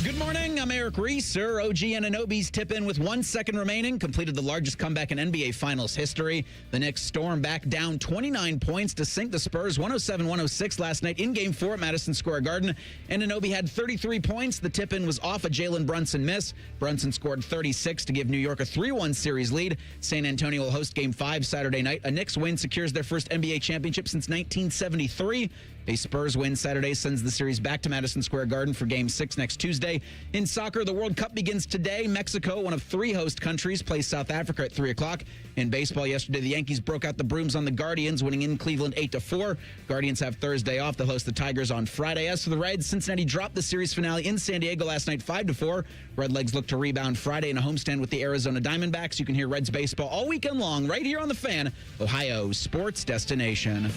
Good morning. I'm Eric Reeser. OG Anunoby's tip-in with 1 second remaining completed the largest comeback in NBA Finals history. The Knicks stormed back down 29 points to sink the Spurs 107-106 last night in Game 4 at Madison Square Garden. Anunoby had 33 points. The tip-in was off a Jalen Brunson miss. Brunson scored 36 to give New York a 3-1 series lead. San Antonio will host Game 5 Saturday night. A Knicks win secures their first NBA championship since 1973. A Spurs win Saturday sends the series back to Madison Square Garden for Game 6 next Tuesday. In soccer, the World Cup begins today. Mexico, one of 3 host countries, plays South Africa at 3 o'clock. In baseball yesterday, the Yankees broke out the brooms on the Guardians, winning in Cleveland 8-4. Guardians have Thursday off. They'll host the Tigers on Friday. As for the Reds, Cincinnati dropped the series finale in San Diego last night 5-4. Redlegs look to rebound Friday in a homestand with the Arizona Diamondbacks. You can hear Reds baseball all weekend long right here on The Fan, Ohio's sports destination.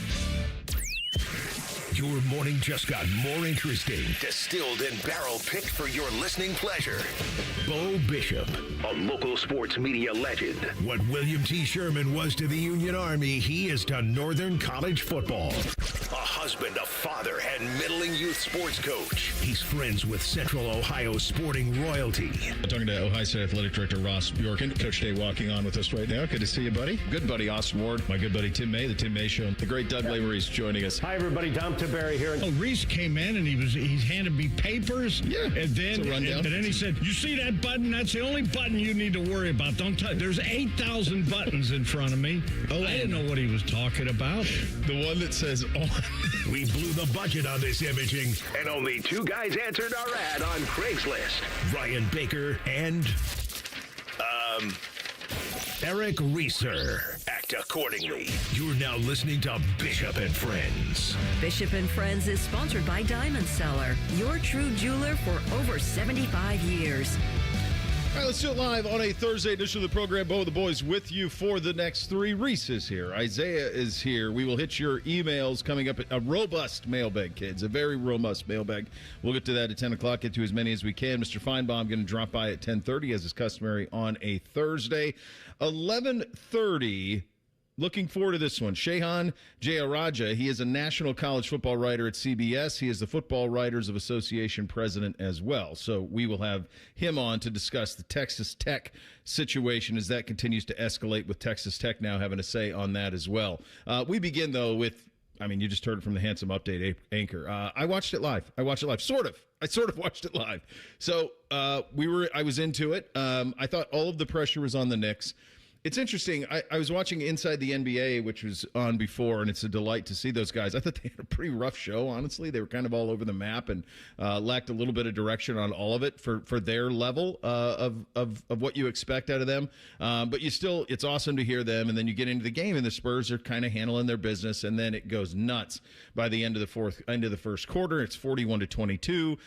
Your morning just got more interesting. Distilled and barrel-picked for your listening pleasure. Bo Bishop, a local sports media legend. What William T. Sherman was to the Union Army, he is to Northern College football. A husband, a father, and middling youth sports coach. He's friends with Central Ohio sporting royalty. Talking to Ohio State Athletic Director Ross Bjorken. Coach Day walking on with us right now. Good to see you, buddy. Good buddy Austin Ward. My good buddy Tim May, the Tim May Show. The great Doug Lavery is joining us. Hi, everybody. Dom Barry here. Oh, Reese came in and he handed me papers. Yeah, and then and then he said, "You see that button? That's the only button you need to worry about. Don't touch. There's 8,000 buttons in front of me." Oh, I didn't know what he was talking about. The one that says on. We blew the budget on this imaging, and only 2 guys answered our ad on Craigslist. Ryan Baker and Eric Reeser. Act accordingly. You're now listening to Bishop and Friends. Bishop and Friends is sponsored by Diamond Seller, your true jeweler for over 75 years. All right, let's do it live on a Thursday edition of the program. Bo, the boys with you for the next 3. Reese is here. Isaiah is here. We will hit your emails coming up. A robust mailbag, kids. A very robust mailbag. We'll get to that at 10 o'clock. Get to as many as we can. Mr. Feinbaum going to drop by at 10:30 as is customary on a Thursday. 11:30. Looking forward to this one. Shehan Jayaraja, he is a national college football writer at CBS. He is the Football Writers of Association president as well. So we will have him on to discuss the Texas Tech situation as that continues to escalate, with Texas Tech now having a say on that as well. We begin, though, with, you just heard it from the Handsome Update anchor. I watched it live. Sort of. I sort of watched it live. So I was into it. I thought all of the pressure was on the Knicks. It's interesting. I was watching Inside the NBA, which was on before, and it's a delight to see those guys. I thought they had a pretty rough show, honestly. They were kind of all over the map and lacked a little bit of direction on all of it for their level of what you expect out of them. But it's awesome to hear them. And then you get into the game, and the Spurs are kind of handling their business, and then it goes nuts by the end of the first quarter. It's 41-22.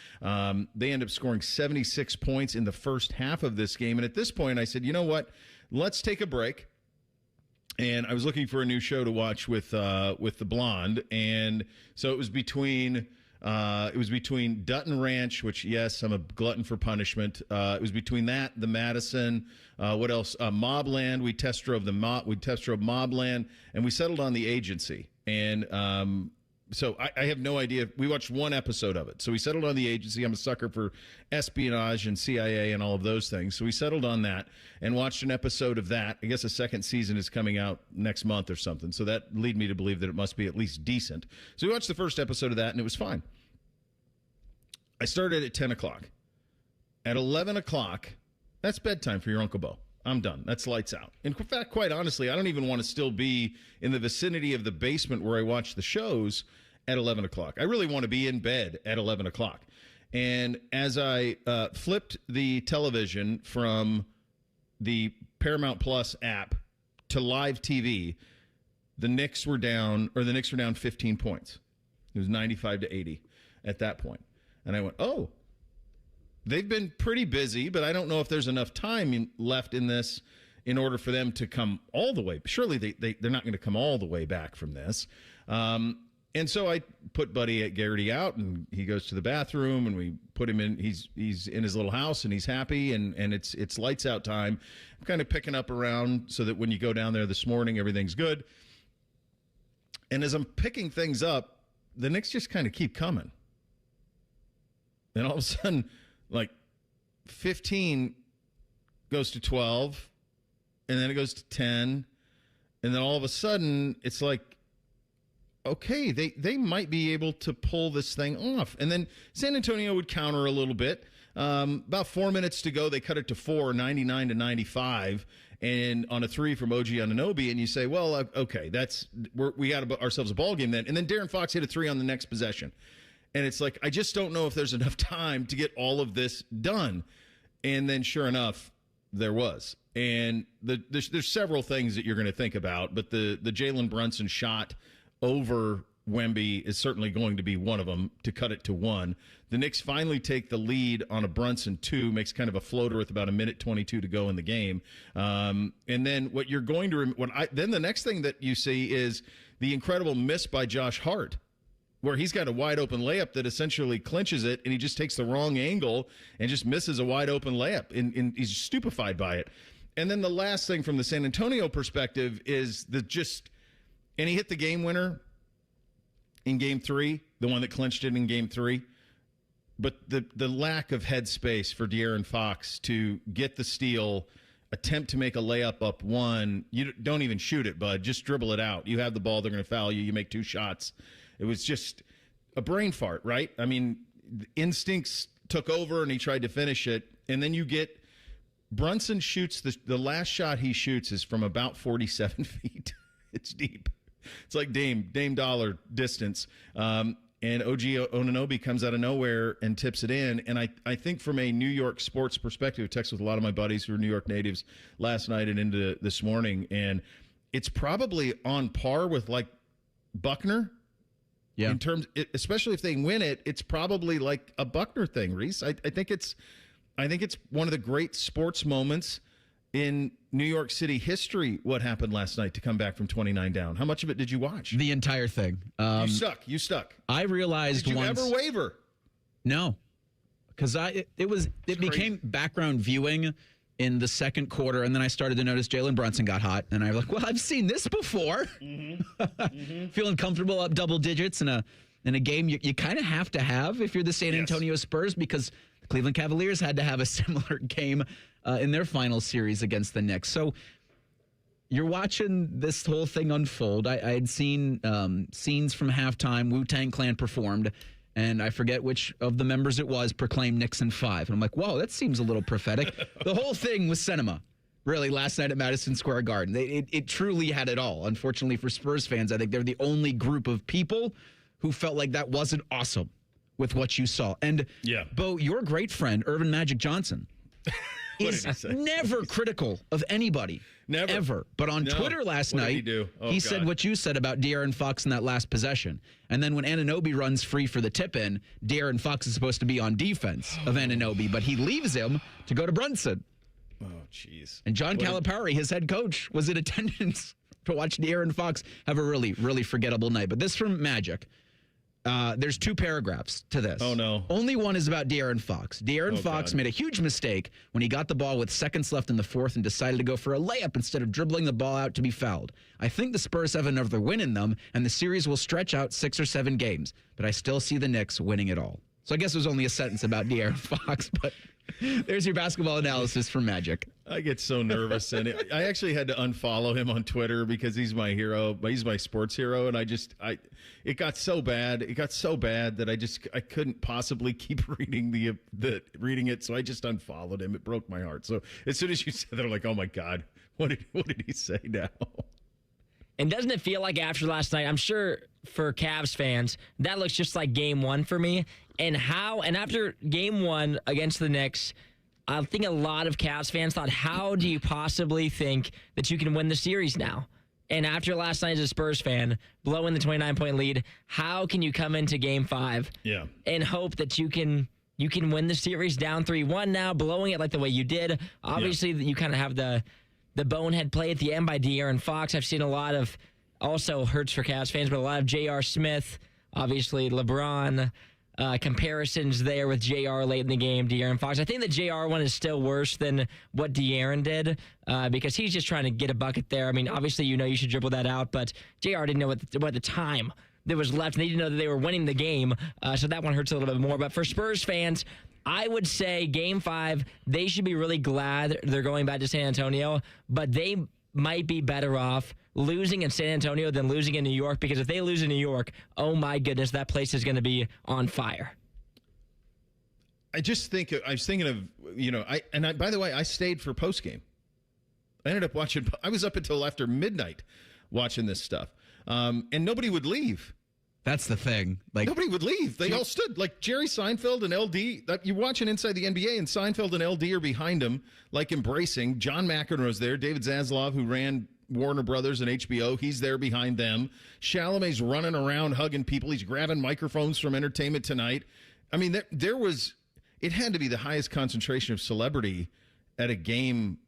They end up scoring 76 points in the first half of this game. And at this point, I said, you know what? Let's take a break. And I was looking for a new show to watch with the blonde, and so it was between Dutton Ranch, which, yes, I'm a glutton for punishment. It was between that, the Madison, what else? Mobland. We test drove Mobland, and we settled on The Agency. And so I have no idea. We watched one episode of it. So we settled on The Agency. I'm a sucker for espionage and CIA and all of those things. So we settled on that and watched an episode of that. I guess a second season is coming out next month or something. So that led me to believe that it must be at least decent. So we watched the first episode of that, and it was fine. I started at 10 o'clock. At 11 o'clock, that's bedtime for your Uncle Bo. I'm done. That's lights out. In fact, quite honestly, I don't even want to still be in the vicinity of the basement where I watch the shows at 11 o'clock. I really want to be in bed at 11 o'clock. And as I flipped the television from the Paramount Plus app to live TV, the Knicks were down 15 points. It was 95-80 at that point. And I went, oh, they've been pretty busy, but I don't know if there's enough time left in this in order for them to come all the way. Surely they're not going to come all the way back from this. And so I put Buddy at Garrity out, and he goes to the bathroom, and we put him in. He's in his little house, and he's happy, and it's lights out time. I'm kind of picking up around so that when you go down there this morning, everything's good. And as I'm picking things up, the Knicks just kind of keep coming. And all of a sudden, like 15 goes to 12, and then it goes to 10, and then all of a sudden it's like, okay, they might be able to pull this thing off. And then San Antonio would counter a little bit. About 4 minutes to go, they cut it to 4, 99-95, and on a 3 from OG Anunoby, and you say, well, okay, we got ourselves a ball game then. And then De'Aaron Fox hit a 3 on the next possession. And it's like, I just don't know if there's enough time to get all of this done. And then sure enough, there was. And there's several things that you're going to think about, but the Jalen Brunson shot over Wemby is certainly going to be one of them to cut it to 1. The Knicks finally take the lead on a Brunson 2, makes kind of a floater with about 1:22 to go in the game. And then what you're going to then the next thing that you see is the incredible miss by Josh Hart, where he's got a wide open layup that essentially clinches it, and he just takes the wrong angle and just misses a wide open layup, and he's stupefied by it. And then the last thing from the San Antonio perspective is and he hit the game winner in Game 3, the one that clinched it in Game 3. But the lack of headspace for De'Aaron Fox to get the steal, attempt to make a layup up 1, you don't even shoot it, bud. Just dribble it out. You have the ball, they're going to foul you. You make 2 shots. It was just a brain fart, right? I mean, instincts took over, and he tried to finish it. And then you get Brunson shoots, the last shot he shoots is from about 47 feet. It's deep. It's like Dame Dollar distance. And OG Anunoby comes out of nowhere and tips it in. And I think from a New York sports perspective, I texted with a lot of my buddies who are New York natives last night and into this morning, and it's probably on par with like Buckner. Yeah. In terms, especially if they win it, it's probably like a Buckner thing, Reese. I think it's one of the great sports moments in New York City history, what happened last night to come back from 29 down. How much of it did you watch? The entire thing. You stuck. I realized did you once. Ever waver? No, because it became background viewing in the second quarter, and then I started to notice Jalen Brunson got hot, and I was like, well, I've seen this before. Feeling comfortable up double digits in a game you kind of have to have if you're the San Antonio Spurs, because the Cleveland Cavaliers had to have a similar game in their final series against the Knicks. So you're watching this whole thing unfold. I had seen scenes from halftime. Wu-Tang Clan performed, and I forget which of the members it was proclaimed Knicks in 5. And I'm like, whoa, that seems a little prophetic. The whole thing was cinema, really, last night at Madison Square Garden. It truly had it all. Unfortunately for Spurs fans, I think they're the only group of people who felt like that wasn't awesome with what you saw. And, Bo, your great friend, Irvin Magic Johnson, is never critical of anybody. Never. Ever. But on Twitter last night, he said what you said about De'Aaron Fox in that last possession. And then when Anunoby runs free for the tip-in, De'Aaron Fox is supposed to be on defense of Anunoby, but he leaves him to go to Brunson. Oh, jeez. And John Calipari, his head coach, was in attendance to watch De'Aaron Fox have a really, really forgettable night. But this from Magic. There's 2 paragraphs to this. Oh, no. Only one is about De'Aaron Fox. De'Aaron Fox made a huge mistake when he got the ball with seconds left in the fourth and decided to go for a layup instead of dribbling the ball out to be fouled. I think the Spurs have another win in them, and the series will stretch out 6 or 7 games, but I still see the Knicks winning it all. So I guess it was only a sentence about De'Aaron Fox, but there's your basketball analysis from Magic. I get so nervous, and I actually had to unfollow him on Twitter because he's my hero. He's my sports hero, and it got so bad. It got so bad that I couldn't possibly keep reading reading it, so I just unfollowed him. It broke my heart. So as soon as you said that, I'm like, oh my God, what did he say now? And doesn't it feel like after last night, I'm sure for Cavs fans, that looks just like game 1 for me. And after game 1 against the Knicks, I think a lot of Cavs fans thought, how do you possibly think that you can win the series now? And after last night as a Spurs fan, blowing the 29-point lead, how can you come into game 5 and hope that you can win the series down 3-1 now, blowing it like the way you did? Obviously, you kind of have the bonehead play at the end by De'Aaron Fox. I've seen a lot of, also hurts for Cavs fans, but a lot of J.R. Smith, obviously LeBron, comparisons there with J.R. late in the game, De'Aaron Fox. I think the J.R. one is still worse than what De'Aaron did because he's just trying to get a bucket there. I mean, obviously, you should dribble that out, but J.R. didn't know what the time that was left, and they didn't know that they were winning the game, so that one hurts a little bit more. But for Spurs fans, I would say Game 5, they should be really glad they're going back to San Antonio, but they might be better off losing in San Antonio than losing in New York, because if they lose in New York, oh my goodness, that place is going to be on fire. I was thinking of, by the way, I stayed for postgame. I ended up watching, I was up until after midnight watching this stuff. And nobody would leave. That's the thing. Like, nobody would leave. They all stood. Like Jerry Seinfeld and LD. You're watching Inside the NBA, and Seinfeld and LD are behind him, like embracing. John McEnroe's there. David Zaslav, who ran Warner Brothers and HBO, he's there behind them. Chalamet's running around hugging people. He's grabbing microphones from Entertainment Tonight. I mean, there was, it had to be the highest concentration of celebrity at a game.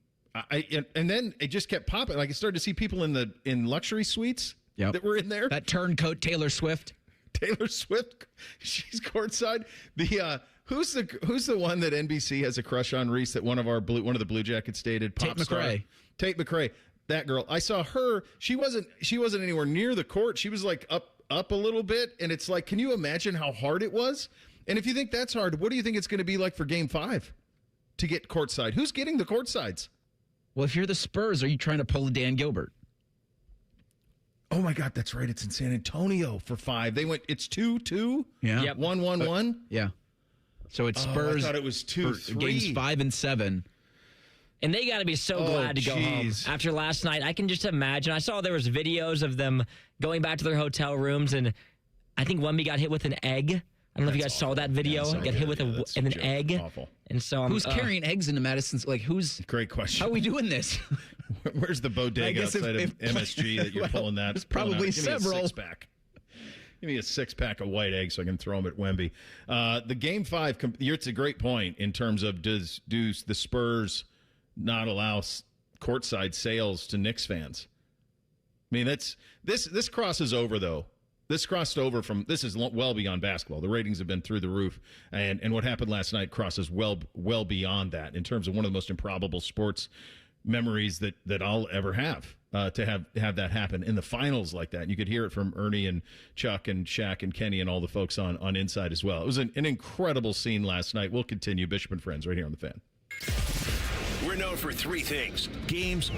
And then it just kept popping. Like, I started to see people in luxury suites that were in there. That turncoat Taylor Swift. Taylor Swift, she's courtside. Who's the one that NBC has a crush on, Reese, that one of the Blue Jackets dated? Pop Tate star McRae. Tate McRae. That girl. I saw her. She wasn't anywhere near the court. She was like up a little bit, and it's like, can you imagine how hard it was? And if you think that's hard, what do you think it's going to be like for Game 5 to get courtside? Who's getting the courtsides? Well, if you're the Spurs, are you trying to pull a Dan Gilbert? Oh my God, that's right. It's in San Antonio for 5. They went. It's 2-2. Yeah. Yep. 1-1-1. Yeah. So it's Spurs. I thought it was 2-3. Games 5 and 7. And they got to be so glad to go home after last night. I can just imagine. I saw there was videos of them going back to their hotel rooms, and I think Wemby got hit with an egg. I don't know if you guys saw that video. Got hit with an egg. Awful. And so who's carrying eggs into Madison's? Like, who's? Great question. How are we doing this? Where's the bodega outside of MSG that you're pulling that? There's probably several. Give me a 6-pack. Give me a 6-pack of white eggs so I can throw them at Wemby. The Game 5, it's a great point in terms of do the Spurs not allow courtside sales to Knicks fans? I mean, this crosses over, though. This crossed over from, this is well beyond basketball. The ratings have been through the roof, and what happened last night crosses well beyond that in terms of one of the most improbable sports memories that I'll ever have, to have that happen in the finals like that. And you could hear it from Ernie and Chuck and Shaq and Kenny and all the folks on Inside as well. It was an incredible scene last night. We'll continue. Bishop and Friends right here on The Fan. We're known for 3 things: games,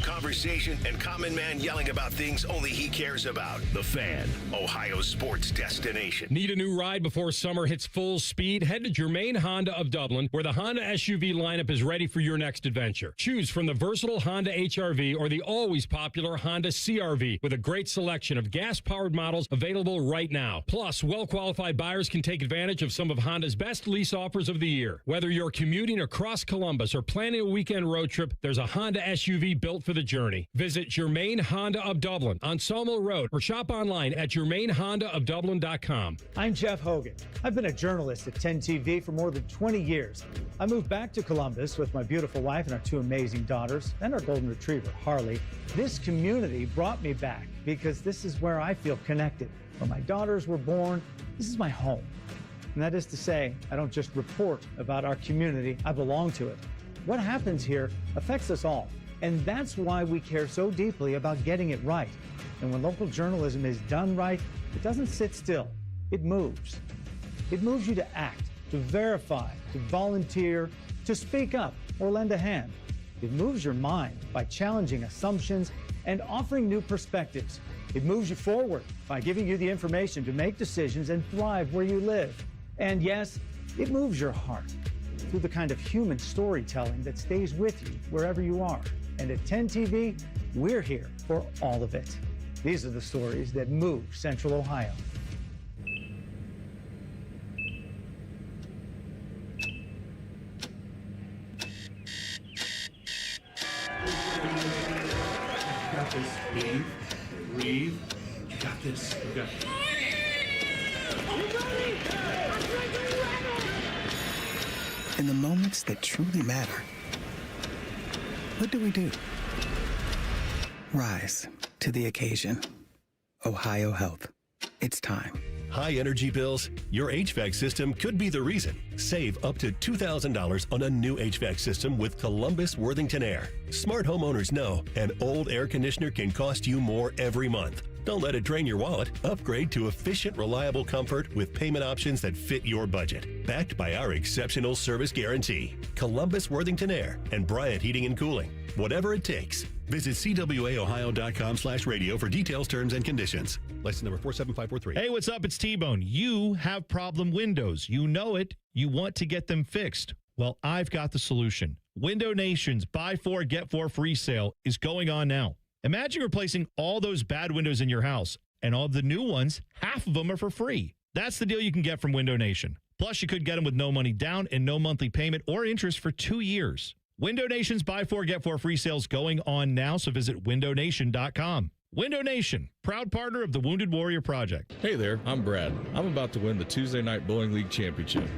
conversation, and Common Man yelling about things only he cares about. The Fan, Ohio's sports destination. Need a new ride before summer hits full speed? Head to Germain Honda of Dublin, where the Honda SUV lineup is ready for your next adventure. Choose from the versatile Honda HR-V or the always popular Honda CR-V, with a great selection of gas-powered models available right now. Plus, well-qualified buyers can take advantage of some of Honda's best lease offers of the year. Whether you're commuting across Columbus or planning a weekend road trip, there's a Honda SUV built for the journey. Visit Germain Honda of Dublin on Sawmill Road or shop online at GermainHondaofDublin.com. I'm Jeff Hogan. I've been a journalist at 10 TV for more than 20 years. I moved back to Columbus with my beautiful wife and our 2 amazing daughters and our golden retriever, Harley. This community brought me back because this is where I feel connected. Where my daughters were born, this is my home. And that is to say, I don't just report about our community, I belong to it. What happens here affects us all. And that's why we care so deeply about getting it right. And when local journalism is done right, it doesn't sit still. It moves. It moves you to act, to verify, to volunteer, to speak up or lend a hand. It moves your mind by challenging assumptions and offering new perspectives. It moves you forward by giving you the information to make decisions and thrive where you live. And yes, it moves your heart through the kind of human storytelling that stays with you wherever you are. And at 10 TV, we're here for all of it. These are the stories that move Central Ohio. Got this. Breathe. You got this. You got this. In the moments that truly matter, what do? Rise to the occasion. Ohio Health. It's time. High energy bills? Your HVAC system could be the reason. Save up to $2,000 on a new HVAC system with Columbus Worthington Air. Smart homeowners know an old air conditioner can cost you more every month. Don't let it drain your wallet. Upgrade to efficient, reliable comfort with payment options that fit your budget. Backed by our exceptional service guarantee. Columbus Worthington Air and Bryant Heating and Cooling. Whatever it takes. Visit cwaohio.com/radio for details, terms, and conditions. License number 47543. Hey, what's up? It's T-Bone. You have problem windows. You know it. You want to get them fixed. Well, I've got the solution. Window Nation's Buy 4, Get 4 free sale is going on now. Imagine replacing all those bad windows in your house, and all of the new ones, half of them are for free. That's the deal you can get from Window Nation. Plus, you could get them with no money down and no monthly payment or interest for 2 years. Window Nation's Buy 4, Get 4 free sale is going on now, so visit windownation.com. Window Nation, proud partner of the Wounded Warrior Project. Hey there, I'm Brad. I'm about to win the Tuesday Night Bowling League Championship.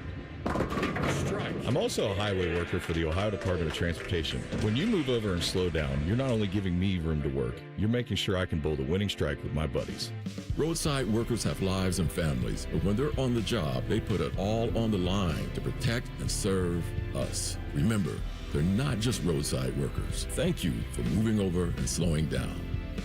I'm also a highway worker for the Ohio Department of Transportation. When you move over and slow down, you're not only giving me room to work, you're making sure I can bowl the winning strike with my buddies. Roadside workers have lives and families, but when they're on the job, they put it all on the line to protect and serve us. Remember, they're not just roadside workers. Thank you for moving over and slowing down.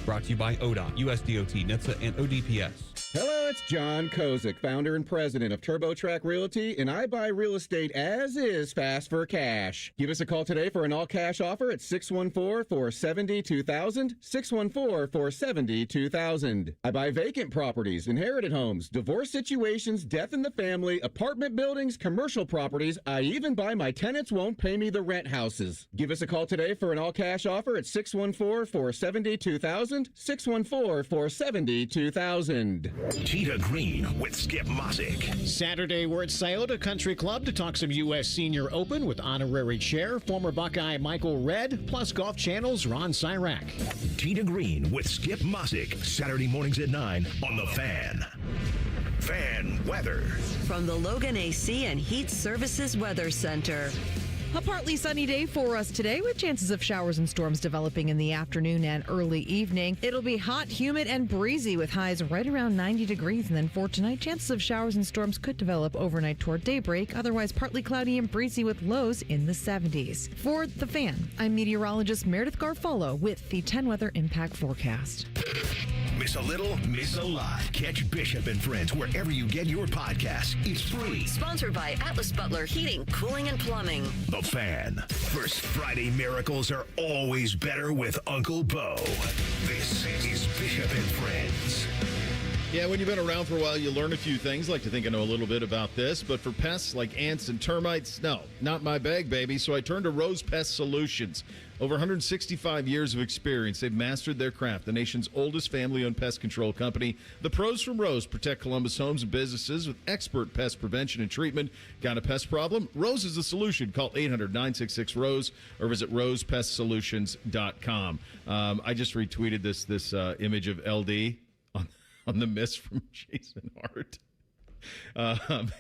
Brought to you by ODOT, USDOT, NHTSA, and ODPS. Hello, it's John Kozik, founder and president of TurboTrack Realty, and I buy real estate as is, fast for cash. Give us a call today for an all-cash offer at 614-470-2000, 614-470-2000. I buy vacant properties, inherited homes, divorce situations, death in the family, apartment buildings, commercial properties. I even buy my tenants won't pay me the rent houses. Give us a call today for an all-cash offer at 614-470-2000, 614-470-2000. Tita Green with Skip Mosick. Saturday, we're at Scioto Country Club to talk some U.S. Senior Open with honorary chair, former Buckeye Michael Redd, plus Golf Channel's Ron Syrak. Tita Green with Skip Mosick, Saturday mornings at 9 on The Fan. Fan weather. From the Logan AC and Heat Services Weather Center. A partly sunny day for us today with chances of showers and storms developing in the afternoon and early evening. It'll be hot, humid, and breezy with highs right around 90 degrees. And then for tonight, chances of showers and storms could develop overnight toward daybreak. Otherwise, partly cloudy and breezy with lows in the 70s. For The Fan, I'm meteorologist Meredith Garfolo with the 10 Weather Impact Forecast. Miss a little, miss a lot. Catch Bishop and Friends wherever you get your podcasts. It's free. Sponsored by Atlas Butler Heating, Cooling, and Plumbing. The Fan. First Friday miracles are always better with Uncle Bo. This is Bishop and Friends. Yeah, when you've been around for a while, you learn a few things. Like to think I know a little bit about this, but for pests like ants and termites, no, not my bag, baby. So I turned to Rose Pest Solutions. Over 165 years of experience, they've mastered their craft. The nation's oldest family-owned pest control company. The pros from Rose protect Columbus homes and businesses with expert pest prevention and treatment. Got a pest problem? Rose is the solution. Call 800-966-ROSE or visit rosepestsolutions.com. I just retweeted this image of LD on the miss from Jason Hart.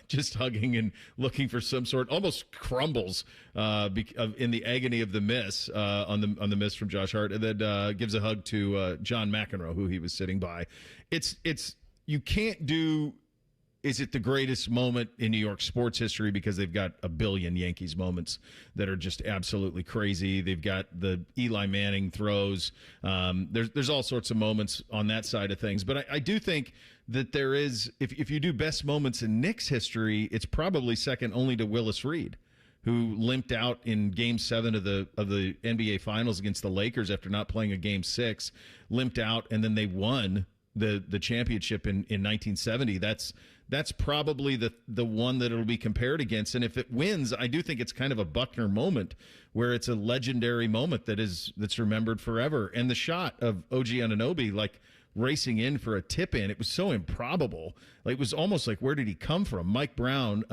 Just hugging and looking for some sort, almost crumbles in the agony of the miss on the miss from Josh Hart, and then gives a hug to John McEnroe, who he was sitting by. It's you can't do. Is it the greatest moment in New York sports history? Because they've got a billion Yankees moments that are just absolutely crazy. They've got the Eli Manning throws. There's all sorts of moments on that side of things. But I do think that there is, if you do best moments in Knicks history, it's probably second only to Willis Reed, who limped out in Game 7 of the NBA Finals against the Lakers after not playing a Game 6, limped out, and then they won the championship in 1970. That's probably the one that it'll be compared against. And if it wins, I do think it's kind of a Buckner moment where it's a legendary moment that's remembered forever. And the shot of OG Anunoby, like racing in for a tip in, it was so improbable. Like, it was almost like, where did he come from? Mike Brown,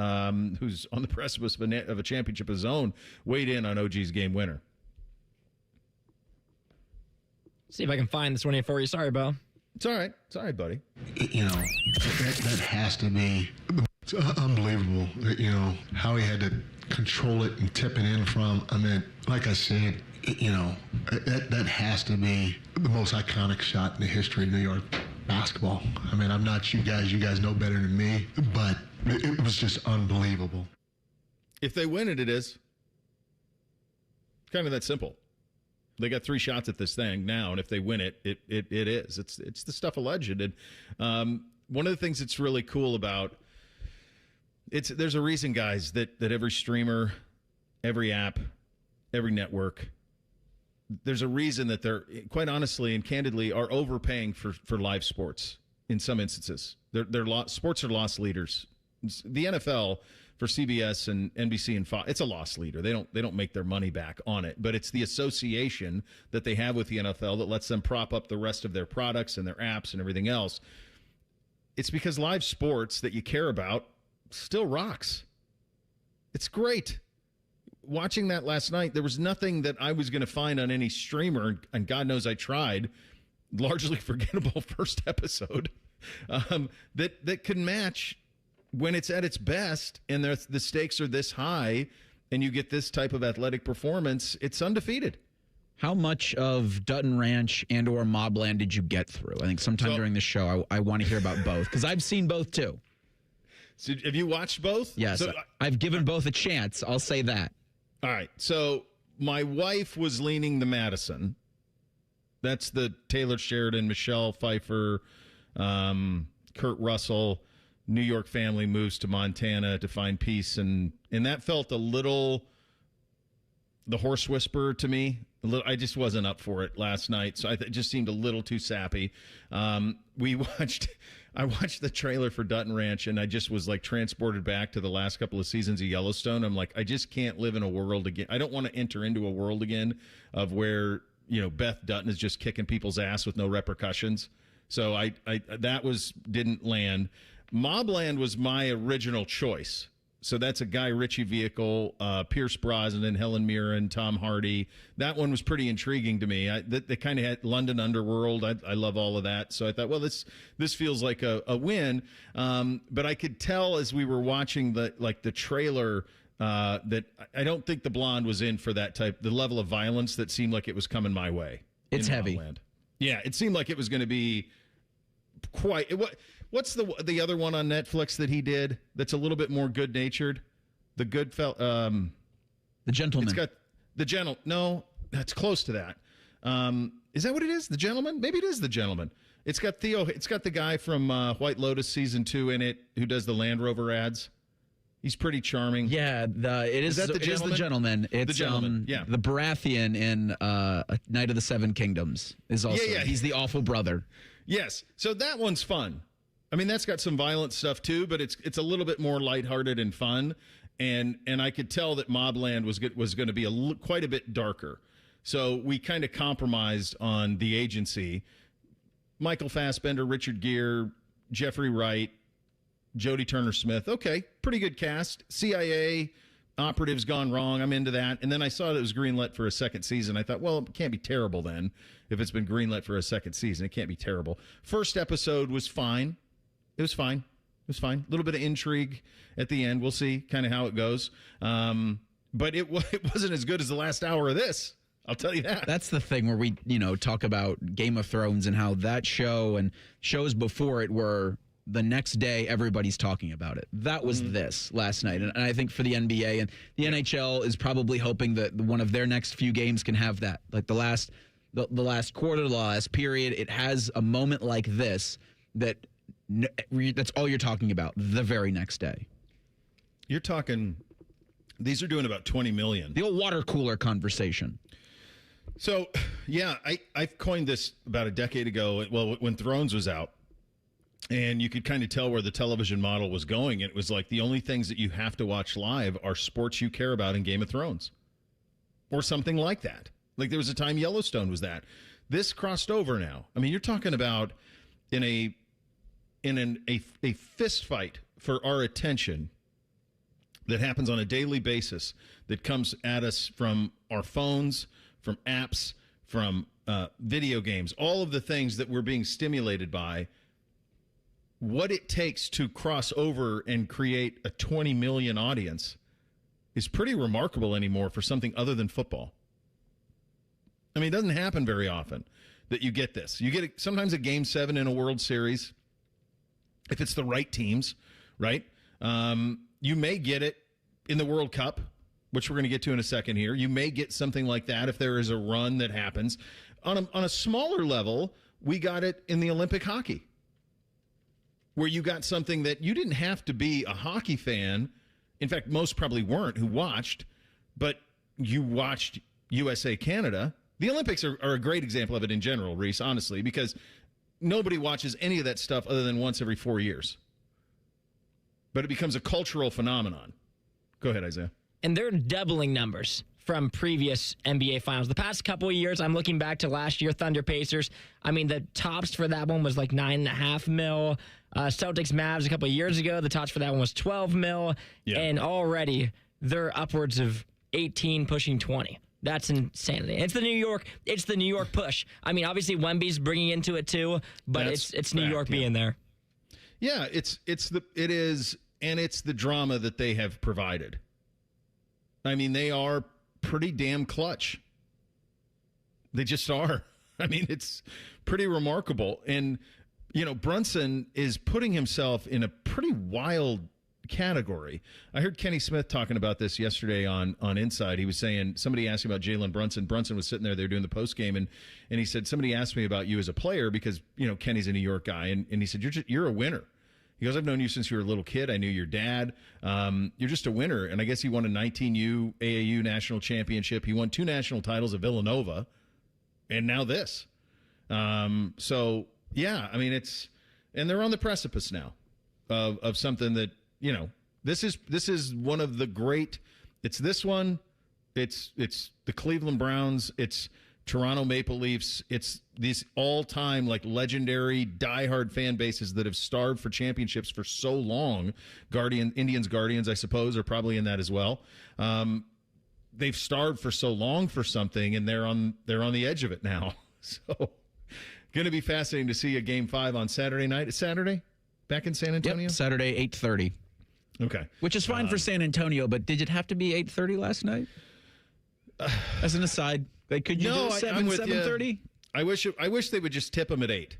who's on the precipice of a championship of his own, weighed in on OG's game winner. See if I can find this one here for you. Sorry, Bo. It's all right. It's all right, buddy. You know, that has to be unbelievable. You know, how he had to control it and tip it in from. I mean, like I said, you know, that has to be the most iconic shot in the history of New York basketball. I mean, I'm not you guys know better than me, but it was just unbelievable. If they win it, it is. Kind of that simple. They got 3 shots at this thing now, and if they win it, it is. It's the stuff alleged. And one of the things that's really cool about there's a reason, guys, that every streamer, every app, every network, there's a reason that they're, quite honestly and candidly, are overpaying for live sports in some instances. Sports are loss leaders. The NFL for CBS and NBC and Fox, it's a loss leader. They don't make their money back on it, but it's the association that they have with the NFL that lets them prop up the rest of their products and their apps and everything else. It's because live sports that you care about still rocks. It's great. Watching that last night, there was nothing that I was going to find on any streamer, and God knows I tried, largely forgettable first episode, that could match when it's at its best and the stakes are this high and you get this type of athletic performance. It's undefeated. How much of Dutton Ranch and or Mobland did you get through? I think sometime during the show, I want to hear about both, because I've seen both too. So have you watched both? Yes, so, I've given both a chance. I'll say that. All right. So my wife was leaning the Madison. That's the Taylor Sheridan, Michelle Pfeiffer, Kurt Russell, New York family moves to Montana to find peace. And that felt a little the horse whisperer to me. I just wasn't up for it last night. So it just seemed a little too sappy. I watched the trailer for Dutton Ranch, and I just was like transported back to the last couple of seasons of Yellowstone. I'm like, I just can't live in a world again. I don't want to enter into a world again of where, Beth Dutton is just kicking people's ass with no repercussions. So I didn't land. Mobland was my original choice. So that's a Guy Ritchie vehicle, Pierce Brosnan, Helen Mirren, Tom Hardy. That one was pretty intriguing to me. They kind of had London Underworld. I love all of that. So I thought, well, this feels like a win. But I could tell as we were watching the trailer that I don't think the blonde was in for the level of violence that seemed like it was coming my way. It's heavy. Mobland. Yeah, it seemed like it was going to be quite. What's the other one on Netflix that he did that's a little bit more good-natured? The Gentleman. It's got The Gentleman. No, that's close to that. Is that what it is? The Gentleman? Maybe it is The Gentleman. It's got the guy from White Lotus season 2 in it who does the Land Rover ads. He's pretty charming. Yeah, it is The Gentleman. It's The Gentleman. Yeah. The Baratheon in Night of the Seven Kingdoms is also. Yeah. He's the awful brother. Yes. So that one's fun. I mean, that's got some violent stuff too, but it's a little bit more lighthearted and fun. And I could tell that Mobland was going to be quite a bit darker. So we kind of compromised on the agency. Michael Fassbender, Richard Gere, Jeffrey Wright, Jodie Turner-Smith. Okay, pretty good cast. CIA operatives gone wrong. I'm into that. And then I saw that it was greenlit for a second season. I thought, well, it can't be terrible then. If it's been greenlit for a second season, it can't be terrible. First episode was fine. It was fine. A little bit of intrigue at the end. We'll see kind of how it goes. But it wasn't as good as the last hour of this. I'll tell you that. That's the thing where we, talk about Game of Thrones and how that show and shows before it were the next day everybody's talking about it. That was this last night. And I think for the NBA and the NHL is probably hoping that one of their next few games can have that. Like the last quarter, the last period, it has a moment like this that's all you're talking about the very next day. You're talking, these are doing about 20 million. The old water cooler conversation. So, yeah, I've coined this about a decade ago, when Thrones was out, and you could kind of tell where the television model was going. It was like the only things that you have to watch live are sports you care about in Game of Thrones or something like that. Like there was a time Yellowstone was that. This crossed over now. I mean, you're talking about in a fist fight for our attention that happens on a daily basis that comes at us from our phones, from apps, from video games, all of the things that we're being stimulated by. What it takes to cross over and create a 20 million audience is pretty remarkable anymore for something other than football. I mean, it doesn't happen very often that you get this. You get sometimes a Game 7 in a World Series, if it's the right teams, right? You may get it in the World Cup, which we're going to get to in a second here. You may get something like that if there is a run that happens. On a smaller level, we got it in the Olympic hockey, where you got something that you didn't have to be a hockey fan. In fact, most probably weren't who watched, but you watched USA Canada. The Olympics are a great example of it in general, Reese, honestly, because nobody watches any of that stuff other than once every 4 years. But it becomes a cultural phenomenon. Go ahead, Isaiah. And they're doubling numbers from previous NBA finals. The past couple of years, I'm looking back to last year, Thunder Pacers. I mean, the tops for that one was like $9.5 million. Celtics Mavs a couple of years ago, the tops for that one was $12 million. Yeah. And already they're upwards of 18, pushing 20. That's insanity. It's the New York push. I mean, obviously Wemby's bringing into it too, but it's New York being there. Yeah, it is, and it's the drama that they have provided. I mean, they are pretty damn clutch. They just are. I mean, it's pretty remarkable. And, Brunson is putting himself in a pretty wild category. I heard Kenny Smith talking about this yesterday on Inside. He was saying, somebody asked him about Jalen Brunson. Brunson was sitting there, they were doing the post game, and he said, somebody asked me about you as a player because, Kenny's a New York guy. And he said, you're a winner. He goes, I've known you since you were a little kid. I knew your dad. You're just a winner. And I guess he won a 19U AAU national championship. He won 2 national titles at Villanova. And now this. So, yeah, I mean, and they're on the precipice now of something that, this is one of the great, it's this one, it's the Cleveland Browns, it's Toronto Maple Leafs, it's these all-time, like, legendary, diehard fan bases that have starved for championships for so long. Indians, Guardians, I suppose, are probably in that as well. They've starved for so long for something, and they're on the edge of it now. So, going to be fascinating to see a Game 5 on Saturday night. It's Saturday? Back in San Antonio? Yep, Saturday, 8:30. Okay. Which is fine for San Antonio, but did it have to be 8:30 last night? As an aside, could you do 7:30? I wish they would just tip them at 8.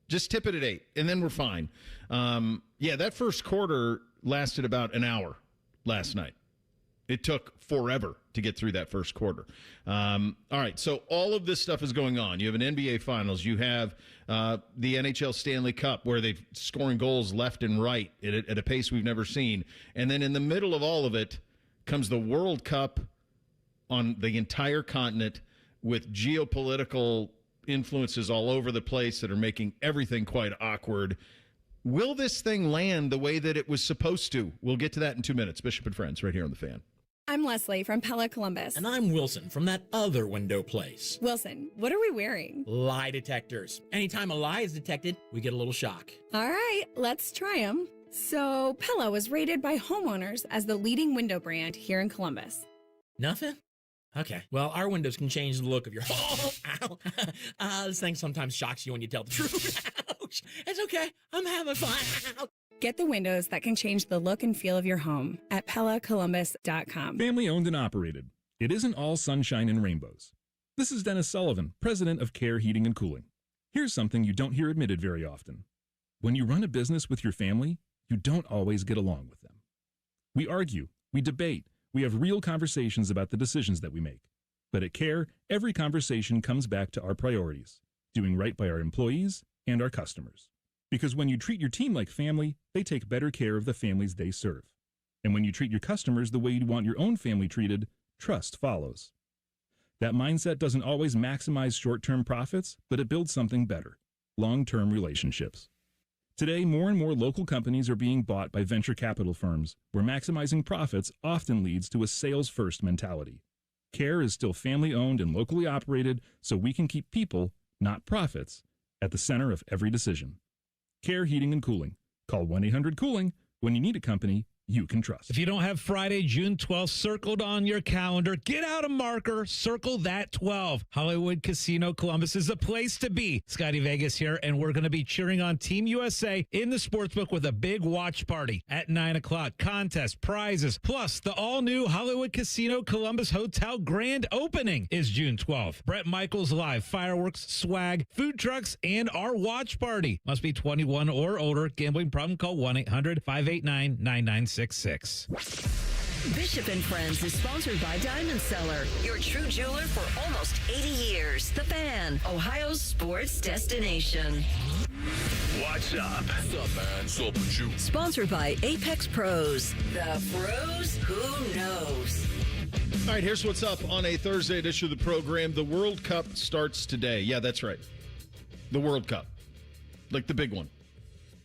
Just tip it at 8, and then we're fine. That first quarter lasted about an hour last night. It took forever to get through that first quarter. All right, so all of this stuff is going on. You have an NBA Finals. You have the NHL Stanley Cup, where they're scoring goals left and right at a pace we've never seen. And then in the middle of all of it comes the World Cup on the entire continent, with geopolitical influences all over the place that are making everything quite awkward. Will this thing land the way that it was supposed to? We'll get to that in 2 minutes. Bishop and Friends, right here on The Fan. I'm Leslie from Pella Columbus. And I'm Wilson from that other window place. Wilson, what are we wearing? Lie detectors. Anytime a lie is detected, we get a little shock. All right, let's try them. So, Pella was rated by homeowners as the leading window brand here in Columbus. Nothing? Okay. Well, our windows can change the look of your home. Ow. This thing sometimes shocks you when you tell the truth. Ouch. It's okay. I'm having fun. Get the windows that can change the look and feel of your home at PellaColumbus.com. Family owned and operated. It isn't all sunshine and rainbows. This is Dennis Sullivan, president of Care Heating and Cooling. Here's something you don't hear admitted very often. When you run a business with your family, you don't always get along with them. We argue, we debate, we have real conversations about the decisions that we make. But at Care, every conversation comes back to our priorities, doing right by our employees and our customers. Because when you treat your team like family, they take better care of the families they serve. And when you treat your customers the way you want your own family treated, trust follows. That mindset doesn't always maximize short-term profits, but it builds something better, long-term relationships. Today, more and more local companies are being bought by venture capital firms, where maximizing profits often leads to a sales-first mentality. Care is still family-owned and locally operated, so we can keep people, not profits, at the center of every decision. Care Heating and Cooling. Call 1-800-COOLING when you need a company you can trust. If you don't have Friday, June 12th circled on your calendar, get out a marker, circle that 12. Hollywood Casino Columbus is the place to be. Scotty Vegas here, and we're going to be cheering on Team USA in the sportsbook with a big watch party at 9 o'clock. Contest, prizes, plus the all-new Hollywood Casino Columbus Hotel grand opening is June 12th. Brett Michaels live, fireworks, swag, food trucks, and our watch party. Must be 21 or older. Gambling problem? Call 1-800-589-9966. Bishop and Friends is sponsored by Diamond Seller, your true jeweler for almost 80 years. The Fan, Ohio's sports destination. What's up? What's up, man? What's up with you? Sponsored by Apex Pros. The pros who knows. All right, here's what's up on a Thursday edition of the program. The World Cup starts today. Yeah, that's right. The World Cup. Like the big one.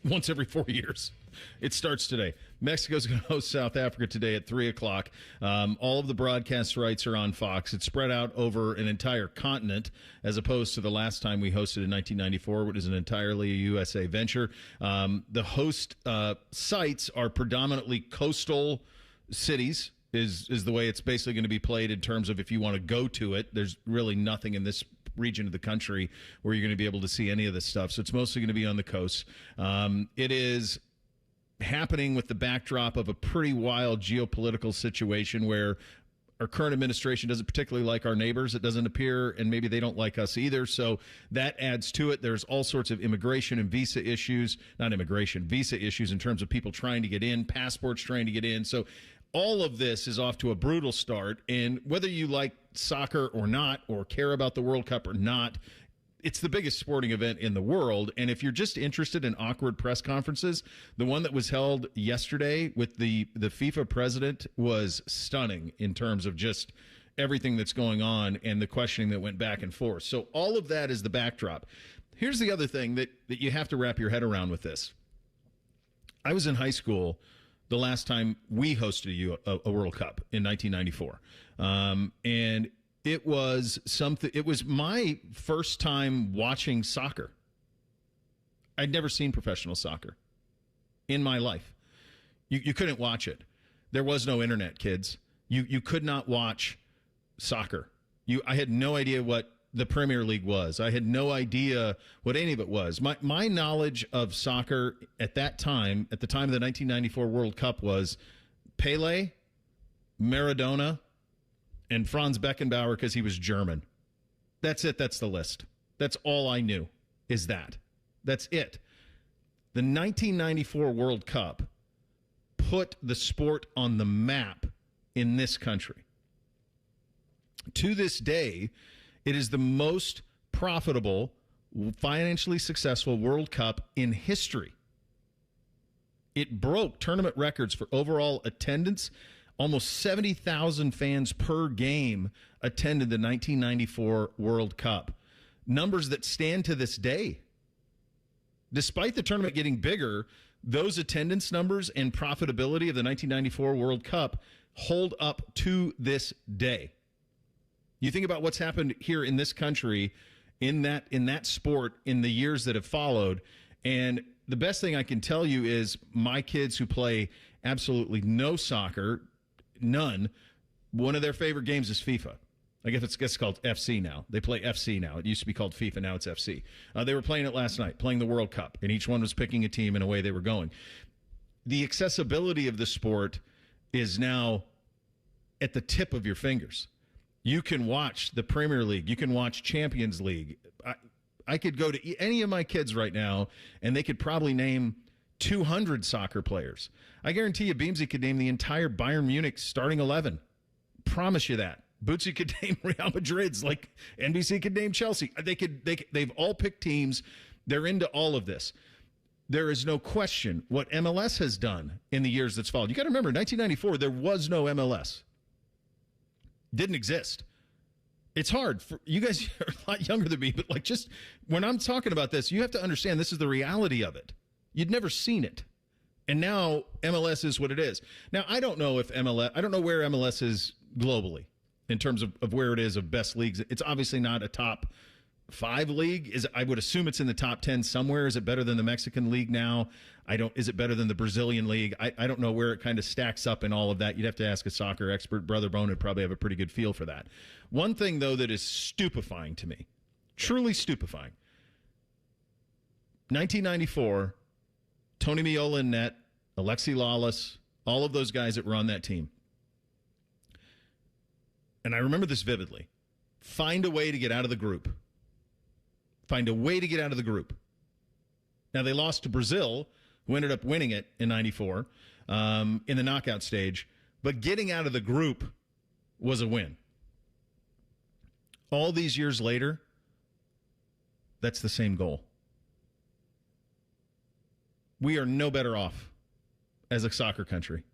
Once every 4 years. It starts today. Mexico's going to host South Africa today at 3 o'clock. All of the broadcast rights are on Fox. It's spread out over an entire continent as opposed to the last time we hosted in 1994, which is an entirely USA venture. The host sites are predominantly coastal cities, is the way it's basically going to be played in terms of if you want to go to it. There's really nothing in this region of the country where you're going to be able to see any of this stuff. So it's mostly going to be on the coast. It is happening with the backdrop of a pretty wild geopolitical situation where our current administration doesn't particularly like our neighbors, it doesn't appear, and maybe they don't like us either. So that adds to it. There's all sorts of immigration and visa issues, visa issues in terms of people trying to get in, passports trying to get in. So all of this is off to a brutal start. And whether you like soccer or not, or care about the World Cup or not, it's the biggest sporting event in the world. And if you're just interested in awkward press conferences, the one that was held yesterday with the FIFA president was stunning in terms of just everything that's going on and the questioning that went back and forth. So all of that is the backdrop. Here's the other thing that you have to wrap your head around with this. I was in high school the last time we hosted a World Cup in 1994. And it was something. It was my first time watching soccer. I'd never seen professional soccer in my life. You couldn't watch it. There was no internet, kids. You could not watch soccer. I had no idea what the Premier League was. I had no idea what any of it was. My knowledge of soccer at that time, at the time of the 1994 World Cup, was Pele, Maradona, and Franz Beckenbauer because he was German. That's it. That's the list. That's all I knew is that. That's it. The 1994 World Cup put the sport on the map in this country. To this day, it is the most profitable, financially successful World Cup in history. It broke tournament records for overall attendance. Almost 70,000 fans per game attended the 1994 World Cup. Numbers that stand to this day. Despite the tournament getting bigger, those attendance numbers and profitability of the 1994 World Cup hold up to this day. You think about what's happened here in this country, in that sport, in the years that have followed, and the best thing I can tell you is my kids who play absolutely no soccer, none, one of their favorite games is FIFA. I guess it's called FC now. They play FC now. It used to be called FIFA. Now it's FC. They were playing it last night, playing the World Cup, and each one was picking a team and away they were going. The accessibility of the sport is now at the tip of your fingers. You can watch the Premier League. You can watch Champions League. I could go to any of my kids right now, and they could probably name 200 soccer players. I guarantee you Beamsy could name the entire Bayern Munich starting 11. Promise you that. Bootsy could name Real Madrid's, like NBC could name Chelsea. They've all picked teams. They're into all of this. There is no question what MLS has done in the years that's followed. You got to remember, 1994, there was no MLS. Didn't exist. It's hard for you guys are a lot younger than me, but like just when I'm talking about this, you have to understand this is the reality of it. You'd never seen it. And now MLS is what it is. Now, I don't know where MLS is globally in terms of where it is of best leagues. It's obviously not a top 5 league. I would assume it's in the top 10 somewhere. Is it better than the Mexican league now? Is it better than the Brazilian league? I don't know where it kind of stacks up in all of that. You'd have to ask a soccer expert. Brother Bone would probably have a pretty good feel for that. One thing, though, that is stupefying to me, truly stupefying, 1994, Tony Meola in net, Alexi Lawless, all of those guys that were on that team. And I remember this vividly. Find a way to get out of the group. Find a way to get out of the group. Now, they lost to Brazil, who ended up winning it in 94 in the knockout stage. But getting out of the group was a win. All these years later, that's the same goal. We are no better off as a soccer country.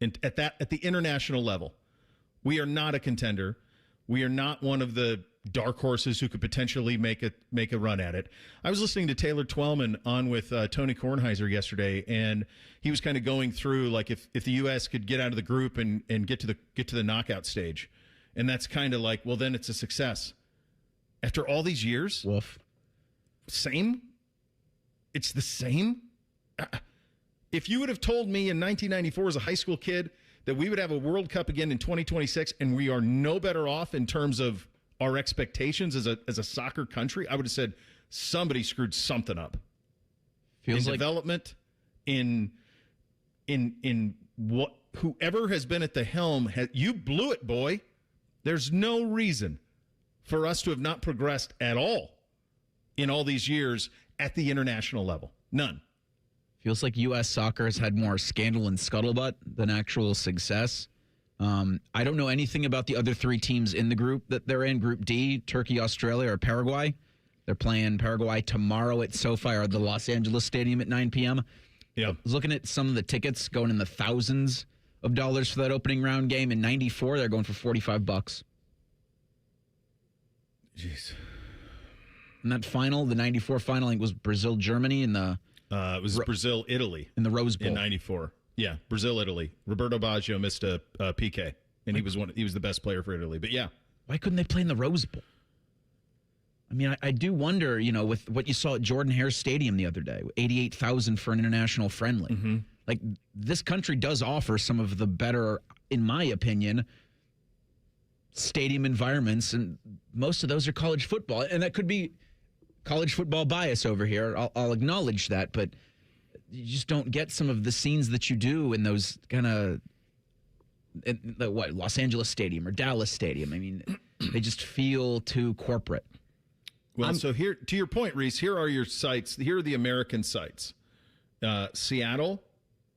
And at the international level, we are not a contender. We are not one of the dark horses who could potentially make a run at it. I was listening to Taylor Twellman on with Tony Kornheiser yesterday, and he was kind of going through like if the U.S. could get out of the group and get to the knockout stage, and that's kind of like, well, then it's a success. After all these years, same. It's the same. If you would have told me in 1994 as a high school kid that we would have a World Cup again in 2026 and we are no better off in terms of our expectations as a soccer country, I would have said somebody screwed something up. Feels in like development, in what whoever has been at the helm, you blew it, boy. There's no reason for us to have not progressed at all in all these years at the international level. None. Feels like U.S. soccer has had more scandal and scuttlebutt than actual success. I don't know anything about the other three teams in the group that they're in. Group D, Turkey, Australia, or Paraguay. They're playing Paraguay tomorrow at SoFi or the Los Angeles Stadium at 9 p.m. Yeah. I was looking at some of the tickets going in the thousands of dollars for that opening round game. In 94, they're going for $45. Jeez. And that final, the 94 final, I think was Brazil-Germany in the... it was Brazil-Italy. In the Rose Bowl. In 94. Yeah, Brazil-Italy. Roberto Baggio missed a PK, and he was the best player for Italy. But yeah. Why couldn't they play in the Rose Bowl? I mean, I do wonder, with what you saw at Jordan-Hare Stadium the other day, 88,000 for an international friendly. Mm-hmm. Like, this country does offer some of the better, in my opinion, stadium environments, and most of those are college football. And that could be college football bias over here. I'll acknowledge that, but you just don't get some of the scenes that you do in those kind of, Los Angeles Stadium or Dallas Stadium. I mean, they just feel too corporate. Well, so here, to your point, Reese, here are your sites. Here are the American sites. Seattle,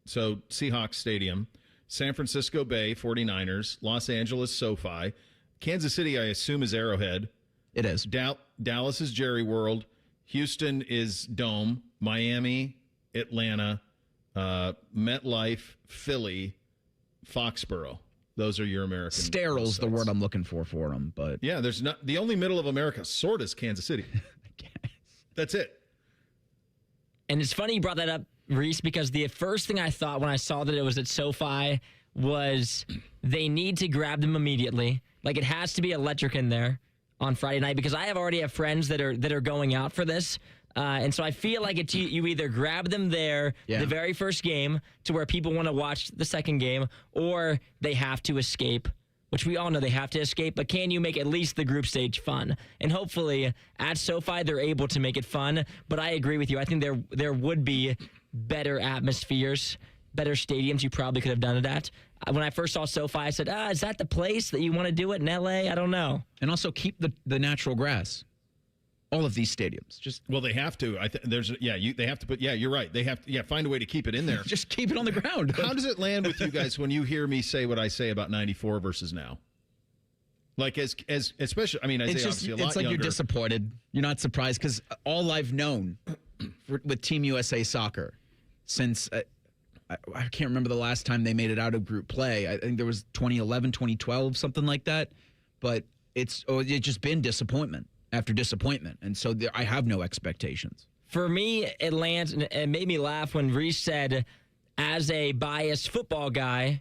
so Seahawks Stadium. San Francisco Bay, 49ers. Los Angeles, SoFi. Kansas City, I assume, is Arrowhead. It is. Dallas is Jerry World. Houston is Dome. Miami, Atlanta, MetLife, Philly, Foxborough. Those are your American. Steril's the word I'm looking for them, but yeah, there's not the only middle of America sort is Kansas City. I guess. That's it. And it's funny you brought that up, Reese, because the first thing I thought when I saw that it was at SoFi was they need to grab them immediately. Like, it has to be electric in there on Friday night, because I already have friends that are going out for this. And so I feel like it's you either grab them there the very first game to where people want to watch the second game, or they have to escape, which we all know they have to escape. But can you make at least the group stage fun? And hopefully at SoFi they're able to make it fun. But I agree with you. I think there would be better atmospheres, better stadiums you probably could have done it at. When I first saw SoFi, I said, is that the place that you want to do it in LA? I don't know. And also keep the natural grass. All of these stadiums. They have to. They have to put. Yeah, you're right. They have to. Find a way to keep it in there. Just keep it on the ground. How does it land with you guys when you hear me say what I say about 94 versus now? Like especially, I mean, Isaiah obviously a lot it's like younger. You're disappointed. You're not surprised, because all I've known with Team USA Soccer since I can't remember the last time they made it out of group play. I think there was 2011, 2012, something like that. But it's just been disappointment after disappointment. And so I have no expectations. For me, it lands, and it made me laugh when Reese said, as a biased football guy,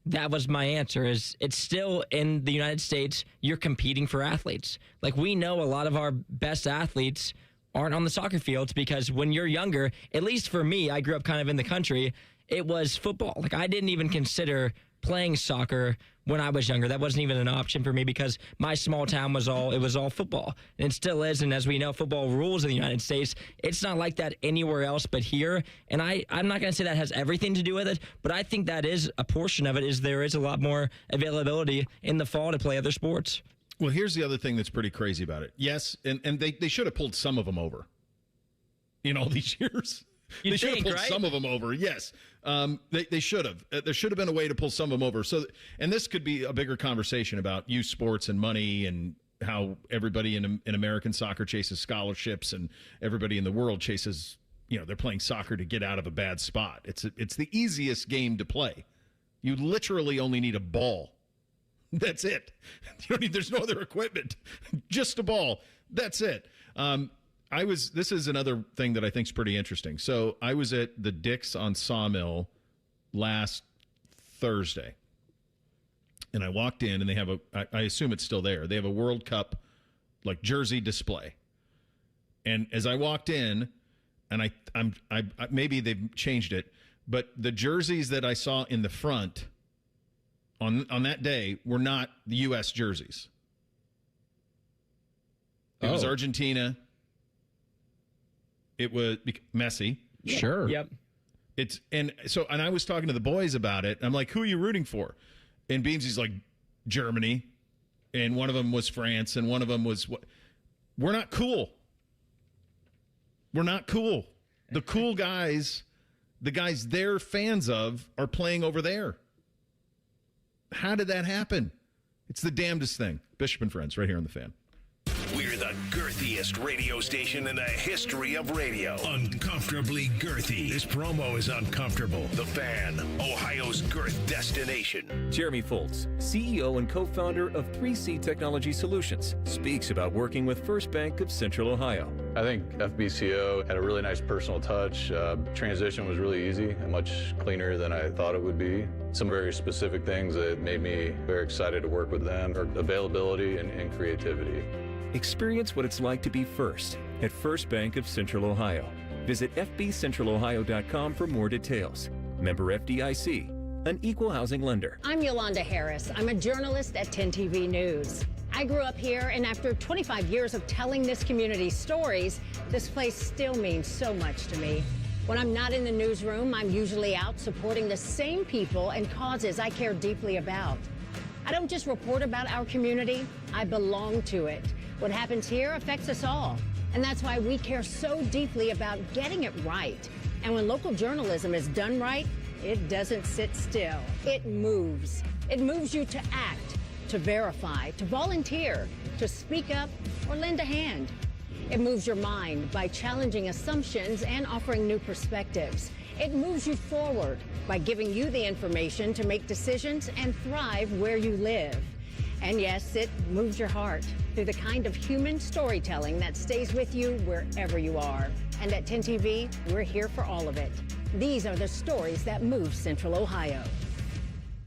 that was my answer, is it's still in the United States, you're competing for athletes. Like, we know a lot of our best athletes aren't on the soccer fields because when you're younger, at least for me, I grew up kind of in the country, it was football. Like, I didn't even consider playing soccer when I was younger. That wasn't even an option for me because my small town was all football. And it still is. And as we know, football rules in the United States. It's not like that anywhere else but here. And I'm not going to say that has everything to do with it, but I think that is a portion of it, is there is a lot more availability in the fall to play other sports. Well, here's the other thing that's pretty crazy about it. Yes, and they should have pulled some of them over in all these years. They should have think, pulled right? some of them over. Yes, they should have. There should have been a way to pull some of them over. So, and this could be a bigger conversation about youth sports and money and how everybody in American soccer chases scholarships and everybody in the world chases. They're playing soccer to get out of a bad spot. It's the easiest game to play. You literally only need a ball. That's it. There's no other equipment. Just a ball. That's it. This is another thing that I think is pretty interesting. So I was at the Dick's on Sawmill last Thursday. And I walked in and they have I assume it's still there. They have a World Cup jersey display. And as I walked in, and I maybe they've changed it, but the jerseys that I saw in the front on that day were not the U.S. jerseys. It was Argentina. It was Messi. Sure. Yep. And I was talking to the boys about it. I'm like, who are you rooting for? And Beamsy's like, Germany. And one of them was France. And one of them was what? We're not cool. We're not cool. The cool guys, the guys they're fans of, are playing over there. How did that happen? It's the damnedest thing. Bishop and Friends, right here on The Fan. We're the girthiest radio station in the history of radio. Uncomfortably girthy. This promo is uncomfortable. The Fan, Ohio's girth destination. Jeremy Foltz, CEO and co-founder of 3C Technology Solutions, speaks about working with First Bank of Central Ohio. I think FBCO had a really nice personal touch. Transition was really easy and much cleaner than I thought it would be. Some very specific things that made me very excited to work with them are availability and creativity. Experience what it's like to be first at First Bank of Central Ohio. Visit fbcentralohio.com for more details. Member FDIC, an equal housing lender. I'm Yolanda Harris. I'm a journalist at 10 TV News. I grew up here, and after 25 years of telling this community's stories, this place still means so much to me. When I'm not in the newsroom, I'm usually out supporting the same people and causes I care deeply about. I don't just report about our community, I belong to it. What happens here affects us all, and that's why we care so deeply about getting it right. And when local journalism is done right, it doesn't sit still. It moves. It moves you to act, to verify, to volunteer, to speak up, or lend a hand. It moves your mind by challenging assumptions and offering new perspectives. It moves you forward by giving you the information to make decisions and thrive where you live. And yes, it moves your heart through the kind of human storytelling that stays with you wherever you are. And at 10 TV, we're here for all of it. These are the stories that move Central Ohio.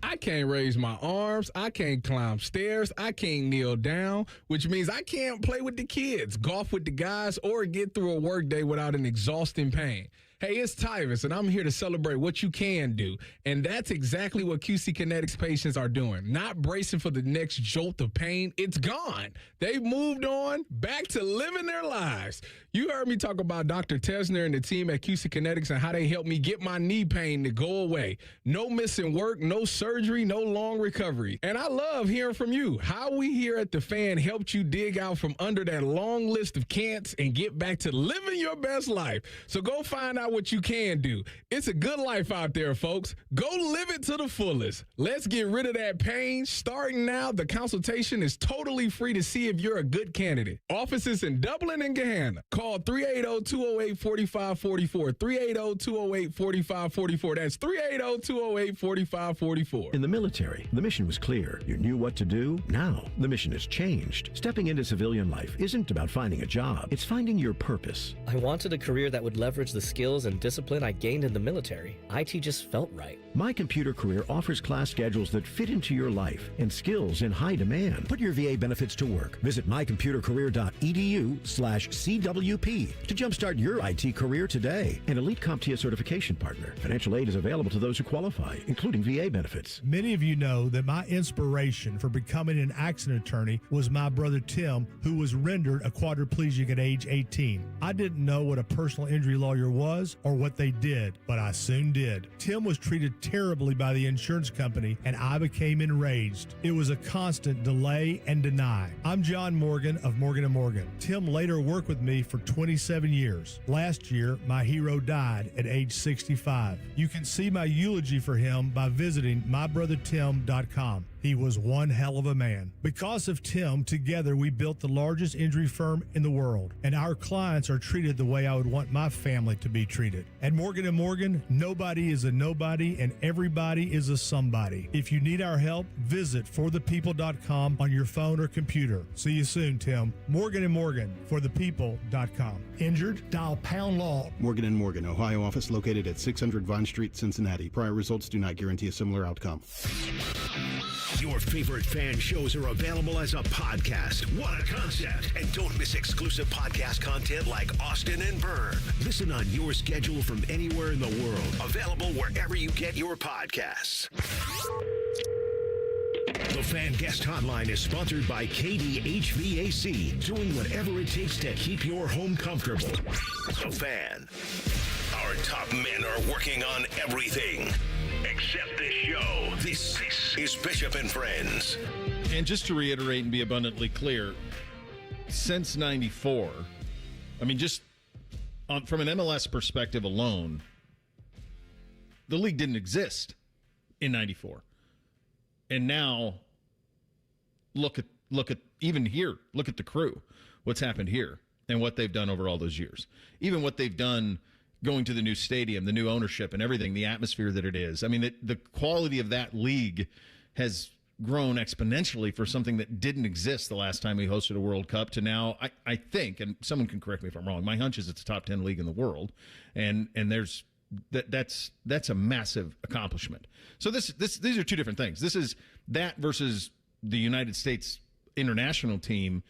I can't raise my arms, I can't climb stairs, I can't kneel down, which means I can't play with the kids, golf with the guys, or get through a workday without an exhausting pain. Hey, it's Tyvis, and I'm here to celebrate what you can do. And that's exactly what QC Kinetics patients are doing. Not bracing for the next jolt of pain. It's gone. They've moved on, back to living their lives. You heard me talk about Dr. Tesner and the team at QC Kinetics and how they helped me get my knee pain to go away. No missing work, no surgery, no long recovery. And I love hearing from you. How we here at The Fan helped you dig out from under that long list of can'ts and get back to living your best life. So go find out what you can do. It's a good life out there, folks. Go live it to the fullest. Let's get rid of that pain. Starting now, the consultation is totally free to see if you're a good candidate. Offices in Dublin and Gahanna. Call 380-208-4544. 380-208-4544. That's 380-208-4544. In the military, the mission was clear. You knew what to do. Now, the mission has changed. Stepping into civilian life isn't about finding a job. It's finding your purpose. I wanted a career that would leverage the skills and discipline I gained in the military. IT just felt right. My Computer Career offers class schedules that fit into your life and skills in high demand. Put your VA benefits to work. Visit mycomputercareer.edu/CWP to jumpstart your IT career today. An elite CompTIA certification partner. Financial aid is available to those who qualify, including VA benefits. Many of you know that my inspiration for becoming an accident attorney was my brother Tim, who was rendered a quadriplegic at age 18. I didn't know what a personal injury lawyer was was or what they did, but I soon did. Tim was treated terribly by the insurance company, and I became enraged. It was a constant delay and deny. I'm John Morgan of Morgan & Morgan. Tim later worked with me for 27 years. Last year, my hero died at age 65. You can see my eulogy for him by visiting mybrothertim.com. He was one hell of a man. Because of Tim, together we built the largest injury firm in the world, and our clients are treated the way I would want my family to be treated. At Morgan & Morgan, nobody is a nobody and everybody is a somebody. If you need our help, visit forthepeople.com on your phone or computer. See you soon, Tim. Morgan & Morgan, forthepeople.com. Injured? Dial pound law. Morgan & Morgan, Ohio office located at 600 Vine Street, Cincinnati. Prior results do not guarantee a similar outcome. Your favorite fan shows are available as a podcast. What a concept. And don't miss exclusive podcast content like Austin and Byrne. Listen on your schedule from anywhere in the world. Available wherever you get your podcasts. The Fan Guest Hotline is sponsored by KDHVAC, doing whatever it takes to keep your home comfortable. The Fan. Our top men are working on everything except this show. This is Bishop and Friends. And just to reiterate and be abundantly clear, since 94, I mean, just from an MLS perspective alone, the league didn't exist in 94. And now, look at even here, look at the Crew, what's happened here and what they've done over all those years. Even what they've done going to the new stadium, the new ownership and everything, the atmosphere that it is. I mean, the quality of that league has grown exponentially for something that didn't exist the last time we hosted a World Cup to now, I think, and someone can correct me if I'm wrong, my hunch is it's a top 10 league in the world. And there's that's a massive accomplishment. So these are two different things. This is that versus the United States international team.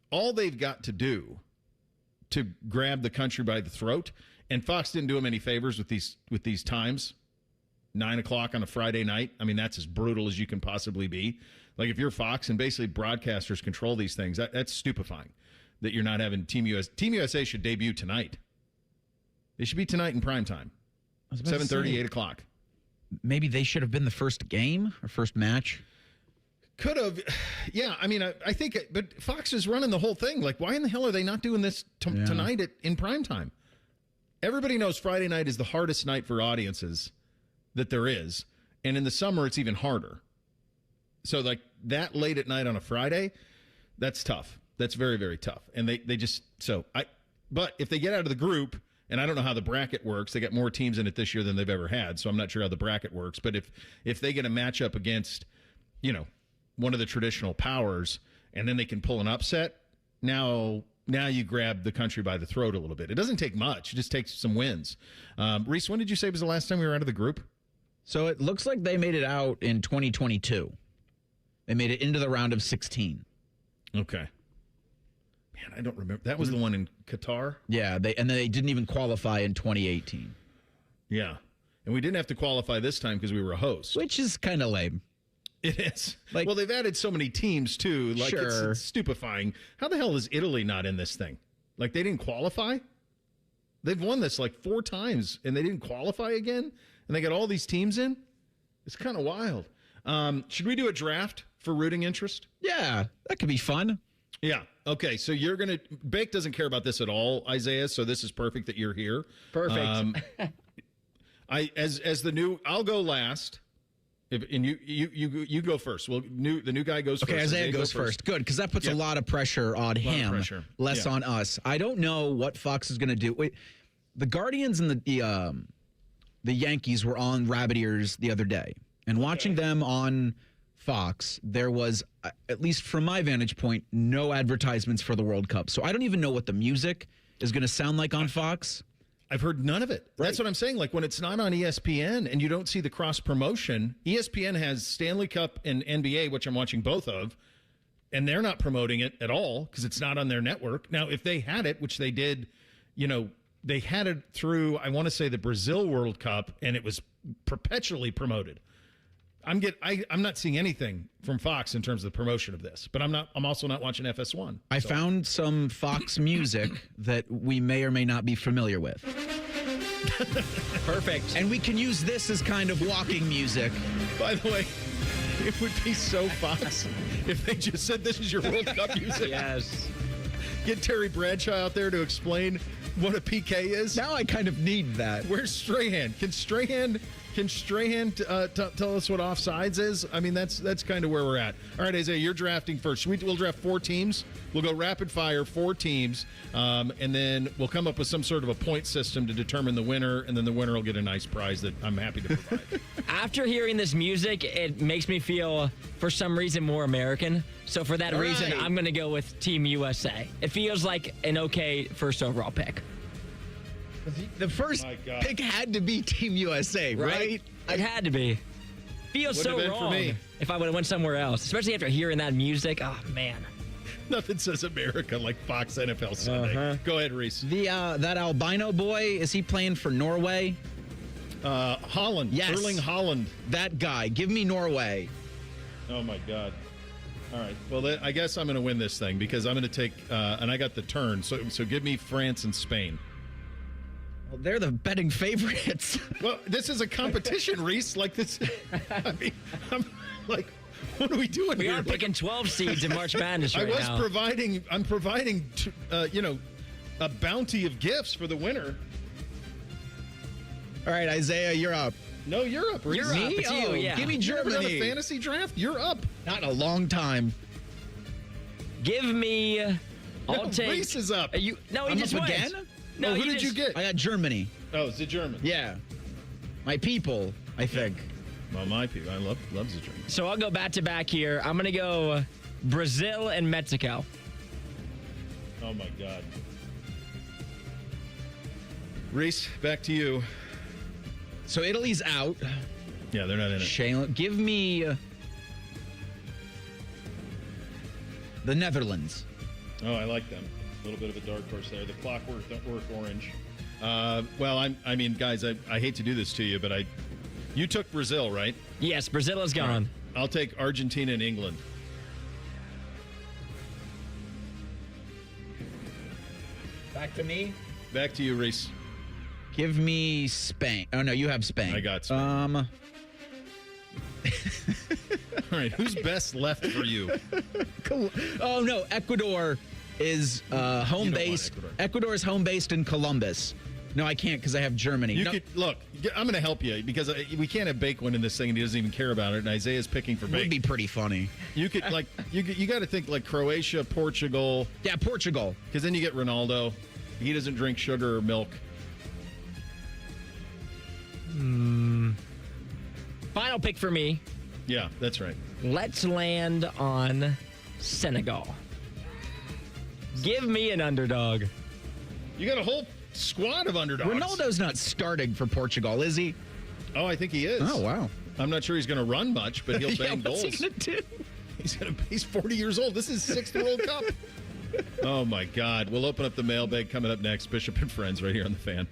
All they've got to do to grab the country by the throat, and Fox didn't do them any favors with these times. 9 o'clock on a Friday night. I mean, that's as brutal as you can possibly be. Like, if you're Fox and basically broadcasters control these things, that's stupefying that you're not having Team USA. Team USA should debut tonight. They should be tonight in prime time. 7:30, 8 o'clock. Maybe they should have been the first game or first match. Could have. Yeah, I mean, I think, but Fox is running the whole thing. Like, why in the hell are they not doing this tonight in prime time? Everybody knows Friday night is the hardest night for audiences that there is. And in the summer, it's even harder. So, like, that late at night on a Friday, that's tough. That's very, very tough. And they just, but if they get out of the group, and I don't know how the bracket works. They got more teams in it this year than they've ever had, so I'm not sure how the bracket works. But if they get a matchup against, one of the traditional powers, and then they can pull an upset, now you grab the country by the throat a little bit. It doesn't take much. It just takes some wins. Reese, when did you say was the last time we were out of the group? So it looks like they made it out in 2022. They made it into the round of 16. Okay. Man, I don't remember. That was the one in Qatar? Yeah, they didn't even qualify in 2018. Yeah. And we didn't have to qualify this time because we were a host. Which is kind of lame. It is. Well, they've added so many teams, too. Like, sure. It's stupefying. How the hell is Italy not in this thing? Like, they didn't qualify? They've won this like 4 times, and they didn't qualify again? And they got all these teams in? It's kind of wild. Should we do a draft for rooting interest? Yeah, that could be fun. Yeah. Okay, so you're going to... Bake doesn't care about this at all, Isaiah, so this is perfect that you're here. Perfect. As the new... I'll go last. And you go first. Well, the new guy goes first. Okay, Isaiah goes first. Good, because that puts a lot of pressure on him, less on us. I don't know what Fox is going to do. Wait, the Guardians and the Yankees were on Rabbit Ears the other day, and watching them on Fox, there was, at least from my vantage point, no advertisements for the World Cup. So I don't even know what the music is going to sound like on Fox. I've heard none of it. Right. That's what I'm saying. Like, when it's not on ESPN and you don't see the cross promotion, ESPN has Stanley Cup and NBA, which I'm watching both of, and they're not promoting it at all because it's not on their network. Now, if they had it, which they did, they had it through, I want to say, the Brazil World Cup, and it was perpetually promoted. I'm not seeing anything from Fox in terms of the promotion of this, but I'm also not watching FS1. I found some Fox music that we may or may not be familiar with. Perfect. And we can use this as kind of walking music. By the way, it would be so Fox if they just said this is your World Cup music. Yes. Get Terry Bradshaw out there to explain what a PK is. Now I kind of need that. Where's Strahan? Can Strahan tell us what offsides is? I mean, that's kind of where we're at. All right, Isaiah, you're drafting first. We'll draft 4 teams. We'll go rapid fire, 4 teams, and then we'll come up with some sort of a point system to determine the winner, and then the winner will get a nice prize that I'm happy to provide. After hearing this music, it makes me feel, for some reason, more American. So for that reason, I'm going to go with Team USA. It feels like an okay first overall pick. The first pick had to be Team USA, right? It had to be. Feels so wrong if I would have went somewhere else, especially after hearing that music. Oh, man. Nothing says America like Fox NFL Sunday. Go ahead, Reese. That albino boy, is he playing for Norway? Holland. Yes. Erling Haaland. That guy. Give me Norway. Oh, my God. All right. Well, I guess I'm going to win this thing because I'm going to take, and I got the turn. So give me France and Spain. Well, they're the betting favorites. Well, this is a competition, Reese. Like this. I mean, I'm like, what are we doing we here? We are picking 12 seeds in March Madness right now. I'm providing, a bounty of gifts for the winner. All right, Isaiah, you're up. No, you're up, Reese. You're up. It's you, yeah. Give me Germany. You ever done a fantasy draft? You're up. Not in a long time. Give me. I'll take. Reese is up. He just up went. again. No, who did you get? I got Germany. Oh, is it German? Yeah. My people, I think. Well, my people. I love the German. So I'll go back to back here. I'm going to go Brazil and Mexico. Oh, my God. Reese, back to you. So Italy's out. Yeah, they're not in it. Give me the Netherlands. Oh, I like them. A little bit of a dark horse there. The clockwork orange. Well, I mean, guys, I hate to do this to you, but you took Brazil, right? Yes, Brazil is gone. Right. I'll take Argentina and England. Back to me. Back to you, Reese. Give me Spain. Oh, no, you have Spain. I got Spain. All right, who's best left for you? Cool. Oh, no, Ecuador is home based. Ecuador is home based in Columbus. No, I can't because I have Germany. Look, I'm going to help you because we can't have Bacon in this thing and he doesn't even care about it. And Isaiah's picking for Bacon. Would be pretty funny. You could you got to think like Croatia, Portugal. Yeah, Portugal. Because then you get Ronaldo. He doesn't drink sugar or milk. Final pick for me. Yeah, that's right. Let's land on Senegal. Give me an underdog. You got a whole squad of underdogs. Ronaldo's not starting for Portugal, is he? Oh, I think he is. Oh, wow. I'm not sure he's going to run much, but he'll bang goals. What's he going to do? He's 40 years old. This is his 6th World Cup. Oh, my God. We'll open up the mailbag coming up next. Bishop and Friends right here on The Fan.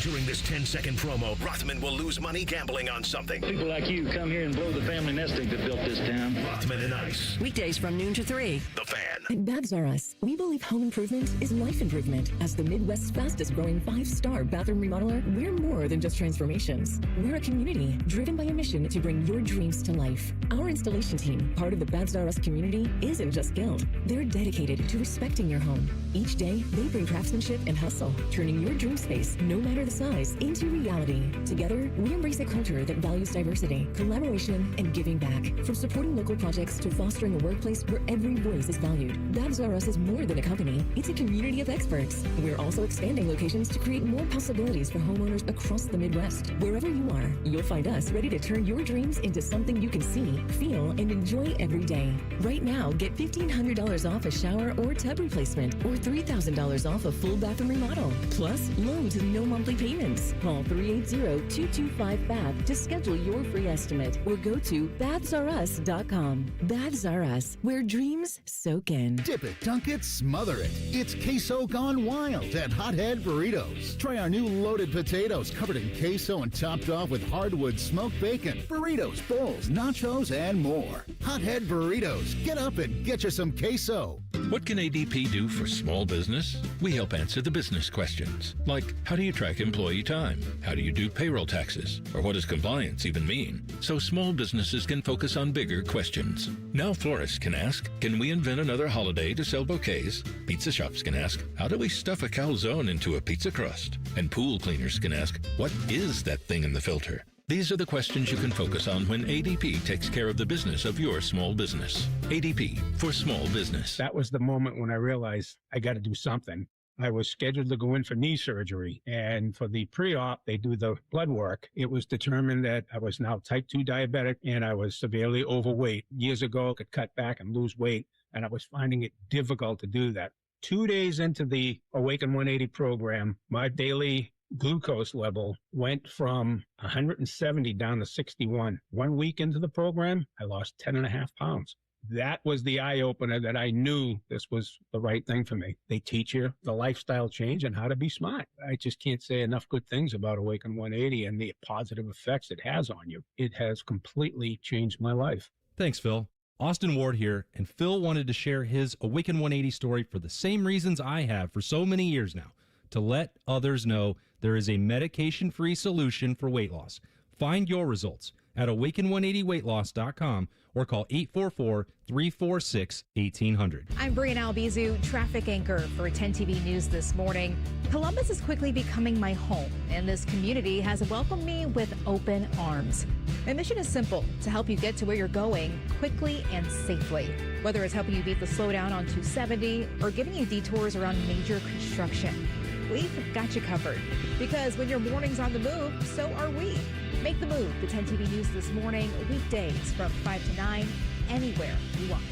During this 10-second promo, Rothman will lose money gambling on something. People like you come here and blow the family nest egg that built this town. Rothman and Ice. Weekdays from noon to 3. The Fan. At Babs R Us, we believe home improvement is life improvement. As the Midwest's fastest growing 5-star bathroom remodeler, we're more than just transformations. We're a community driven by a mission to bring your dreams to life. Our installation team, part of the Babs R Us community, isn't just skilled. They're dedicated to respecting your home. Each day, they bring craftsmanship and hustle, turning your dream space, no matter the size, into reality. Together, we embrace a culture that values diversity, collaboration, and giving back. From supporting local projects to fostering a workplace where every voice is valued. Babs R Us is more than a company. It's a community of experts. We're also expanding locations to create more possibilities for homeowners across the Midwest. Wherever you are, you'll find us ready to turn your dreams into something you can see, feel, and enjoy every day. Right now, get $1,500 off a shower or tub replacement, or $3,000 off a full bathroom remodel. Plus, low to no monthly payments. Call 380-225-BAB to schedule your free estimate or go to babsrus.com. Babs R Us, where dreams soak in. Dip it, dunk it, smother it. It's queso gone wild at Hothead Burritos. Try our new loaded potatoes covered in queso and topped off with hardwood smoked bacon, burritos, bowls, nachos, and more. Hothead Burritos. Get up and get you some queso. What can ADP do for small business? We help answer the business questions, like how do you track employee time? How do you do payroll taxes? Or what does compliance even mean? So small businesses can focus on bigger questions. Now florists can ask, can we invent another holiday to sell bouquets? Pizza shops can ask, how do we stuff a calzone into a pizza crust? And pool cleaners can ask, what is that thing in the filter? These are the questions you can focus on when ADP takes care of the business of your small business. ADP for small business. That was the moment when I realized I got to do something. I was scheduled to go in for knee surgery, and for the pre-op, they do the blood work. It was determined that I was now type 2 diabetic and I was severely overweight. Years ago, I could cut back and lose weight, and I was finding it difficult to do that. 2 days into the Awaken 180 program, my daily glucose level went from 170 down to 61. 1 week into the program, I lost 10.5 pounds. That was the eye-opener that I knew this was the right thing for me. They teach you the lifestyle change and how to be smart. I just can't say enough good things about Awaken 180 and the positive effects it has on you. It has completely changed my life. Thanks, Phil. Austin Ward here, and Phil wanted to share his Awaken 180 story for the same reasons I have for so many years now, to let others know there is a medication-free solution for weight loss. Find your results at awaken180weightloss.com or call 844-346-1800. I'm Brianna Albizu, traffic anchor for 10 TV News this morning. Columbus is quickly becoming my home, and this community has welcomed me with open arms. My mission is simple, to help you get to where you're going quickly and safely. Whether it's helping you beat the slowdown on 270 or giving you detours around major construction, we've got you covered. Because when your morning's on the move, so are we. Make the move to 10 TV News this morning, weekdays from 5 to 9, anywhere you watch.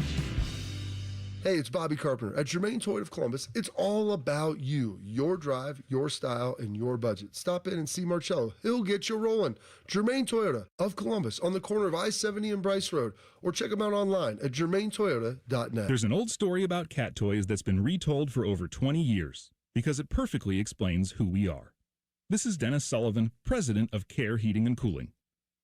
Hey, it's Bobby Carpenter. At Germain Toyota of Columbus, it's all about you, your drive, your style, and your budget. Stop in and see Marcello. He'll get you rolling. Germain Toyota of Columbus on the corner of I-70 and Bryce Road, or check them out online at germaintoyota.net. There's an old story about cat toys that's been retold for over 20 years because it perfectly explains who we are. This is Dennis Sullivan, president of Care Heating and Cooling.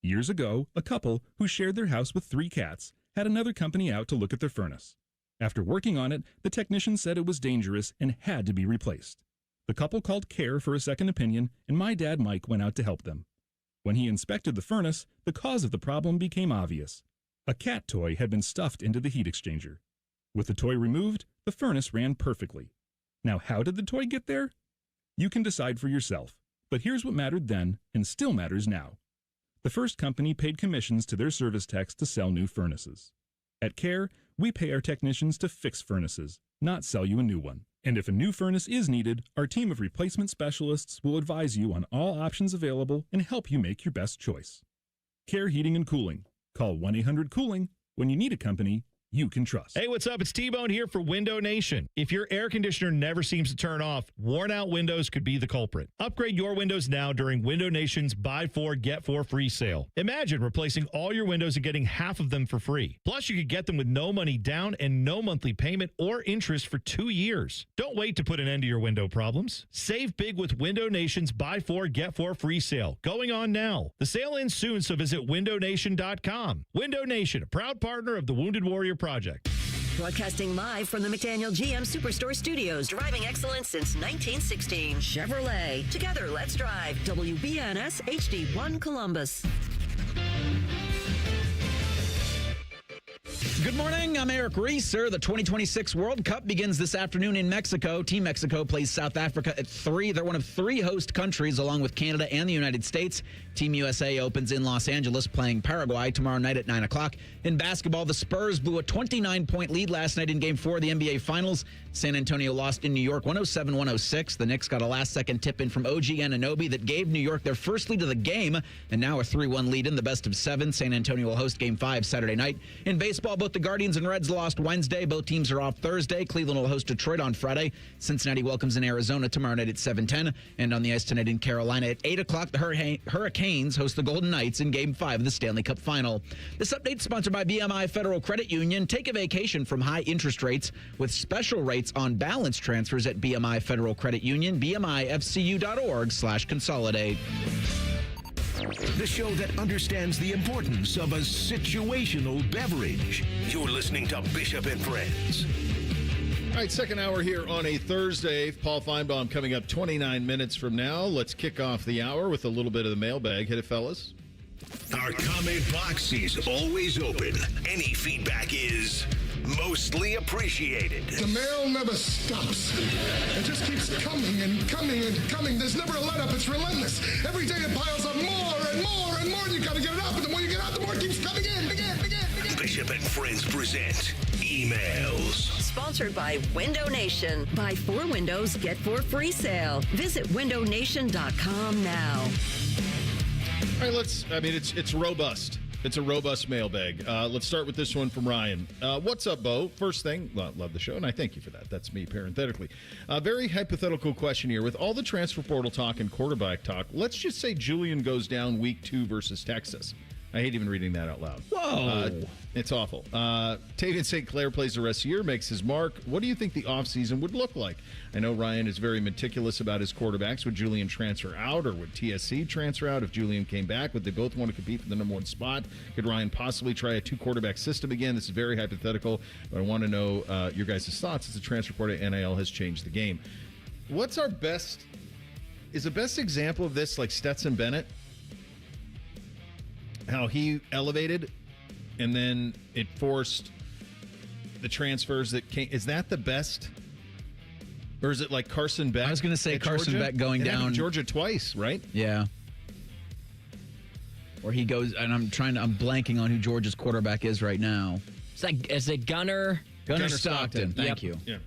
Years ago, a couple who shared their house with 3 cats had another company out to look at their furnace. After working on it, the technician said it was dangerous and had to be replaced. The couple called Care for a second opinion, and my dad Mike went out to help them. When he inspected the furnace, the cause of the problem became obvious. A cat toy had been stuffed into the heat exchanger. With the toy removed, the furnace ran perfectly. Now, how did the toy get there? You can decide for yourself. But here's what mattered then and still matters now. The first company paid commissions to their service techs to sell new furnaces. At Care, we pay our technicians to fix furnaces, not sell you a new one. And if a new furnace is needed, our team of replacement specialists will advise you on all options available and help you make your best choice. Care Heating and Cooling. Call 1-800-COOLING when you need a company you can trust. Hey, what's up? It's T-Bone here for Window Nation. If your air conditioner never seems to turn off, worn out windows could be the culprit. Upgrade your windows now during Window Nation's Buy 4, Get 4 free sale. Imagine replacing all your windows and getting half of them for free. Plus, you could get them with no money down and no monthly payment or interest for 2 years. Don't wait to put an end to your window problems. Save big with Window Nation's Buy 4, Get 4 free sale. Going on now. The sale ends soon, so visit windownation.com. Window Nation, a proud partner of the Wounded Warrior Project. Broadcasting live from the McDaniel GM Superstore Studios. Driving excellence since 1916. Chevrolet. Together, let's drive. WBNS HD1 Columbus. Good morning. I'm Eric Reeser. The 2026 World Cup begins this afternoon in Mexico. Team Mexico plays South Africa at 3. They're one of 3 host countries, along with Canada and the United States. Team USA opens in Los Angeles, playing Paraguay tomorrow night at 9 o'clock. In basketball, the Spurs blew a 29-point lead last night in Game 4 of the NBA Finals. San Antonio lost in New York 107-106. The Knicks got a last-second tip-in from OG Anunoby that gave New York their first lead of the game, and now a 3-1 lead in the best of 7. San Antonio will host Game 5 Saturday night. In baseball, both the Guardians and Reds lost Wednesday. Both teams are off Thursday. Cleveland will host Detroit on Friday. Cincinnati welcomes in Arizona tomorrow night at 7:10. And on the ice tonight in Carolina at 8 o'clock, the Hurricanes host the Golden Knights in Game 5 of the Stanley Cup Final. This update is sponsored by BMI Federal Credit Union. Take a vacation from high interest rates with special rates on balance transfers at BMI Federal Credit Union. BMIFCU.org/consolidate. The show that understands the importance of a situational beverage. You're listening to Bishop and Friends. All right, second hour here on a Thursday. Paul Feinbaum coming up 29 minutes from now. Let's kick off the hour with a little bit of the mailbag. Hit it, fellas. Our comment box is always open. Any feedback is mostly appreciated. The mail never stops. It just keeps coming and coming and coming. There's never a let-up. It's relentless. Every day it piles up more and more and more. You got to get it out. And the more you get out, the more it keeps coming in. Again. Bishop and Friends present Emails. Sponsored by Window Nation. Buy 4 windows, get 4 free sale. Visit windownation.com now. All right, it's robust. It's a robust mailbag. Let's start with this one from Ryan. What's up, Bo? First thing, love the show, and I thank you for that. That's me parenthetically. Very hypothetical question here. With all the transfer portal talk and quarterback talk, let's just say Julian goes down week 2 versus Texas. I hate even reading that out loud. Whoa. It's awful. Tavian St. Clair plays the rest of the year, makes his mark. What do you think the offseason would look like? I know Ryan is very meticulous about his quarterbacks. Would Julian transfer out, or would TSC transfer out? If Julian came back, would they both want to compete for the number 1 spot? Could Ryan possibly try a 2-quarterback system again? This is very hypothetical, but I want to know your guys' thoughts as the transfer portal at NIL has changed the game. What's our best... Is the best example of this like Stetson Bennett? How he elevated, and then it forced the transfers that came. Is that the best? Or is it like Carson Beck? I was going to say Carson Beck going down. Georgia twice, right? Yeah. Or he goes, and I'm blanking on who Georgia's quarterback is right now. Is it Gunnar? Gunnar Stockton. Thank you. Yeah.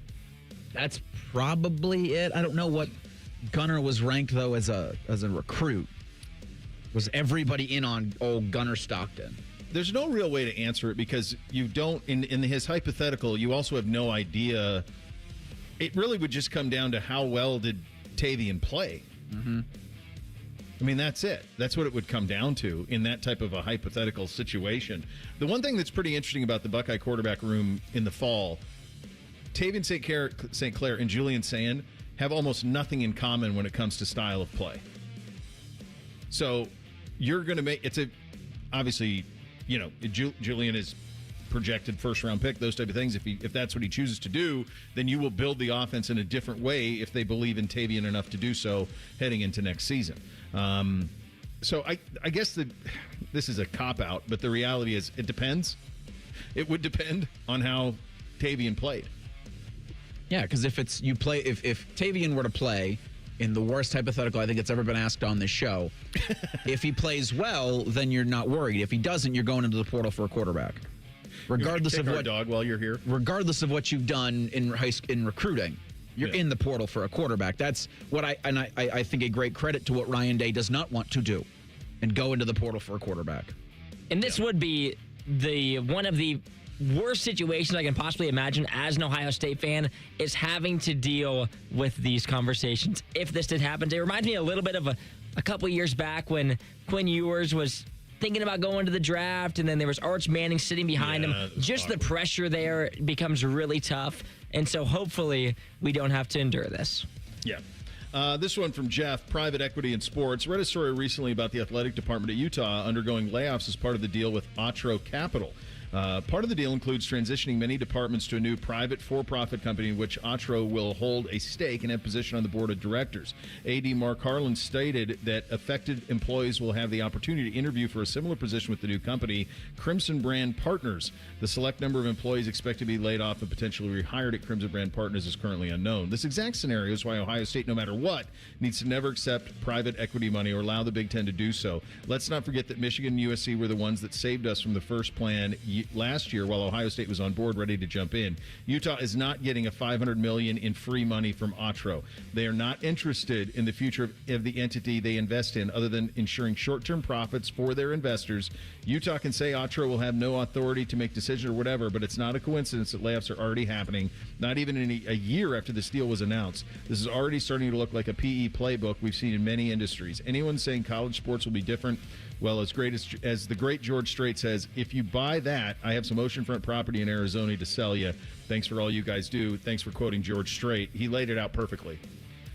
That's probably it. I don't know what Gunnar was ranked, though, as a recruit. Was everybody in on old Gunnar Stockton? There's no real way to answer it because you don't, in his hypothetical, you also have no idea. It really would just come down to how well did Tavian play. Mm-hmm. I mean, that's it. That's what it would come down to in that type of a hypothetical situation. The one thing that's pretty interesting about the Buckeye quarterback room in the fall, Tavian St. Clair and Julian Sand have almost nothing in common when it comes to style of play. So you're going to make obviously, Julian is projected first-round pick, those type of things. If that's what he chooses to do, then you will build the offense in a different way if they believe in Tavian enough to do so heading into next season. So I guess this is a cop-out, but the reality is it depends. It would depend on how Tavian played. Yeah, because if Tavian were to play in the worst hypothetical I think it's ever been asked on this show, if he plays well, then you're not worried. If he doesn't, you're going into the portal for a quarterback. Regardless of what dog while you're here. Regardless of what you've done in recruiting, you're in the portal for a quarterback. That's what I think a great credit to what Ryan Day does not want to do, and go into the portal for a quarterback. And this would be one of the worst situations I can possibly imagine as an Ohio State fan is having to deal with these conversations. If this did happen, it reminds me a little bit of a couple years back when Quinn Ewers was thinking about going to the draft, and then there was Arch Manning sitting behind him. Just the pressure there becomes really tough, and so hopefully we don't have to endure this. Yeah. This one from Jeff, private equity in sports. Read a story recently about the athletic department at Utah undergoing layoffs as part of the deal with Otro Capital. Part of the deal includes transitioning many departments to a new private for-profit company in which Otro will hold a stake and have position on the board of directors. AD Mark Harlan stated that affected employees will have the opportunity to interview for a similar position with the new company, Crimson Brand Partners. The select number of employees expected to be laid off and potentially rehired at Crimson Brand Partners is currently unknown. This exact scenario is why Ohio State, no matter what, needs to never accept private equity money or allow the Big Ten to do so. Let's not forget that Michigan and USC were the ones that saved us from the first plan last year while Ohio State was on board ready to jump in. Utah is not getting a $500 million in free money from Otro. They are not interested in the future of the entity they invest in other than ensuring short-term profits for their investors. Utah can say Otro will have no authority to make decisions or whatever, but it's not a coincidence that layoffs are already happening, not even in a year after this deal was announced. This is already starting to look like a PE playbook we've seen in many industries. Anyone saying college sports will be different, well, as the great George Strait says, if you buy that, I have some oceanfront property in Arizona to sell you. Thanks for all you guys do. Thanks for quoting George Strait. He laid it out perfectly.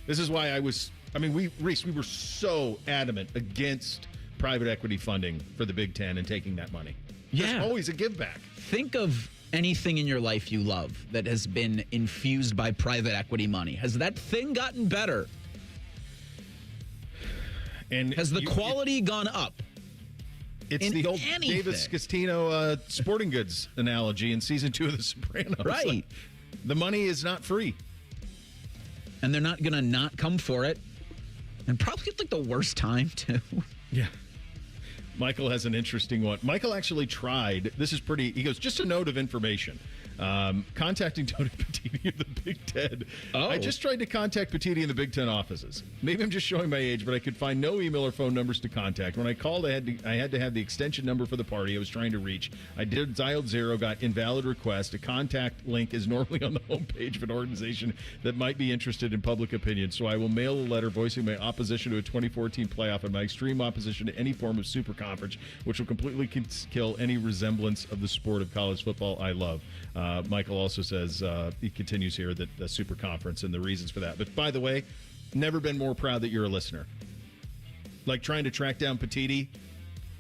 This is why we were so adamant against private equity funding for the Big Ten and taking that money. Yeah. There's always a give back. Think of anything in your life you love that has been infused by private equity money? Has that thing gotten better? And has the quality gone up? It's the old David Scatino sporting goods analogy in season 2 of The Sopranos. Right. Like, the money is not free. And they're not going to not come for it. And probably at like the worst time, too. Yeah. Michael has an interesting one. Michael actually tried. This is pretty. He goes, just a note of information. Contacting Tony Petitti of the Big Ten. Oh. I just tried to contact Petitti in the Big Ten offices. Maybe I'm just showing my age, but I could find no email or phone numbers to contact. When I called, I had to have the extension number for the party I was trying to reach. I dialed 0, got invalid request. A contact link is normally on the homepage of an organization that might be interested in public opinion. So I will mail a letter voicing my opposition to a 2014 playoff and my extreme opposition to any form of super conference, which will completely kill any resemblance of the sport of college football I love. Michael also says, he continues here, that the super conference and the reasons for that. But by the way, never been more proud that you're a listener. Like trying to track down Petitti,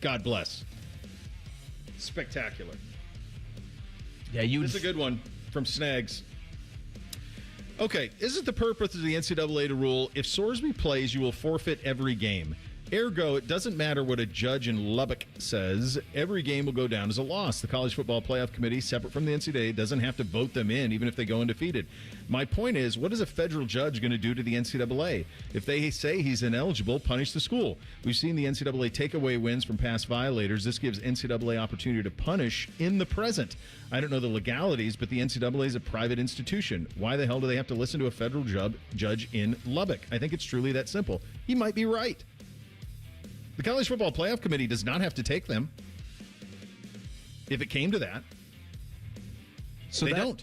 God bless. Spectacular. Yeah, This is a good one from Snags. Okay, isn't the purpose of the NCAA to rule, if Sorsby plays, you will forfeit every game? Ergo, it doesn't matter what a judge in Lubbock says. Every game will go down as a loss. The College Football Playoff Committee, separate from the NCAA, doesn't have to vote them in, even if they go undefeated. My point is, what is a federal judge going to do to the NCAA? If they say he's ineligible, punish the school. We've seen the NCAA take away wins from past violators. This gives NCAA opportunity to punish in the present. I don't know the legalities, but the NCAA is a private institution. Why the hell do they have to listen to a federal judge in Lubbock? I think it's truly that simple. He might be right. The College Football Playoff Committee does not have to take them if it came to that. So they don't.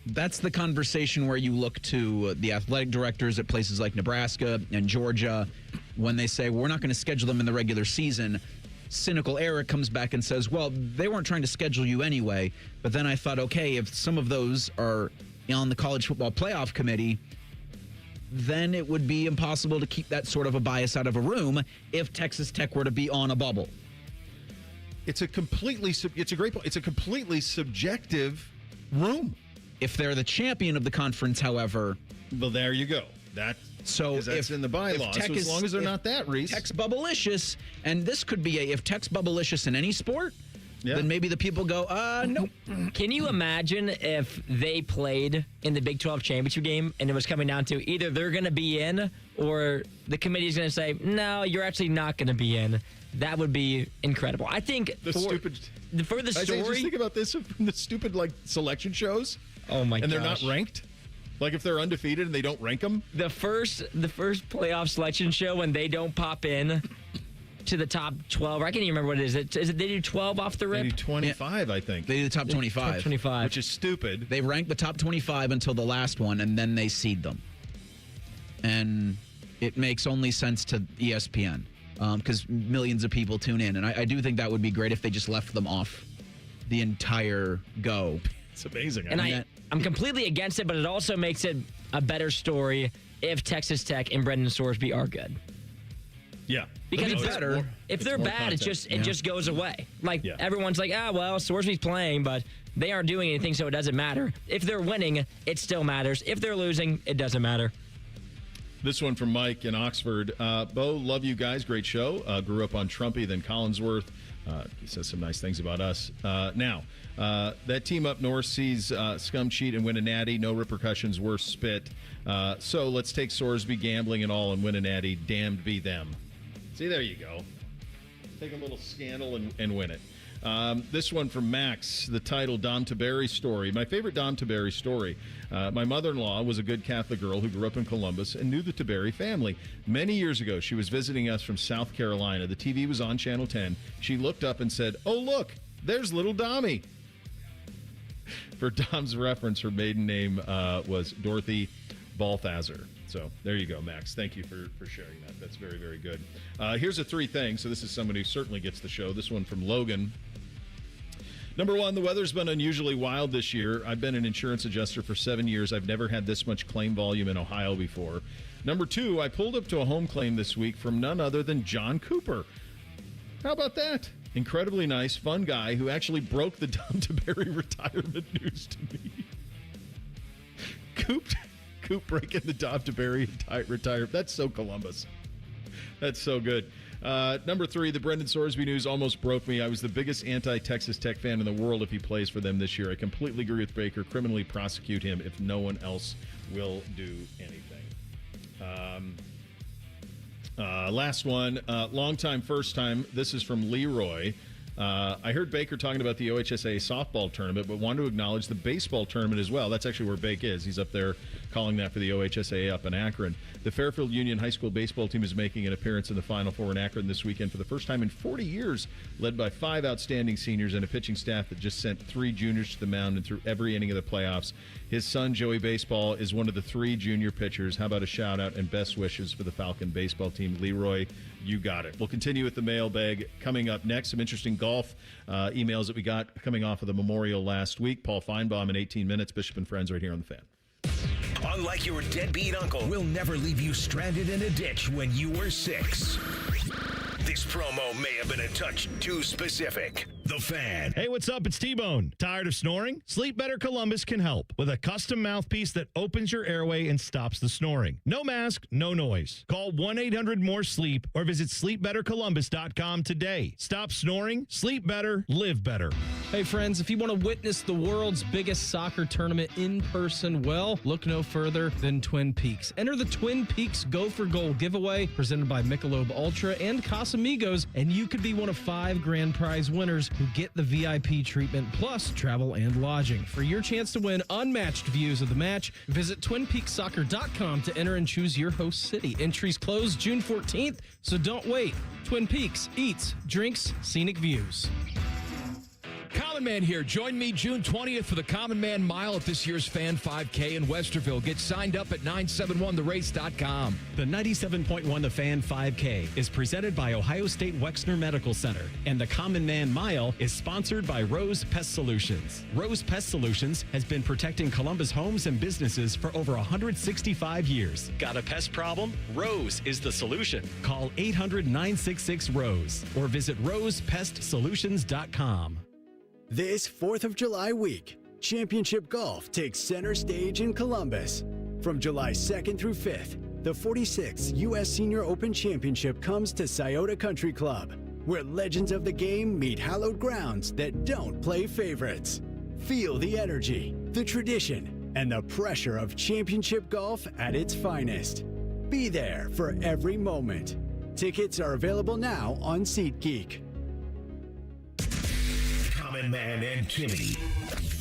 That's the conversation where you look to the athletic directors at places like Nebraska and Georgia when they say, we're not going to schedule them in the regular season. Cynical Eric comes back and says, well, they weren't trying to schedule you anyway. But then I thought, okay, if some of those are on the College Football Playoff Committee, then it would be impossible to keep that sort of a bias out of a room if Texas Tech were to be on a bubble. It's a completely subjective room. If they're the champion of the conference, however, well, there you go. That's in the bylaws. So as long as they're not that, Reese. Tech's bubblicious, and this could be if Tech's bubblicious in any sport, then maybe the people go, nope. Can you imagine if they played in the Big 12 championship game and it was coming down to either they're going to be in or the committee's going to say, no, you're actually not going to be in? That would be incredible. I think for the story. Just think about this from the stupid selection shows. Oh my god! And they're not ranked. Like if they're undefeated and they don't rank them. The first playoff selection show when they don't pop in to the top 12. I can't even remember what it is. Is it they do 12 off the rip? They do 25, I think. They do the top 25. Top 25. Which is stupid. They rank the top 25 until the last one, and then they seed them. And it makes only sense to ESPN because millions of people tune in. And I do think that would be great if they just left them off the entire go. It's amazing. And I'm completely against it, but it also makes it a better story if Texas Tech and Brendan Sorsby are good. Yeah. Because if they're bad, it just goes away. Everyone's like, well, Sorsby's playing, but they aren't doing anything, so it doesn't matter. If they're winning, it still matters. If they're losing, it doesn't matter. This one from Mike in Oxford. Bo, love you guys. Great show. Grew up on Trumpy, then Collinsworth. He says some nice things about us. Now, that team up north sees scum cheat and win a natty. No repercussions, worse spit. So let's take Sorsby gambling and all and win a natty. Damned be them. See, there you go. Take a little scandal and win it. This one from Max, the title Dom Taberi story. My favorite Dom Taberi story. My mother-in-law was a good Catholic girl who grew up in Columbus and knew the Taberi family. Many years ago, she was visiting us from South Carolina. The TV was on Channel 10. She looked up and said, "Oh, look, there's little Dommy." For Dom's reference, her maiden name was Dorothy Balthazar. So there you go, Max. Thank you for sharing that. That's very, very good. Here's a 3 things. So this is someone who certainly gets the show. This one from Logan. Number 1, the weather's been unusually wild this year. I've been an insurance adjuster for 7 years. I've never had this much claim volume in Ohio before. Number 2, I pulled up to a home claim this week from none other than John Cooper. How about that? incredibly nice, fun guy who actually broke the Dom DeBerry retirement news to me. Coop breaking the Dom DeBerry retirement. That's so Columbus. That's so good. Number 3, the Brendan Sorsby news almost broke me. I was the biggest anti-Texas Tech fan in the world if he plays for them this year. I completely agree with Baker. Criminally prosecute him if no one else will do anything. Last one, long time, first time. This is from Leroy. I heard Baker talking about the OHSAA softball tournament, but wanted to acknowledge the baseball tournament as well. That's actually where Bake is. He's up there calling that for the OHSAA up in Akron. The Fairfield Union High School baseball team is making an appearance in the Final Four in Akron this weekend for the first time in 40 years, led by 5 outstanding seniors and a pitching staff that just sent 3 juniors to the mound and through every inning of the playoffs. His son, Joey Baseball, is one of the 3 junior pitchers. How about a shout-out and best wishes for the Falcon baseball team? Leroy, you got it. We'll continue with the mailbag coming up next. Some interesting golf emails that we got coming off of the Memorial last week. Paul Feinbaum in 18 minutes. Bishop and Friends right here on The Fan. Unlike your deadbeat uncle, we'll never leave you stranded in a ditch when you were 6. This promo may have been a touch too specific. The Fan. Hey, what's up? It's T-Bone. Tired of snoring? Sleep Better Columbus can help with a custom mouthpiece that opens your airway and stops the snoring. No mask, no noise. Call 1-800-MORE-SLEEP or visit sleepbettercolumbus.com today. Stop snoring, sleep better, live better. Hey, friends, if you want to witness the world's biggest soccer tournament in person, well, look no further than Twin Peaks. Enter the Twin Peaks Go for Goal giveaway presented by Michelob Ultra and Casamigos, and you could be one of 5 grand prize winners who get the VIP treatment plus travel and lodging. For your chance to win unmatched views of the match, visit TwinPeaksSoccer.com to enter and choose your host city. Entries close June 14th, so don't wait. Twin Peaks eats, drinks, scenic views. Common Man here. Join me June 20th for the Common Man Mile at this year's Fan 5K in Westerville. Get signed up at 971therace.com. The 97.1 The Fan 5K is presented by Ohio State Wexner Medical Center, and the Common Man Mile is sponsored by Rose Pest Solutions. Rose Pest Solutions has been protecting Columbus homes and businesses for over 165 years. Got a pest problem? Rose is the solution. Call 800-966-ROSE or visit rosepestsolutions.com. This 4th of July week, Championship Golf takes center stage in Columbus. From July 2nd through 5th, the 46th U.S. Senior Open Championship comes to Scioto Country Club, where legends of the game meet hallowed grounds that don't play favorites. Feel the energy, the tradition, and the pressure of championship golf at its finest. Be there for every moment. Tickets are available now on SeatGeek. Common Man and Timmy.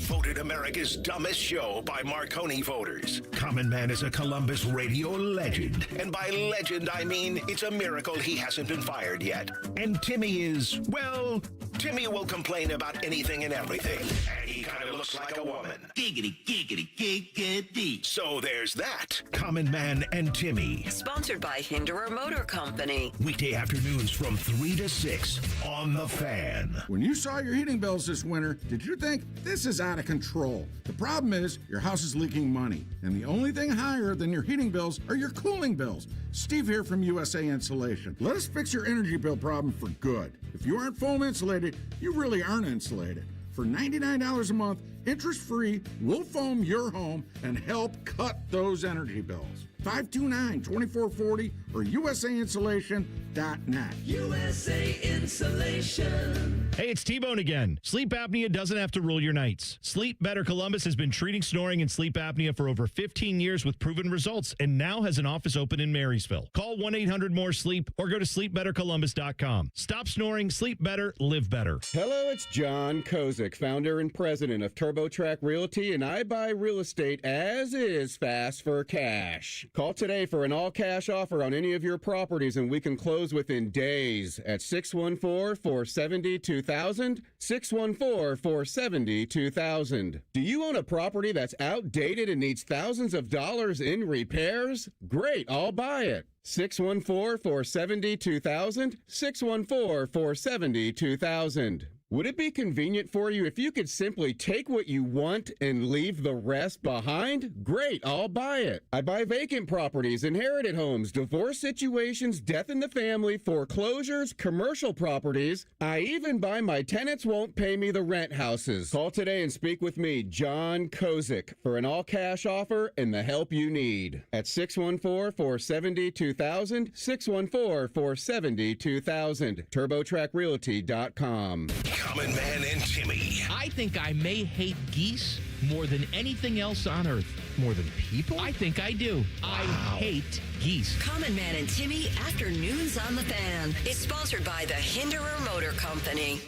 Voted America's dumbest show by Marconi voters. Common Man is a Columbus radio legend. And by legend, I mean it's a miracle he hasn't been fired yet. And Timmy is, well, Timmy will complain about anything and everything. And he kind of looks like a woman. Giggity, giggity, giggity. So there's that. Common Man and Timmy. Sponsored by Hinderer Motor Company. Weekday afternoons from 3 to 6 on The Fan. When you saw your heating bills this winter, did you think this is out of control? The problem is your house is leaking money, and the only thing higher than your heating bills are your cooling bills. Steve here from USA Insulation. Let us fix your energy bill problem for good. If you aren't foam insulated, you really aren't insulated. For $99 a month, interest-free, we'll foam your home and help cut those energy bills. 529-2440 or USAinsulation.net. USA Insulation. Hey, it's T-Bone again. Sleep apnea doesn't have to rule your nights. Sleep Better Columbus has been treating snoring and sleep apnea for over 15 years with proven results and now has an office open in Marysville. Call 1-800-MORE-SLEEP or go to sleepbettercolumbus.com. Stop snoring, sleep better, live better. Hello, it's John Kozik, founder and president of TurboTrack Realty, and I buy real estate as is fast for cash. Call today for an all-cash offer on any of your properties, and we can close within days at 614-470-2000, 614-470-2000. Do you own a property that's outdated and needs thousands of dollars in repairs? Great, I'll buy it. 614-470-2000, 614-470-2000. Would it be convenient for you if you could simply take what you want and leave the rest behind? Great, I'll buy it. I buy vacant properties, inherited homes, divorce situations, death in the family, foreclosures, commercial properties. I even buy my tenants won't pay me the rent houses. Call today and speak with me, John Kozik, for an all-cash offer and the help you need. At 614-470-2000, 614-470-2000, TurboTrackRealty.com. Common Man and Timmy. I think I may hate geese more than anything else on earth. More than people? I think I do. I hate geese. Common Man and Timmy Afternoons on the Fan is sponsored by the Hinderer Motor Company.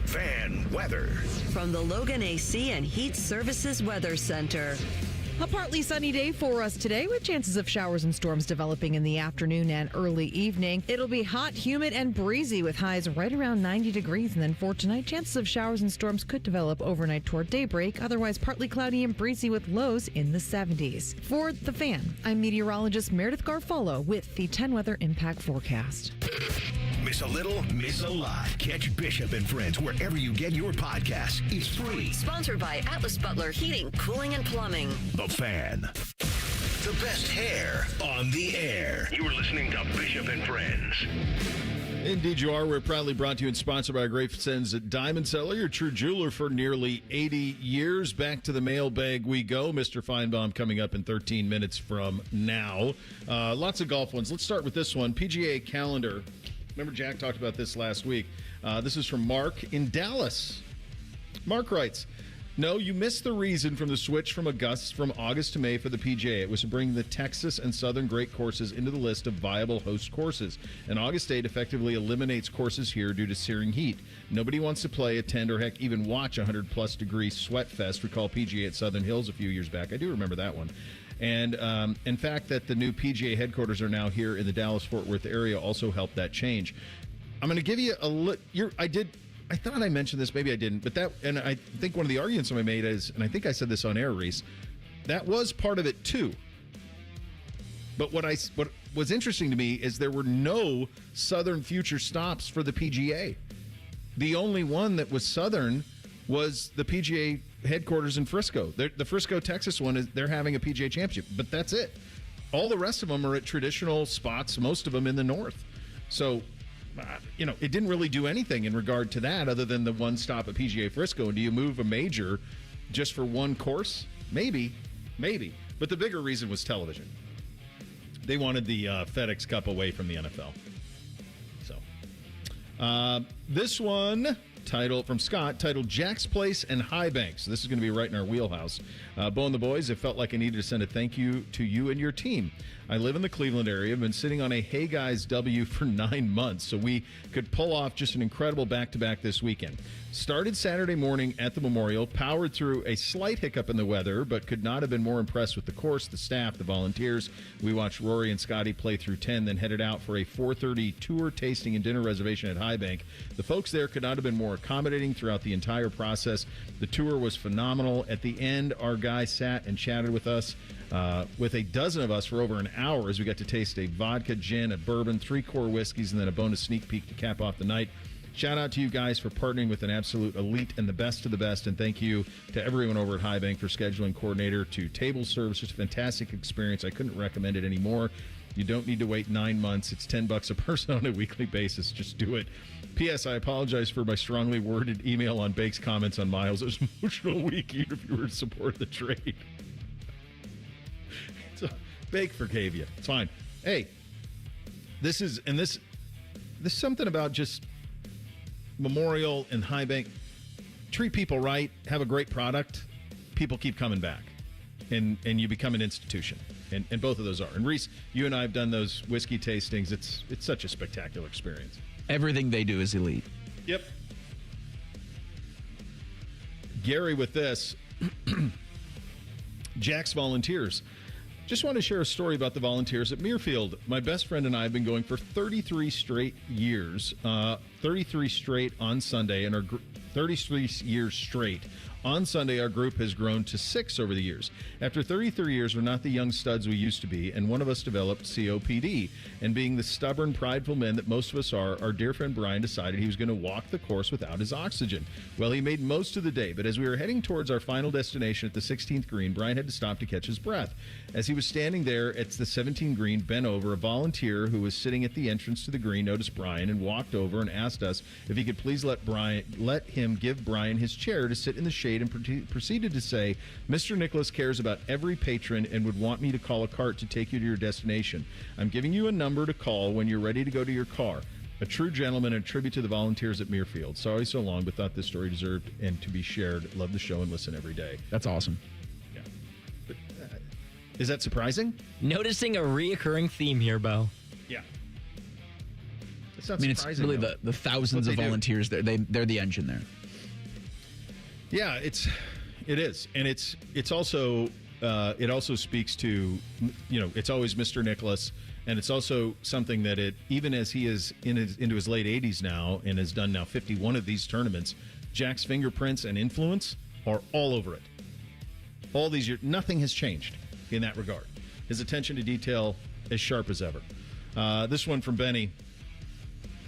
Fan weather. From the Logan AC and Heat Services Weather Center. A partly sunny day for us today with chances of showers and storms developing in the afternoon and early evening. It'll be hot, humid, and breezy with highs right around 90 degrees. And then for tonight, chances of showers and storms could develop overnight toward daybreak. Otherwise, partly cloudy and breezy with lows in the 70s. For The Fan, I'm meteorologist Meredith Garfolo with the 10 Weather Impact Forecast. Miss a little, miss a lot. Catch Bishop and Friends wherever you get your podcasts. It's free. Sponsored by Atlas Butler Heating, Cooling, and Plumbing. The Fan. The best hair on the air. You are listening to Bishop and Friends. Indeed you are. We're proudly brought to you and sponsored by our great friends at Diamond Seller, your true jeweler for nearly 80 years. Back to the mailbag we go. Mr. Feinbaum coming up in 13 minutes from now. Lots of golf ones. Let's start with this one. PGA calendar. Remember Jack talked about this last week. This is from Mark in Dallas. Mark writes, no, you missed the reason from the switch from August to May for the PGA. It was to bring the Texas and Southern great courses into the list of viable host courses. An August date effectively eliminates courses here due to searing heat. Nobody wants to play, attend, or heck, even watch 100-plus degree sweat fest. Recall PGA at Southern Hills a few years back. I do remember that one. And in fact, that the new PGA headquarters are now here in the Dallas-Fort Worth area also helped that change. I'm going to give you I thought I mentioned this, maybe I didn't, but and I think one of the arguments I made is, and I think I said this on air, Reese, that was part of it too. But what was interesting to me is there were no Southern future stops for the PGA. The only one that was Southern was the PGA headquarters in Frisco. The Frisco, Texas one, they're having a PGA championship, but that's it. All the rest of them are at traditional spots, most of them in the north. So, it didn't really do anything in regard to that other than the one stop at PGA Frisco. And do you move a major just for one course? Maybe. But the bigger reason was television. They wanted the FedEx Cup away from the NFL. So, this one... from Scott, titled Jack's Place and High Bank. So this is going to be right in our wheelhouse. Bo and the boys, it felt like I needed to send a thank you to you and your team. I live in the Cleveland area. I've been sitting on a Hey Guys W for 9 months, so we could pull off just an incredible back-to-back this weekend. Started Saturday morning at the Memorial, powered through a slight hiccup in the weather, but could not have been more impressed with the course, the staff, the volunteers. We watched Rory and Scotty play through 10, then headed out for a 4:30 tour, tasting, and dinner reservation at High Bank. The folks there could not have been more accommodating throughout the entire process. The tour was phenomenal. At the end, our guy sat and chatted with us, with a dozen of us for over an hour as we got to taste a vodka, gin, a bourbon, 3 core whiskeys, and then a bonus sneak peek to cap off the night. Shout out to you guys for partnering with an absolute elite and the best of the best. And thank you to everyone over at High Bank for scheduling coordinator to table service. Just a fantastic experience. I couldn't recommend it anymore. You don't need to wait 9 months. It's $10 a person on a weekly basis. Just do it. P.S. I apologize for my strongly worded email on Bake's comments on Miles. It was an emotional week even if you were to support the trade. So Bake forgave you. It's fine. Hey, this is something about just Memorial and High Bank. Treat people right, have a great product, people keep coming back, and you become an institution. And both of those are. And Reese, you and I have done those whiskey tastings. It's such a spectacular experience. Everything they do is elite. Yep. Gary with this. Jack's Volunteers. Just want to share a story about the volunteers at Muirfield. My best friend and I have been going for 33 straight years, 33 straight on Sunday, and 33 years straight On Sunday, our group has grown to 6 over the years. After 33 years, we're not the young studs we used to be, and one of us developed COPD. And being the stubborn, prideful men that most of us are, our dear friend Brian decided he was going to walk the course without his oxygen. Well, he made most of the day, but as we were heading towards our final destination at the 16th green, Brian had to stop to catch his breath. As he was standing there at the 17th green, bent over, a volunteer who was sitting at the entrance to the green noticed Brian and walked over and asked us if he could please let him give Brian his chair to sit in the shade, and proceeded to say, Mr. Nicholas cares about every patron and would want me to call a cart to take you to your destination. I'm giving you a number to call when you're ready to go to your car. A true gentleman and a tribute to the volunteers at Muirfield. Sorry so long, but thought this story deserved and to be shared. Love the show and listen every day. That's awesome. Yeah. But, is that surprising? Noticing a reoccurring theme here, Bo. Yeah. It's not it's surprising. really the thousands of volunteers there. They're the engine there. Yeah, it is, and it's also it also speaks to, it's always Mr. Nicholas, and it's also something that even as he is into his late 80s now and has done now 51 of these tournaments, Jack's fingerprints and influence are all over it. All these years, nothing has changed in that regard. His attention to detail as sharp as ever. This one from Benny.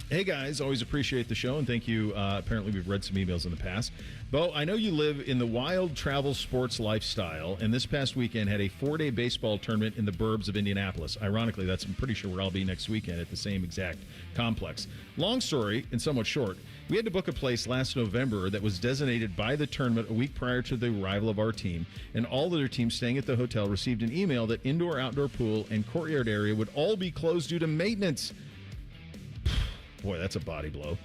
Hey guys, always appreciate the show, and thank you. Apparently we've read some emails in the past. Bo, I know you live in the wild travel sports lifestyle, and this past weekend had a 4-day baseball tournament in the burbs of Indianapolis. Ironically, I'm pretty sure where I'll be next weekend at the same exact complex. Long story and somewhat short, we had to book a place last November that was designated by the tournament a week prior to the arrival of our team, and all other teams staying at the hotel received an email that indoor-outdoor pool and courtyard area would all be closed due to maintenance. Boy, that's a body blow.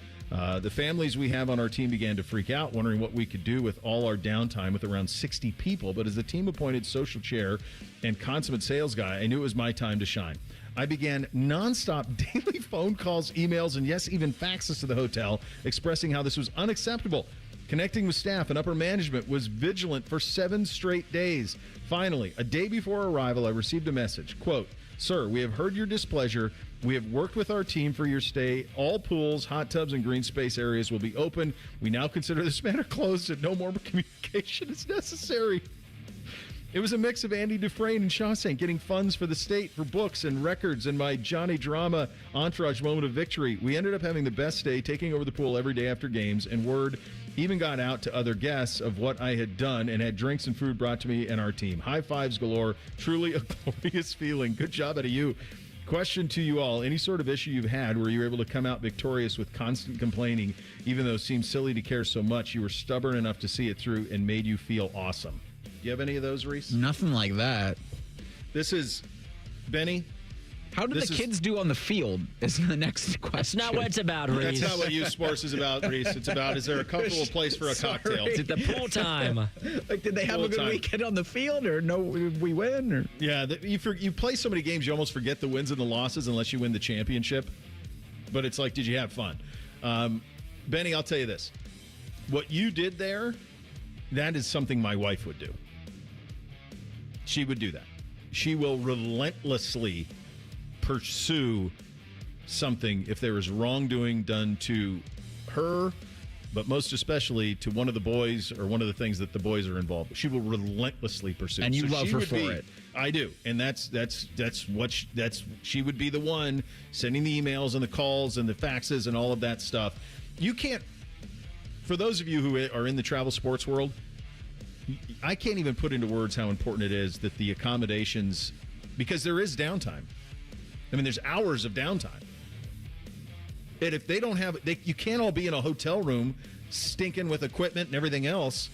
The families we have on our team began to freak out, wondering what we could do with all our downtime with around 60 people. But as the team-appointed social chair and consummate sales guy, I knew it was my time to shine. I began nonstop daily phone calls, emails, and yes, even faxes to the hotel, expressing how this was unacceptable. Connecting with staff and upper management was vigilant for 7 straight days. Finally, a day before arrival, I received a message, quote, Sir, we have heard your displeasure. We have worked with our team for your stay. All pools, hot tubs, and green space areas will be open. We now consider this matter closed and no more communication is necessary. It was a mix of Andy Dufresne and Shawshank getting funds for the state for books and records and my Johnny Drama entourage moment of victory. We ended up having the best day, taking over the pool every day after games, and word even got out to other guests of what I had done and had drinks and food brought to me and our team. High fives galore. Truly a glorious feeling. Good job out of you. Question to you all. Any sort of issue you've had where you were able to come out victorious with constant complaining, even though it seemed silly to care so much, you were stubborn enough to see it through and made you feel awesome? Do you have any of those, Reese? Nothing like that. This is Benny. How did the kids do on the field is the next question. That's not what it's about, Reese. That's not what youth sports is about, Reese. It's about, is there a comfortable place for a cocktail? It's at the pool time. Like, did they have a good weekend on the field, or no, we win? Or? Yeah, you play so many games, you almost forget the wins and the losses unless you win the championship. But it's like, did you have fun? Benny, I'll tell you this. What you did there, that is something my wife would do. She would do that. She will relentlessly pursue something if there is wrongdoing done to her, but most especially to one of the boys or one of the things that the boys are involved with. She will relentlessly pursue. And you love her for it. I do, and that's what she would be the one sending the emails and the calls and the faxes and all of that stuff. You can't. For those of you who are in the travel sports world, I can't even put into words how important it is that the accommodations, because there is downtime. I mean, there's hours of downtime. And if they don't have, you can't all be in a hotel room stinking with equipment and everything else.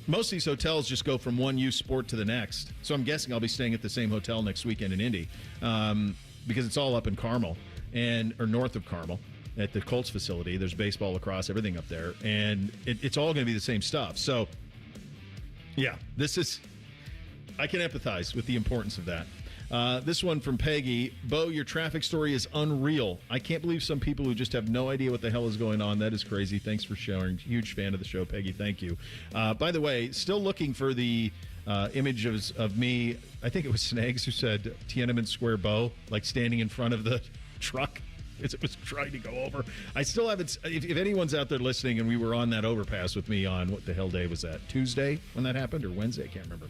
Most of these hotels just go from one youth sport to the next. So I'm guessing I'll be staying at the same hotel next weekend in Indy because it's all up in Carmel or north of Carmel at the Colts facility. There's baseball, lacrosse, everything up there. And it's all going to be the same stuff. So, yeah, I can empathize with the importance of that. This one from Peggy. Bo, your traffic story is unreal. I can't believe some people who just have no idea what the hell is going on. That is crazy. Thanks for sharing. Huge fan of the show, Peggy. Thank you. By the way, still looking for the image of me. I think it was Snags who said Tiananmen Square Bo, like standing in front of the truck. as it was trying to go over. I still haven't. If anyone's out there listening, and we were on that overpass with me on what the hell day was that? Tuesday when that happened, or Wednesday? I can't remember.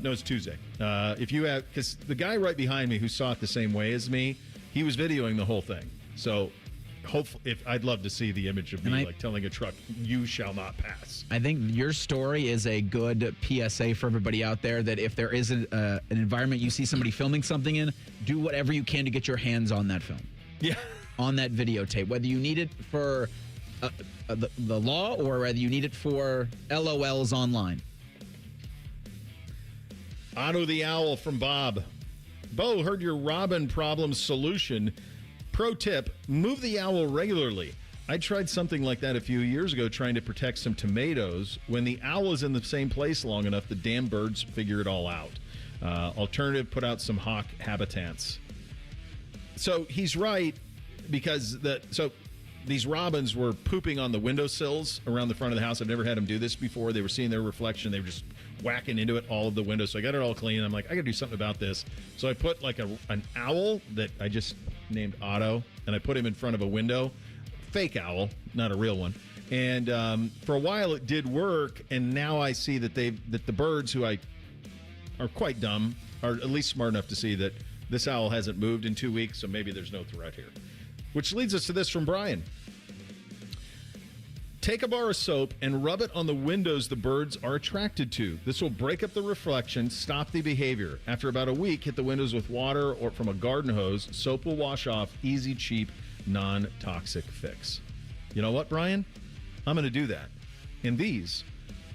No, it's Tuesday. If you have, because the guy right behind me who saw it the same way as me, he was videoing the whole thing. So. Hopefully, I'd love to see the image of me telling a truck, "You shall not pass." I think your story is a good PSA for everybody out there that if there is an environment you see somebody filming something in, do whatever you can to get your hands on that film. Yeah. On that videotape, whether you need it for the law or whether you need it for LOLs online. Otto the Owl from Bob. Bo, heard your robin problem solution. Pro tip, move the owl regularly. I tried something like that a few years ago trying to protect some tomatoes. When the owl is in the same place long enough, the damn birds figure it all out. Alternative, put out some hawk habitats. So he's right, because these robins were pooping on the windowsills around the front of the house. I've never had them do this before. They were seeing their reflection. They were just whacking into it, all of the windows. So I got it all clean. I'm like, I got to do something about this. So I put like an owl that I just named Otto, and I put him in front of a window. Fake owl, not a real one. And for a while it did work, and now I see that the birds, who are quite dumb, are at least smart enough to see that this owl hasn't moved in 2 weeks, so maybe there's no threat here. Which leads us to this from Brian. Take a bar of soap and rub it on the windows the birds are attracted to. This will break up the reflection, stop the behavior. After about a week, hit the windows with water or from a garden hose. Soap will wash off. Easy, cheap, non-toxic fix. You know what, Brian? I'm going to do that. And these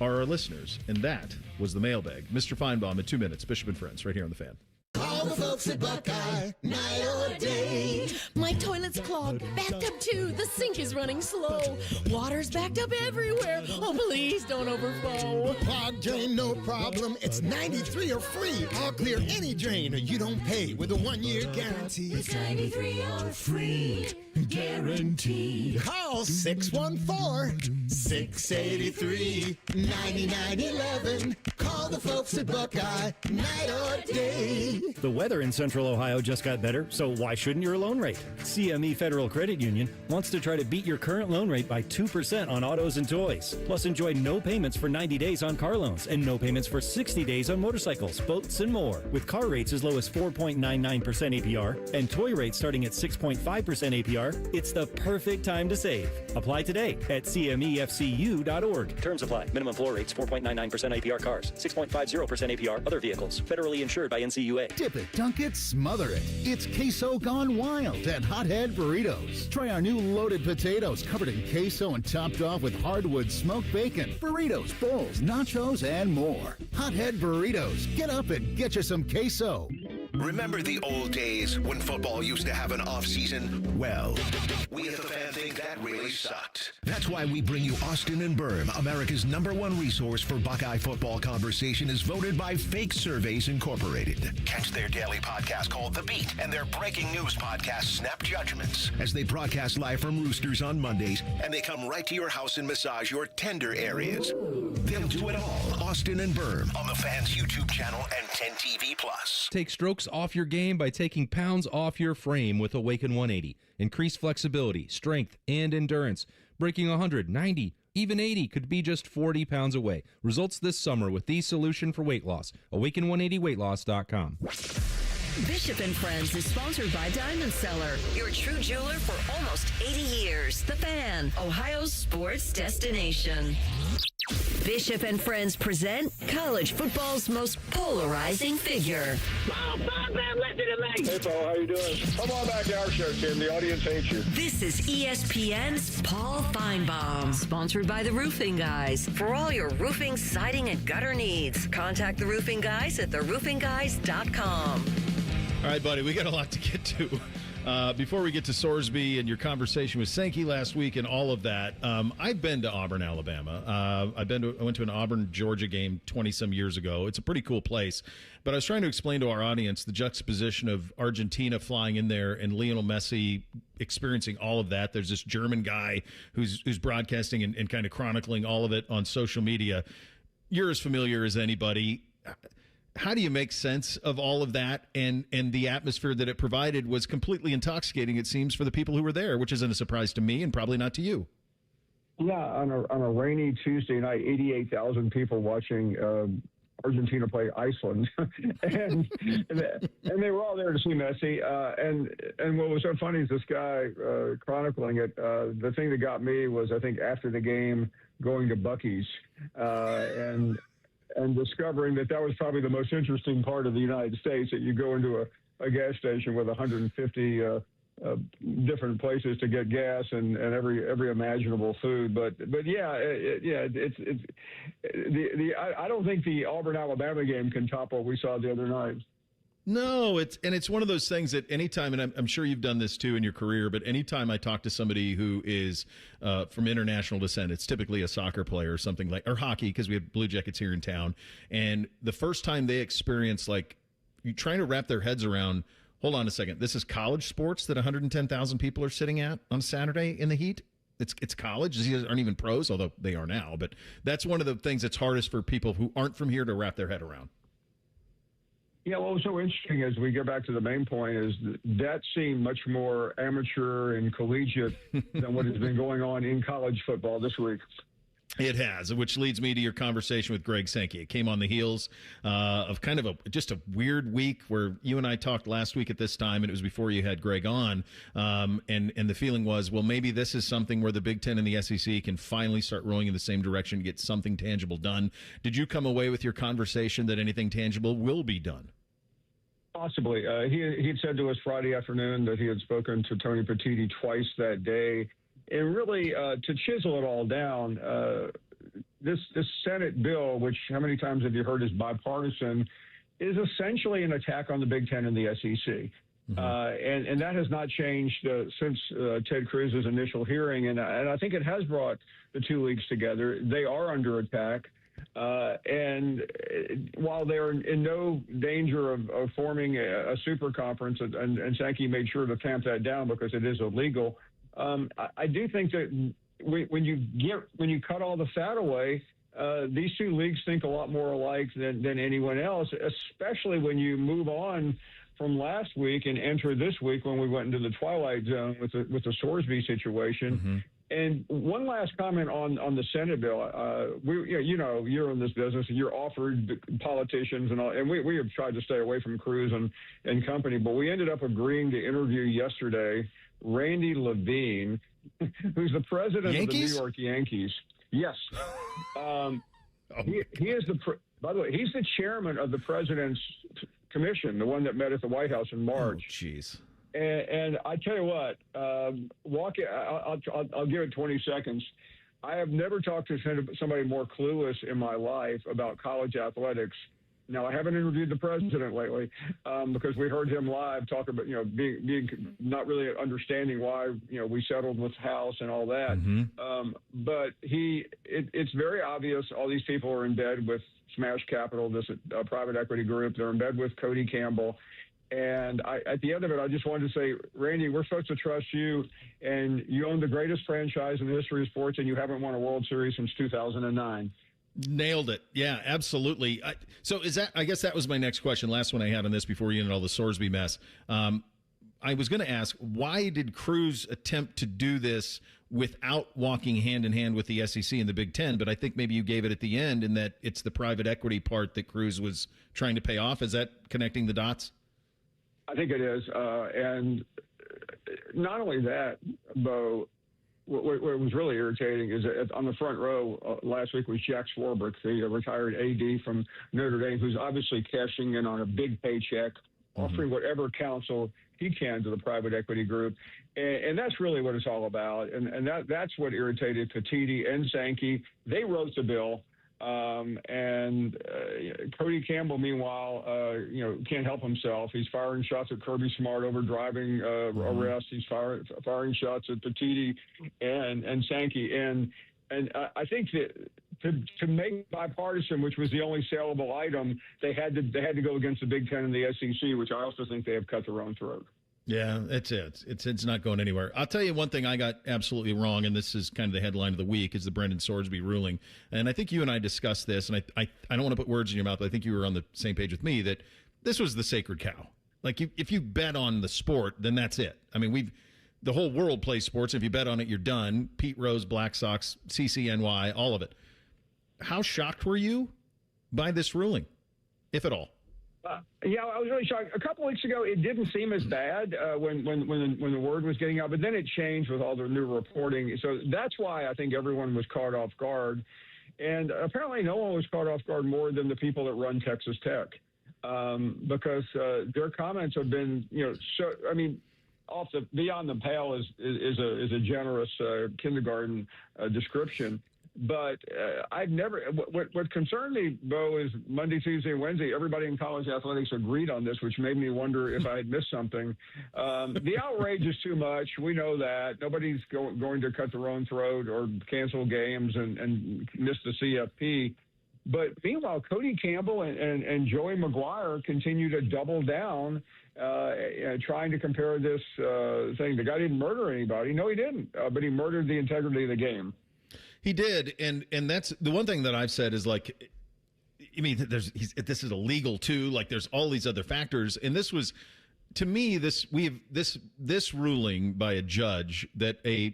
are our listeners. And that was the mailbag. Mr. Feinbaum in 2 minutes. Bishop and Friends, right here on The Fan. Call the folks at Buckeye, night or day. My toilet's clogged, bathtub too, the sink is running slow. Water's backed up everywhere, oh please don't overflow. Clogged drain, no problem, it's 93 or free. I'll clear any drain or you don't pay with a 1-year guarantee. It's 93 or free, guaranteed. Call 614-683-9911. Call the folks at Buckeye, night or day. The weather in Central Ohio just got better, so why shouldn't your loan rate? CME Federal Credit Union wants to try to beat your current loan rate by 2% on autos and toys. Plus, enjoy no payments for 90 days on car loans and no payments for 60 days on motorcycles, boats, and more. With car rates as low as 4.99% APR and toy rates starting at 6.5% APR, it's the perfect time to save. Apply today at CMEFCU.org. Terms apply. Minimum floor rates 4.99% APR cars, 6.50% APR other vehicles. Federally insured by NCUA. Dip it, dunk it, smother it. It's queso gone wild at Hothead Burritos. Try our new loaded potatoes covered in queso and topped off with hardwood smoked bacon, burritos, bowls, nachos, and more. Hothead Burritos. Get up and get you some queso. Remember the old days when football used to have an off-season? Well, we at The Fan think that really sucked. That's why we bring you Austin and Berm, America's #1 resource for Buckeye football conversation, is voted by Fake Surveys Incorporated. Catch their daily podcast called The Beat and their breaking news podcast, Snap Judgments, as they broadcast live from Roosters on Mondays, and they come right to your house and massage your tender areas. They'll do it all. Austin and Berm on The Fan's YouTube channel and 10 TV+. Take strokes off your game by taking pounds off your frame with Awaken 180. Increase flexibility, strength, and endurance. Breaking 100, 90, even 80 could be just 40 pounds away. Results this summer with the solution for weight loss. Awaken180weightloss.com. Bishop and Friends is sponsored by Diamond Seller, your true jeweler for almost 80 years. The Fan, Ohio's sports destination. Bishop and Friends present college football's most polarizing figure. Hey, Paul, how you doing? Come on back to our show, Tim. The audience hates you. This is ESPN's Paul Feinbaum, sponsored by the Roofing Guys. For all your roofing, siding, and gutter needs, contact the Roofing Guys at theroofingguys.com. All right, buddy, we got a lot to get to. Before we get to Sorsby and your conversation with Sankey last week and all of that, I've been to Auburn, Alabama. I went to an Auburn, Georgia game 20-some years ago. It's a pretty cool place. But I was trying to explain to our audience the juxtaposition of Argentina flying in there and Lionel Messi experiencing all of that. There's this German guy who's broadcasting and kind of chronicling all of it on social media. You're as familiar as anybody. how do you make sense of all of that? And the atmosphere that it provided was completely intoxicating, it seems, for the people who were there, which isn't a surprise to me and probably not to you. Yeah, on a rainy Tuesday night, 88,000 people watching Argentina play Iceland, and they were all there to see Messi. And what was so funny is this guy chronicling it. The thing that got me was, I think, after the game, going to Buc-ee's and discovering that was probably the most interesting part of the United States, that you go into a gas station with 150 different places to get gas and every imaginable food. But yeah, I don't think the Auburn-Alabama game can top what we saw the other night. No, it's one of those things that anytime, and I'm sure you've done this too in your career, but anytime I talk to somebody who is from international descent, it's typically a soccer player or something or hockey, because we have Blue Jackets here in town, and the first time they experience, like, you trying to wrap their heads around, hold on a second, this is college sports that 110,000 people are sitting at on Saturday in the heat? It's college. These aren't even pros, although they are now, but that's one of the things that's hardest for people who aren't from here to wrap their head around. Yeah, what was so interesting as we get back to the main point is that seemed much more amateur and collegiate than what has been going on in college football this week. It has, which leads me to your conversation with Greg Sankey. It came on the heels of kind of just a weird week where you and I talked last week at this time, and it was before you had Greg on, and the feeling was, well, maybe this is something where the Big Ten and the SEC can finally start rolling in the same direction, get something tangible done. Did you come away with your conversation that anything tangible will be done? Possibly. He had said to us Friday afternoon that he had spoken to Tony Petitti twice that day. And really, to chisel it all down, this Senate bill, which how many times have you heard is bipartisan, is essentially an attack on the Big Ten and the SEC. Mm-hmm. And that has not changed since Ted Cruz's initial hearing. And I think it has brought the two leagues together. They are under attack. And while they're in no danger of forming a super conference, and Sankey made sure to tamp that down because it is illegal, I do think that when you cut all the fat away, these two leagues think a lot more alike than anyone else, especially when you move on from last week and enter this week when we went into the twilight zone with the Sorsby situation. Mm-hmm. And one last comment on the Senate bill. You're in this business and you're offered politicians and all, and we have tried to stay away from Cruz and company, but we ended up agreeing to interview yesterday Randy Levine, who's the president of the New York Yankees. Yes. He is by the way, he's the chairman of the president's commission, the one that met at the White House in March. Oh, jeez. And I tell you what, I'll give it 20 seconds. I have never talked to somebody more clueless in my life about college athletics. Now, I haven't interviewed the president lately because we heard him live talk about, being not really understanding why, we settled with House and all that. Mm-hmm. But it's very obvious all these people are in bed with Smash Capital, this private equity group. They're in bed with Cody Campbell. And at the end of it, I just wanted to say, Randy, we're supposed to trust you, and you own the greatest franchise in the history of sports, and you haven't won a World Series since 2009. Nailed it. Yeah, absolutely. So I guess that was my next question. Last one I had on this before you ended all the Sorsby mess. I was going to ask, why did Cruz attempt to do this without walking hand in hand with the SEC and the Big Ten? But I think maybe you gave it at the end in that it's the private equity part that Cruz was trying to pay off. Is that connecting the dots? I think it is. And not only that, Bo, what was really irritating is that on the front row last week was Jack Swarbrick, the retired AD from Notre Dame, who's obviously cashing in on a big paycheck, offering whatever counsel he can to the private equity group. And that's really what it's all about. And that's what irritated Petitti and Sankey. They wrote the bill. And Cody Campbell, meanwhile, can't help himself. He's firing shots at Kirby Smart over driving arrests. He's firing shots at Petitti and Sankey. And I think that to make bipartisan, which was the only saleable item, they had to go against the Big Ten and the SEC, which I also think they have cut their own throat. Yeah, it's not going anywhere. I'll tell you one thing I got absolutely wrong, and this is kind of the headline of the week, is the Brendan Sorsby ruling. And I think you and I discussed this, and I don't want to put words in your mouth, but I think you were on the same page with me that this was the sacred cow. Like, if you bet on the sport, then that's it. I mean, the whole world plays sports. If you bet on it, you're done. Pete Rose, Black Sox, CCNY, all of it. How shocked were you by this ruling, if at all? Yeah, I was really shocked. A couple weeks ago, it didn't seem as bad when the word was getting out, but then it changed with all the new reporting. So that's why I think everyone was caught off guard. And apparently no one was caught off guard more than the people that run Texas Tech, because their comments have been, beyond the pale is a generous kindergarten description. But I've never. What concerned me, Bo, is Monday, Tuesday, and Wednesday. Everybody in college athletics agreed on this, which made me wonder if I had missed something. The outrage is too much. We know that nobody's going to cut their own throat or cancel games and miss the CFP. But meanwhile, Cody Campbell and Joey McGuire continue to double down, trying to compare this thing. The guy didn't murder anybody. No, he didn't. But he murdered the integrity of the game. He did, and that's the one thing that I've said is, like, I mean, this is illegal too. Like, there's all these other factors, and this was, to me, this ruling by a judge that a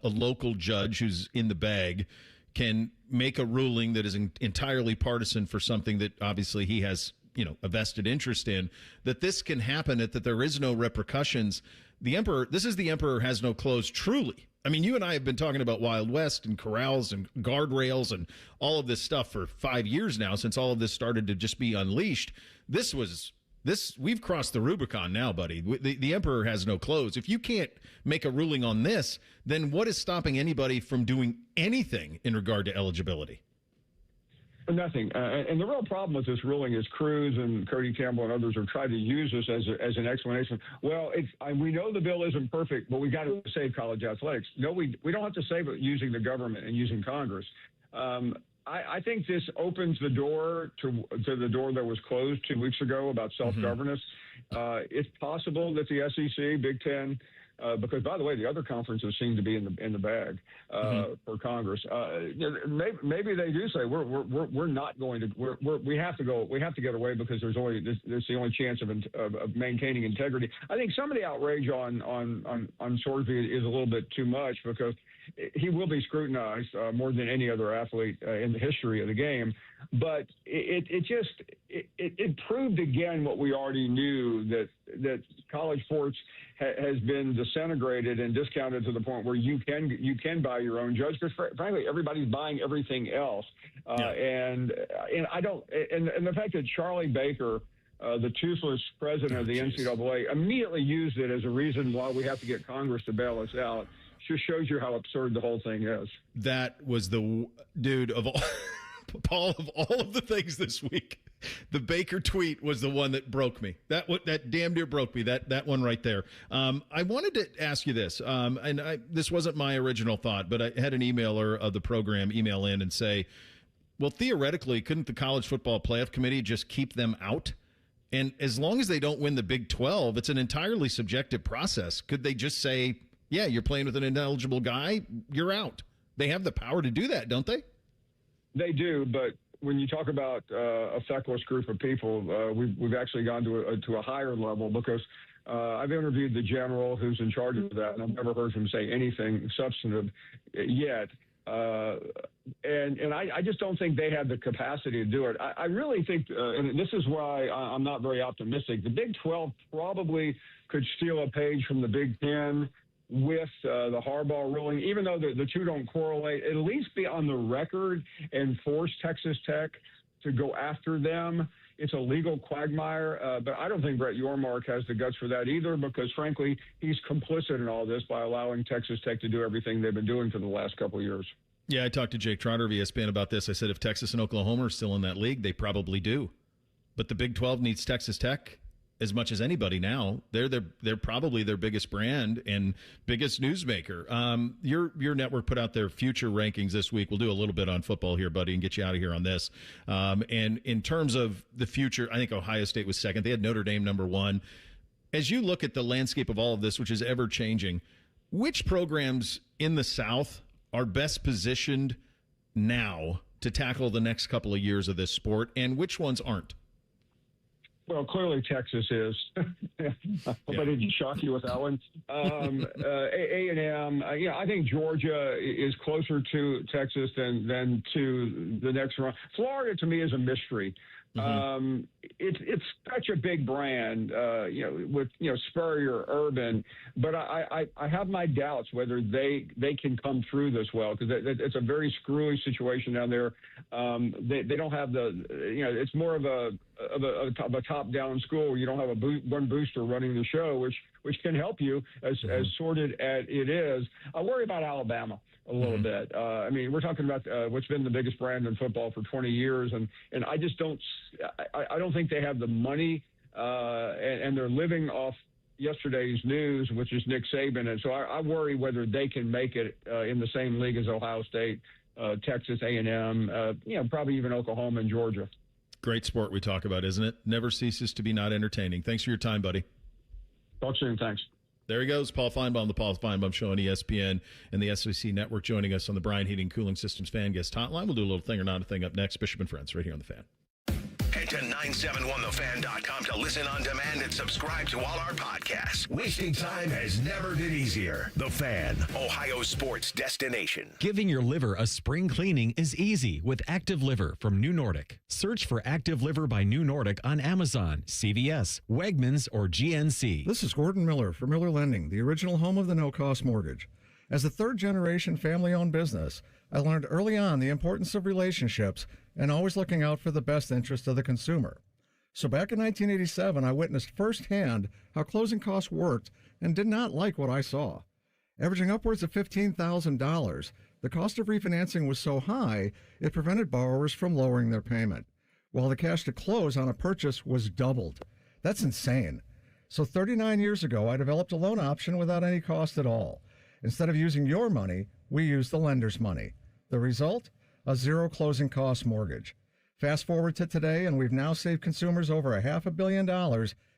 local judge who's in the bag can make a ruling that is entirely partisan for something that obviously he has a vested interest in. That this can happen, that there is no repercussions. This is the emperor has no clothes, truly. I mean, you and I have been talking about Wild West and corrals and guardrails and all of this stuff for 5 years now, since all of this started to just be unleashed. We've crossed the Rubicon now, buddy. The emperor has no clothes. If you can't make a ruling on this, then what is stopping anybody from doing anything in regard to eligibility? Nothing. And the real problem with this ruling is Cruz and Cody Campbell and others are trying to use this as an explanation. Well, we know the bill isn't perfect, but we got to save college athletics. No, we don't have to save it using the government and using Congress. I think this opens the door to the door that was closed 2 weeks ago about self-governance. It's possible that the SEC, Big Ten, because, by the way, the other conferences seem to be in the bag for Congress. Maybe they do say we're not going to. We have to go. We have to get away because there's the only chance of maintaining integrity. I think some of the outrage on Sorsby is a little bit too much because he will be scrutinized more than any other athlete in the history of the game. But it proved again what we already knew, that college sports has been disintegrated and discounted to the point where you can buy your own judge, because frankly everybody's buying everything else. And the fact that Charlie Baker, the toothless president of the NCAA, immediately used it as a reason why we have to get Congress to bail us out just shows you how absurd the whole thing is. That was the dude of all. Paul, of all of the things this week, the Baker tweet was the one that broke me. That damn near broke me. That one right there. I wanted to ask you this, this wasn't my original thought, but I had an emailer of the program email in and say, well, theoretically, couldn't the College Football Playoff Committee just keep them out? And as long as they don't win the Big 12, it's an entirely subjective process. Could they just say, yeah, you're playing with an ineligible guy, you're out? They have the power to do that, don't they? They do, but when you talk about a feckless group of people, we've actually gone to a higher level, because I've interviewed the general who's in charge of that, and I've never heard him say anything substantive yet. And I just don't think they have the capacity to do it. I really think, and this is why I'm not very optimistic, the Big 12 probably could steal a page from the Big 10 with the Harbaugh ruling, even though the two don't correlate, at least be on the record and force Texas Tech to go after them. It's a legal quagmire, but I don't think Brett Yormark has the guts for that either, because, frankly, he's complicit in all this by allowing Texas Tech to do everything they've been doing for the last couple of years. Yeah, I talked to Jake Trotter of ESPN about this. I said if Texas and Oklahoma are still in that league, they probably do. But the Big 12 needs Texas Tech as much as anybody now. They're probably their biggest brand and biggest newsmaker. Your network put out their future rankings this week. We'll do a little bit on football here, buddy, and get you out of here on this. And in terms of the future, I think Ohio State was second. They had Notre Dame number one. As you look at the landscape of all of this, which is ever changing, which programs in the South are best positioned now to tackle the next couple of years of this sport, and which ones aren't? Well, clearly Texas is. Hope I didn't shock you with that one. A&M, I think Georgia is closer to Texas than to the next round. Florida, to me, is a mystery. It's such a big brand, with Spurrier, Urban, but I have my doubts whether they can come through this well, because it's a very screwy situation down there. They don't have it's more of a top-down school. You don't have one booster running the show, which can help you as sorted as it is. I worry about Alabama a little bit. We're talking about what's been the biggest brand in football for 20 years, and I just don't think they have the money, and they're living off yesterday's news, which is Nick Saban, and so I worry whether they can make it in the same league as Ohio State, Texas A&M, probably even Oklahoma and Georgia. Great sport we talk about, isn't it? Never ceases to be not entertaining. Thanks for your time, buddy. Talk soon. Thanks. There he goes, Paul Feinbaum, the Paul Feinbaum Show on ESPN and the SEC Network, joining us on the Bryan Heating Cooling Systems Fan Guest Hotline. We'll do a little thing or not a thing up next. Bishop and Friends, right here on The Fan. Head to 971thefan.com to listen on demand and subscribe to all our podcasts. Wasting time has never been easier. The Fan, Ohio sports destination. Giving your liver a spring cleaning is easy with Active Liver from New Nordic. Search for Active Liver by New Nordic on Amazon, CVS, Wegmans, or GNC. This is Gordon Miller from Miller Lending, the original home of the no-cost mortgage. As a third-generation family-owned business, I learned early on the importance of relationships and always looking out for the best interest of the consumer. So back in 1987, I witnessed firsthand how closing costs worked and did not like what I saw. Averaging upwards of $15,000, the cost of refinancing was so high, it prevented borrowers from lowering their payment, while the cash to close on a purchase was doubled. That's insane. So 39 years ago, I developed a loan option without any cost at all. Instead of using your money, we used the lender's money. The result? A zero closing cost mortgage. Fast forward to today, and we've now saved consumers over $500 million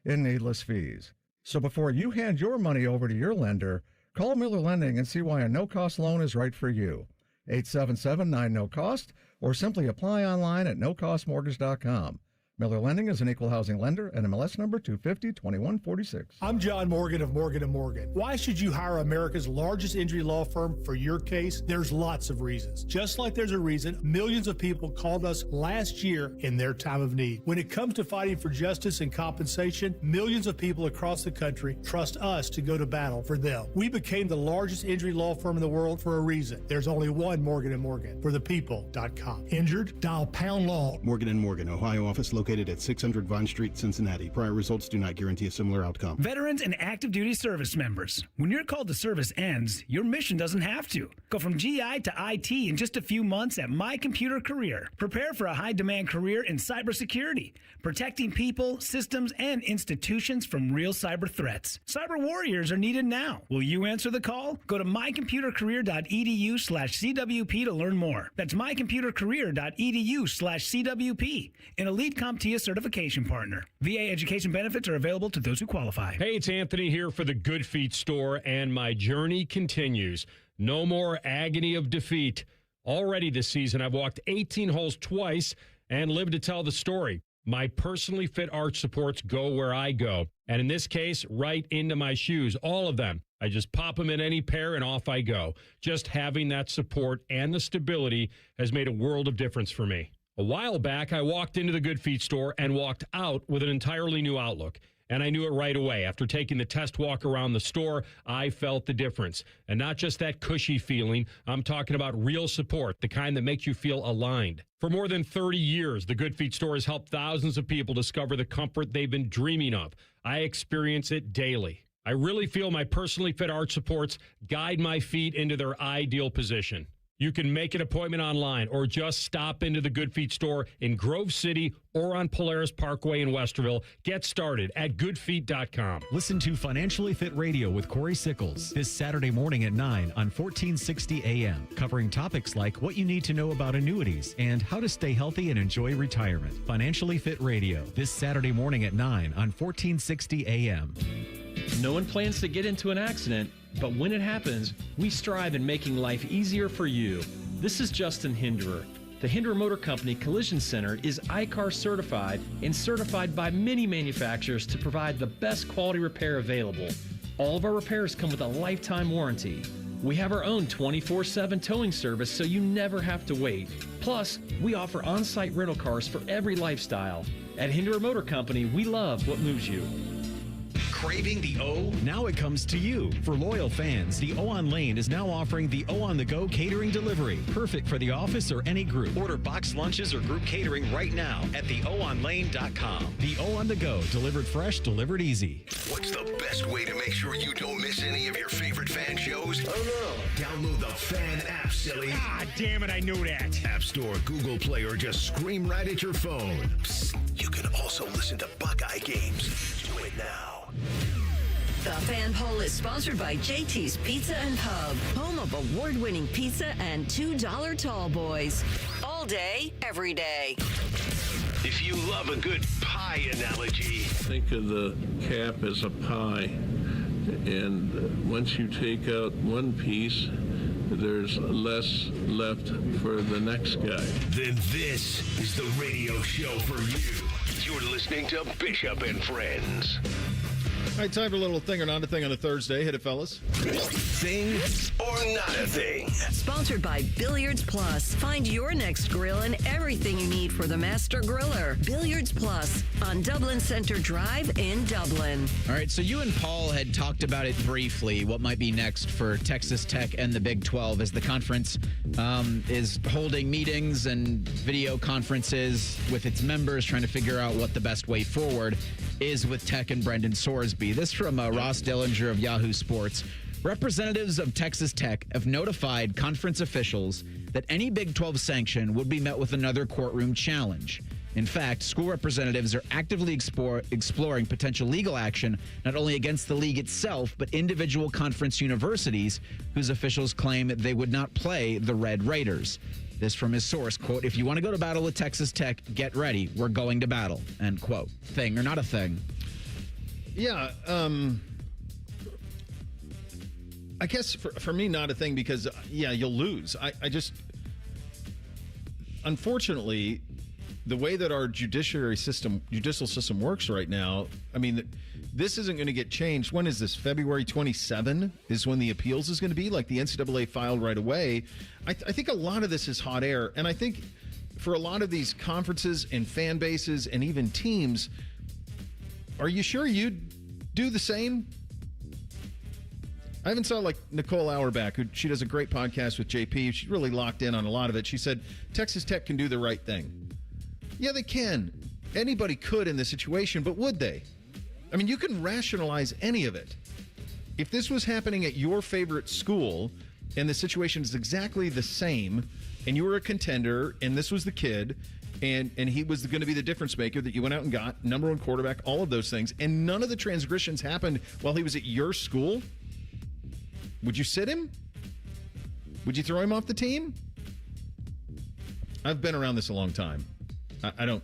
in needless fees. So before you hand your money over to your lender, call Miller Lending and see why a no-cost loan is right for you. 877-9-NO-COST, or simply apply online at nocostmortgage.com. Miller Lending is an equal housing lender, NMLS number 250-2146. I'm John Morgan of Morgan & Morgan. Why should you hire America's largest injury law firm for your case? There's lots of reasons. Just like there's a reason millions of people called us last year in their time of need. When it comes to fighting for justice and compensation, millions of people across the country trust us to go to battle for them. We became the largest injury law firm in the world for a reason. There's only one Morgan & Morgan, for the people.com. Injured? Dial pound law. Morgan & Morgan, Ohio office located at 600 Vine Street, Cincinnati. Prior results do not guarantee a similar outcome. Veterans and active duty service members. When your call to service ends, your mission doesn't have to. Go from GI to IT in just a few months at My Computer Career. Prepare for a high-demand career in cybersecurity, protecting people, systems, and institutions from real cyber threats. Cyber warriors are needed now. Will you answer the call? Go to mycomputercareer.edu/CWP to learn more. That's mycomputercareer.edu/CWP. An elite CompTIA certification partner. VA education benefits are available to those who qualify. Hey, it's Anthony here for the Good Feet store, and my journey continues. No more agony of defeat. Already this season, I've walked 18 holes twice and lived to tell the story. My personally fit arch supports go where I go, and in this case, right into my shoes, all of them. I just pop them in any pair and off I go. Just having that support and the stability has made a world of difference for me. A while back, I walked into the Good Feet store and walked out with an entirely new outlook. And I knew it right away. After taking the test walk around the store, I felt the difference. And not just that cushy feeling, I'm talking about real support, the kind that makes you feel aligned. For more than 30 years, the Good Feet store has helped thousands of people discover the comfort they've been dreaming of. I experience it daily. I really feel my personally fit arch supports guide my feet into their ideal position. You can make an appointment online or just stop into the Good Feet store in Grove City or on Polaris Parkway in Westerville. Get started at goodfeet.com. Listen to Financially Fit Radio with Corey Sickles this Saturday morning at 9 on 1460 AM, covering topics like what you need to know about annuities and how to stay healthy and enjoy retirement. Financially Fit Radio this Saturday morning at 9 on 1460 AM. No one plans to get into an accident, but when it happens, we strive in making life easier for you. This is Justin Hinderer. The Hinderer Motor Company Collision Center is ICAR certified and certified by many manufacturers to provide the best quality repair available. All of our repairs come with a lifetime warranty. We have our own 24/7 towing service so you never have to wait. Plus, we offer on-site rental cars for every lifestyle. At Hinderer Motor Company, we love what moves you. Craving the O? Now it comes to you. For loyal fans, the O on Lane is now offering the O on the Go catering delivery. Perfect for the office or any group. Order box lunches or group catering right now at theoonlane.com. The O on the Go, delivered fresh, delivered easy. What's the best way to make sure you don't miss any of your favorite fan shows? Oh no. Download the Fan app, silly. Ah, damn it, I knew that. App Store, Google Play, or just scream right at your phone. Psst, you can also listen to Buckeye games. Do it now. The Fan Poll is sponsored by JT's Pizza and Pub, home of award-winning pizza and $2 tall boys. All day, every day. If you love a good pie analogy, think of the cap as a pie, and once you take out one piece, there's less left for the next guy. then this is the radio show for you. You're listening to Bishop and Friends. All right, time for a little thing or not a thing on a Thursday. Hit it, fellas. Thing or not a thing? Sponsored by Billiards Plus. Find your next grill and everything you need for the master griller. Billiards Plus on Dublin Center Drive in Dublin. All right, so you and Paul had talked about it briefly, what might be next for Texas Tech and the Big 12 as the conference is holding meetings and video conferences with its members, trying to figure out what the best way forward is with Tech and Brendan Sorsby. This from Ross Dillinger of Yahoo Sports. Representatives of Texas Tech have notified conference officials that any Big 12 sanction would be met with another courtroom challenge. In fact, school representatives are actively exploring potential legal action, not only against the league itself, but individual conference universities whose officials claim that they would not play the Red Raiders. This from his source, quote, "If you want to go to battle with Texas Tech, get ready. We're going to battle," end quote. Thing or not a thing? Yeah, I guess for me, not a thing because, yeah, you'll lose. I just, unfortunately, the way that our judicial system works right now, I mean, this isn't going to get changed. When is this? February 27 is when the appeals is going to be, like the NCAA filed right away. I think a lot of this is hot air. And I think for a lot of these conferences and fan bases and even teams, are you sure you'd do the same? I even saw like Nicole Auerbach, who she does a great podcast with JP. She's really locked in on a lot of it. She said, Texas Tech can do the right thing. Yeah, they can. Anybody could in this situation, but would they? I mean, you can rationalize any of it. If this was happening at your favorite school and the situation is exactly the same and you were a contender and this was the kid and he was going to be the difference maker that you went out and got, number one quarterback, all of those things, and none of the transgressions happened while he was at your school, would you sit him? Would you throw him off the team? I've been around this a long time. I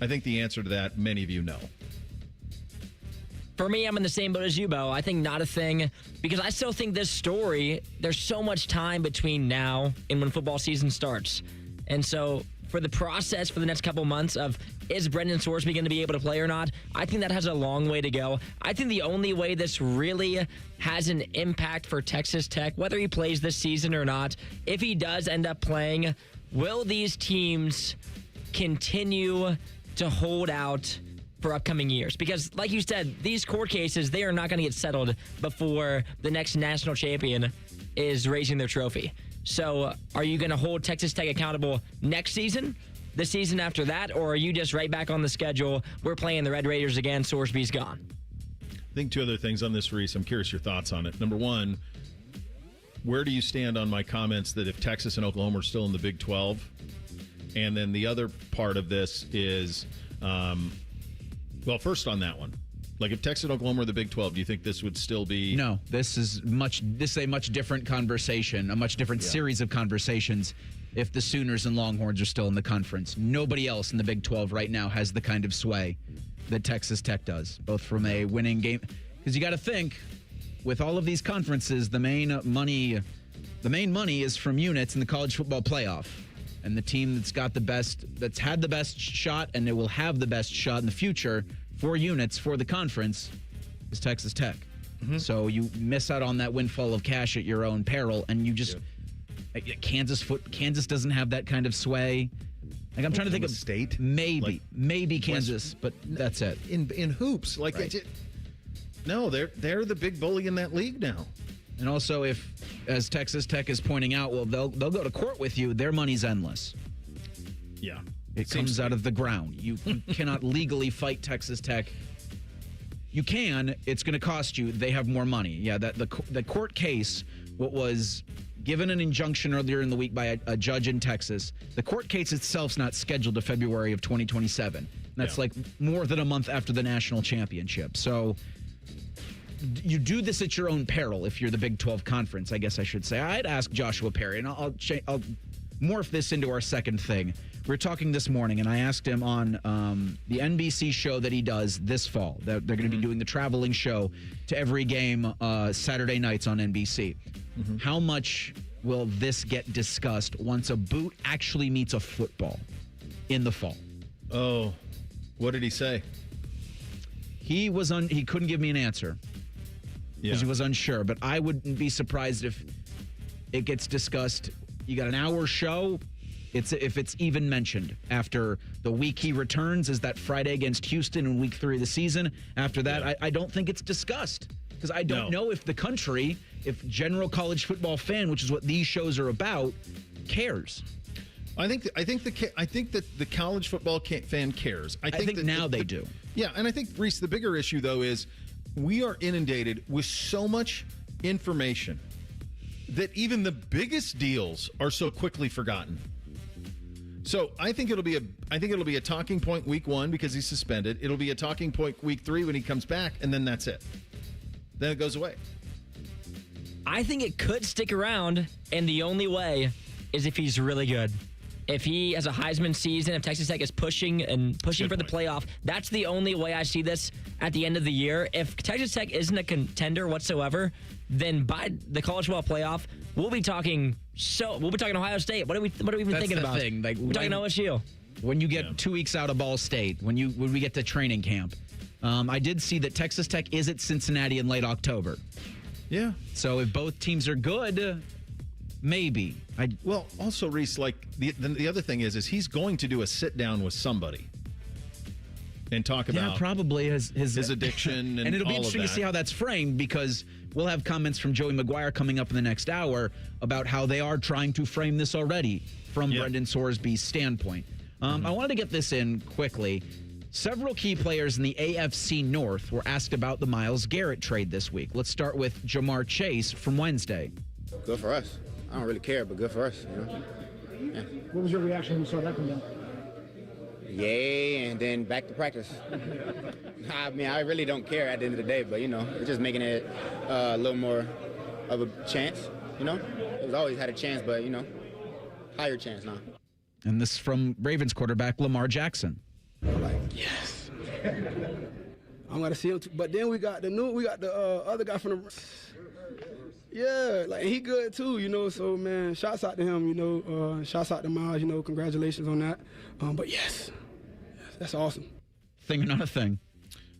think the answer to that, many of you know. For me, I'm in the same boat as you, Bo. I think not a thing, because I still think this story, there's so much time between now and when football season starts. And so for the process for the next couple months of, is Brendan Sorsby going to be able to play or not? I think that has a long way to go. I think the only way this really has an impact for Texas Tech, whether he plays this season or not, if he does end up playing, will these teams continue to hold out for upcoming years? Because like you said, these court cases, they are not going to get settled before the next national champion is raising their trophy. So are you going to hold Texas Tech accountable next season, the season after that, or are you just right back on the schedule? We're playing the Red Raiders again. Sorsby's gone. I think two other things on this, Reese. I'm curious your thoughts on it. Number one, where do you stand on my comments that if Texas and Oklahoma are still in the Big 12? And then the other part of this is, well, first on that one. Like if Texas and Oklahoma are the Big 12, do you think this would still be? No, this is a much different conversation, a much different series of conversations if the Sooners and Longhorns are still in the conference. Nobody else in the Big 12 right now has the kind of sway that Texas Tech does, both from a winning game. Because you got to think, with all of these conferences, the main money is from units in the college football playoff. And the team that's got the best, that's had the best shot, and it will have the best shot in the future for units for the conference is Texas Tech. So you miss out on that windfall of cash at your own peril, and you just Kansas doesn't have that kind of sway. Like I'm trying to think of state, maybe Kansas, but that's it. In hoops, like Right. no, they're the big bully in that league now. And also, if, as Texas Tech is pointing out, well, they'll go to court with you. Their money's endless. Yeah, it comes out of the ground. You cannot legally fight Texas Tech. You can. It's going to cost you. They have more money. Yeah, the court case, what was given an injunction earlier in the week by a judge in Texas. The court case itself's not scheduled to February of 2027. That's like more than a month after the national championship. So you do this at your own peril if you're the Big 12 Conference, I guess I should say. I'd ask Joshua Perry, and I'll morph this into our second thing. We were talking this morning, and I asked him on the NBC show that he does this fall. They're going to be doing the traveling show to every game Saturday nights on NBC. How much will this get discussed once a boot actually meets a football in the fall? Oh, what did he say? He couldn't give me an answer because he was unsure, but I wouldn't be surprised if it gets discussed. You got an hour show. If it's even mentioned after the week he returns is that Friday against Houston in week 3 of the season. After that, I don't think it's discussed because I don't know if the country, if general college football fan, which is what these shows are about, cares. I think that the college football fan cares. I think now they do. Yeah, and I think, Reese, the bigger issue, though, is we are inundated with so much information that even the biggest deals are so quickly forgotten. So I think it'll be a talking point week 1 because he's suspended. It'll be a talking point week 3 when he comes back, and then that's it. Then it goes away. I think it could stick around, and the only way is if he's really good. If he has a Heisman season, if Texas Tech is pushing for the playoff, that's the only way I see this at the end of the year. If Texas Tech isn't a contender whatsoever, then by the college football playoff, we'll be talking Ohio State. What are we even thinking about? Thing. Like, we're talking OSU. When you get 2 weeks out of Ball State, when we get to training camp, I did see that Texas Tech is at Cincinnati in late October. Yeah. So if both teams are good, maybe. Well, also, Reese, like the other thing is he's going to do a sit down with somebody and talk about probably his addiction and it'll be all interesting of to that. see how that's framed because we'll have comments from Joey McGuire coming up in the next hour about how they are trying to frame this already from Brendan Sorsby's standpoint. I wanted to get this in quickly. Several key players in the AFC North were asked about the Myles Garrett trade this week. Let's start with Jamar Chase from Wednesday. Good for us. I don't really care, but good for us, Yeah. What was your reaction when you saw that come down? Yay, and then back to practice. I mean, I really don't care at the end of the day, but, it's just making it a little more of a chance, It's always had a chance, but, higher chance now. And this from Ravens quarterback Lamar Jackson. Yes. I'm gonna see him too. But then we got the other guy from the. Yeah, like he good too, So man, shouts out to him, Shouts out to Miles, Congratulations on that. But yes, that's awesome. Thing or not a thing.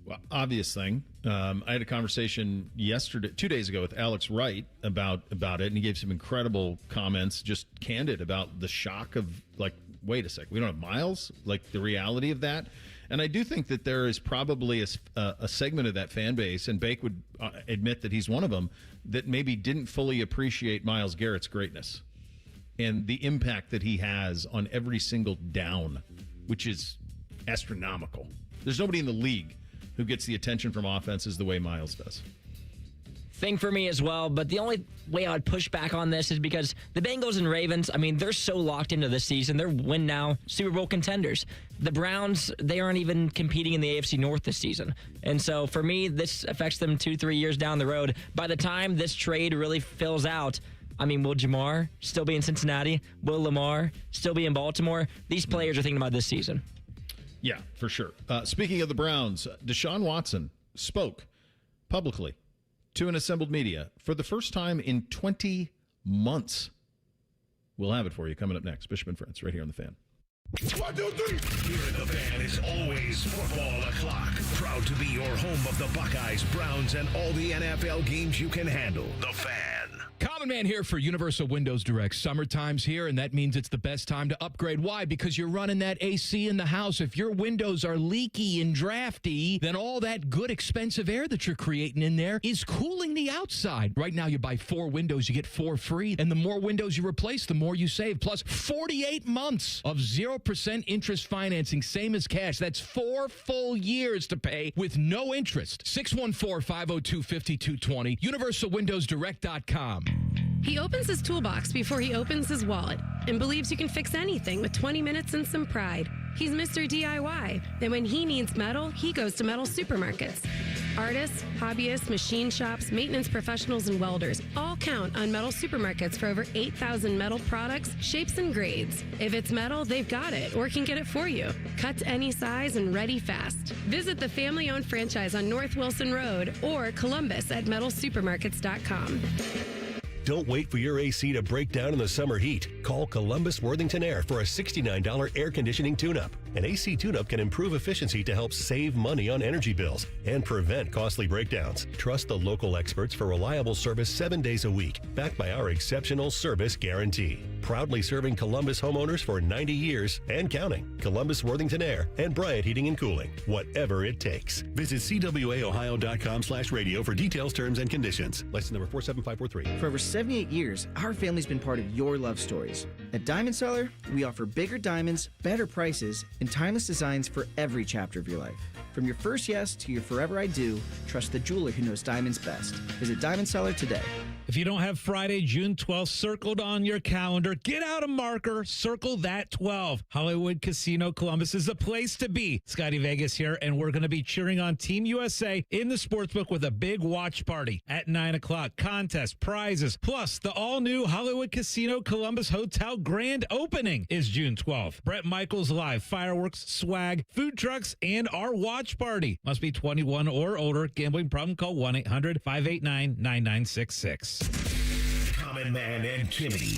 Well, obvious thing. I had a conversation 2 days ago with Alex Wright about it, and he gave some incredible comments, just candid about the shock of wait a sec, we don't have Miles, the reality of that. And I do think that there is probably a segment of that fan base, and Bake would admit that he's one of them, that maybe didn't fully appreciate Myles Garrett's greatness and the impact that he has on every single down, which is astronomical. There's nobody in the league who gets the attention from offenses the way Myles does. Thing for me as well, but the only way I would push back on this is because the Bengals and Ravens, they're so locked into this season. They're win now Super Bowl contenders. The Browns, they aren't even competing in the AFC North this season. And so for me, this affects them 2-3 years down the road. By the time this trade really fills out, will Jamar still be in Cincinnati? Will Lamar still be in Baltimore? These players are thinking about this season. Yeah, for sure. Speaking of the Browns, Deshaun Watson spoke publicly to an assembled media for the first time in 20 months. We'll have it for you coming up next. Bishop and Friends, right here on The Fan. 1, 2, 3. Here at The Fan is always football o'clock. Proud to be your home of the Buckeyes, Browns, and all the NFL games you can handle. The Fan. Common Man here for Universal Windows Direct. Summertime's here, and that means it's the best time to upgrade. Why? Because you're running that AC in the house. If your windows are leaky and drafty, then all that good, expensive air that you're creating in there is cooling the outside. Right now, you buy 4 windows, you get 4 free. And the more windows you replace, the more you save. Plus, 48 months of 0% interest financing, same as cash. That's 4 full years to pay with no interest. 614-502-5220. UniversalWindowsDirect.com. He opens his toolbox before he opens his wallet and believes you can fix anything with 20 minutes and some pride. He's Mr. DIY, and when he needs metal, he goes to metal supermarkets. Artists, hobbyists, machine shops, maintenance professionals, and welders all count on metal supermarkets for over 8,000 metal products, shapes, and grades. If it's metal, they've got it or can get it for you. Cut to any size and ready fast. Visit the family-owned franchise on North Wilson Road or Columbus at metalsupermarkets.com. Don't wait for your AC to break down in the summer heat. Call Columbus Worthington Air for a $69 air conditioning tune-up. An AC tune-up can improve efficiency to help save money on energy bills and prevent costly breakdowns. Trust the local experts for reliable service 7 days a week, backed by our exceptional service guarantee. Proudly serving Columbus homeowners for 90 years and counting. Columbus Worthington Air and Bryant Heating and Cooling. Whatever it takes. Visit cwaohio.com/radio for details, terms, and conditions. License number 47543. For over 78 years, our family's been part of your love stories. At Diamond Seller, we offer bigger diamonds, better prices, and timeless designs for every chapter of your life. From your first yes to your forever I do, trust the jeweler who knows diamonds best. Visit Diamond Seller today. If you don't have Friday, June 12th circled on your calendar, get out a marker, circle that 12. Hollywood Casino Columbus is the place to be. Scotty Vegas here, and we're going to be cheering on Team USA in the sportsbook with a big watch party at 9 o'clock. Contest, prizes, plus the all-new Hollywood Casino Columbus Hotel grand opening is June 12th. Brett Michaels live, fireworks, swag, food trucks, and our watch party. Must be 21 or older. Gambling problem, call 1-800-589-9966. Common Man and Timmy.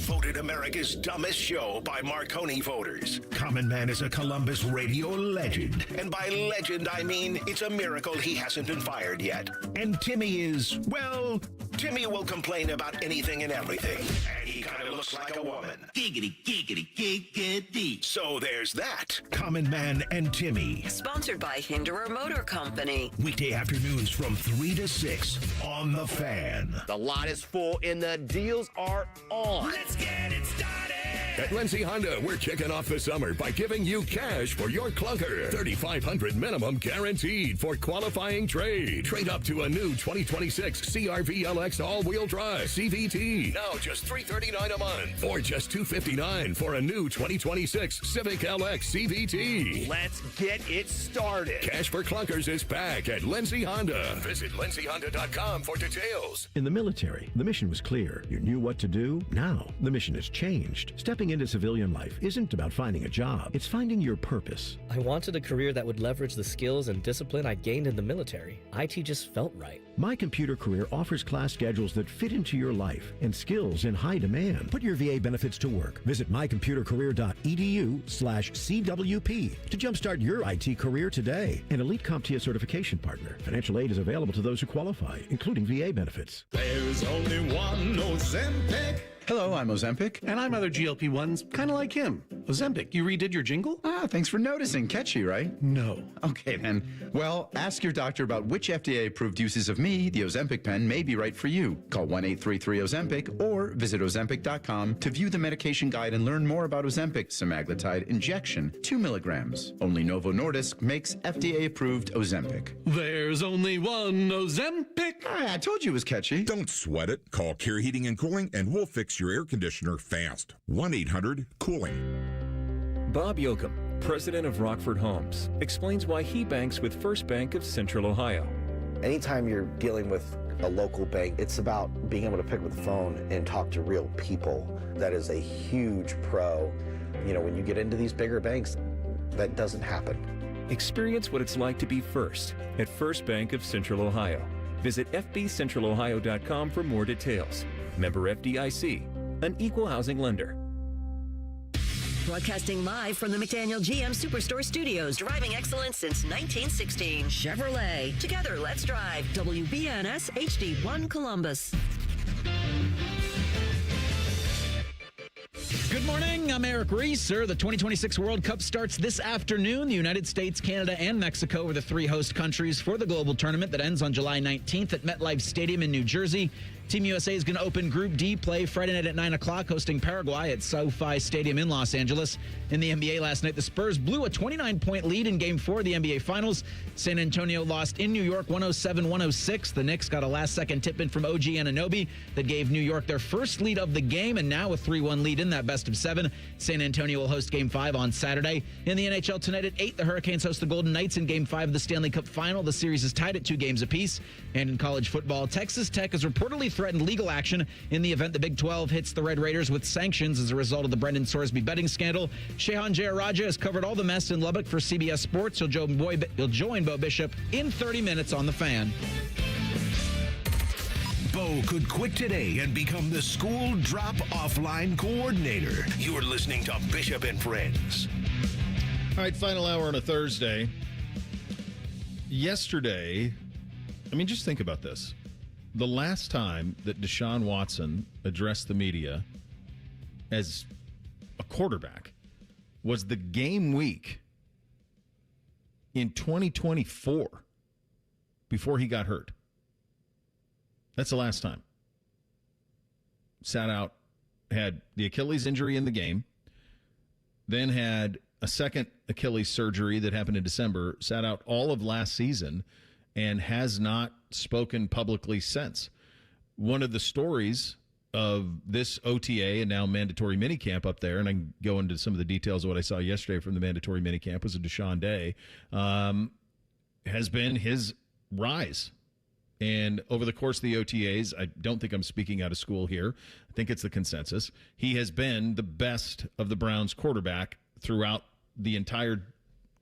Voted America's dumbest show by Marconi voters. Common Man is a Columbus radio legend. And by legend, I mean it's a miracle he hasn't been fired yet. And Timmy is, well, Timmy will complain about anything and everything. And he kind of looks like a woman. Giggity, giggity, giggity. So there's that. Common Man and Timmy. Sponsored by Hinderer Motor Company. Weekday afternoons from 3 to 6 on The Fan. The lot is full and the deals are on. Let's get it started. At Lindsay Honda, we're kicking off the summer by giving you cash for your clunker. $3,500 minimum guaranteed for qualifying trade. Trade up to a new 2026 CR-V LX all-wheel drive CVT. Now just $339 a month. Or just $259 for a new 2026 Civic LX CVT. Let's get it started. Cash for clunkers is back at Lindsay Honda. Visit lindsayhonda.com for details. In the military, the mission was clear. You knew what to do. Now, the mission has changed. Stepping into civilian life isn't about finding a job. It's finding your purpose. I wanted a career that would leverage the skills and discipline I gained in the military. IT just felt right. My Computer Career offers class schedules that fit into your life and skills in high demand. Put your VA benefits to work. Visit mycomputercareer.edu/CWP to jumpstart your IT career today. An elite CompTIA certification partner. Financial aid is available to those who qualify, including VA benefits. There's only one Ozempic. Hello, I'm Ozempic. And I'm other GLP-1s, kind of like him. Ozempic, you redid your jingle? Ah, thanks for noticing. Catchy, right? No. Okay, then. Well, ask your doctor about which FDA-approved uses of me, the Ozempic pen, may be right for you. Call 1-833-OZEMPIC or visit Ozempic.com to view the medication guide and learn more about Ozempic semaglutide injection, 2 milligrams. Only Novo Nordisk makes FDA-approved Ozempic. There's only one Ozempic. I told you it was catchy. Don't sweat it. Call Care Heating and Cooling and we'll fix your air conditioner fast. 1-800-COOLING. Bob Yoakum, president of Rockford Homes, explains why he banks with First Bank of Central Ohio. Anytime you're dealing with a local bank, it's about being able to pick up the phone and talk to real people. That is a huge pro. You know, when you get into these bigger banks, that doesn't happen. Experience what it's like to be first at First Bank of Central Ohio. Visit fbcentralohio.com for more details. Member FDIC, an equal housing lender. Broadcasting live from the McDaniel GM Superstore Studios. Driving excellence since 1916. Chevrolet. Together, let's drive. WBNS HD1 Columbus. Good morning. I'm Eric Reeser. The 2026 World Cup starts this afternoon. The United States, Canada, and Mexico are the three host countries for the global tournament that ends on July 19th at MetLife Stadium in New Jersey. Team USA is going to open Group D play Friday night at 9 o'clock, hosting Paraguay at SoFi Stadium in Los Angeles. In the NBA last night, the Spurs blew a 29-point lead in Game 4 of the NBA Finals. San Antonio lost in New York 107-106. The Knicks got a last-second tip-in from OG Anunoby that gave New York their first lead of the game, and now a 3-1 lead in that best-of-7. San Antonio will host Game 5 on Saturday. In the NHL tonight at 8, the Hurricanes host the Golden Knights in Game 5 of the Stanley Cup Final. The series is tied at 2 games apiece. And in college football, Texas Tech has reportedly threatened legal action in the event the Big 12 hits the Red Raiders with sanctions as a result of the Brendan Sorsby betting scandal. Shehan Jayaraja has covered all the mess in Lubbock for CBS Sports. He'll join Bo Bishop in 30 minutes on The Fan. Bo could quit today and become the school drop-off line coordinator. You're listening to Bishop and Friends. All right, final hour on a Thursday. Yesterday, I mean, just think about this. The last time that Deshaun Watson addressed the media as a quarterback was the game week in 2024 before he got hurt. That's the last time. Sat out, had the Achilles injury in the game, then had a second Achilles surgery that happened in December, sat out all of last season, and has not spoken publicly since. One of the stories of this OTA and now mandatory minicamp up there, and I can go into some of the details of what I saw yesterday from the mandatory minicamp, was a Deshaun Day, has been his rise. And over the course of the OTAs, I don't think I'm speaking out of school here. I think it's the consensus. He has been the best of the Browns quarterback throughout the entire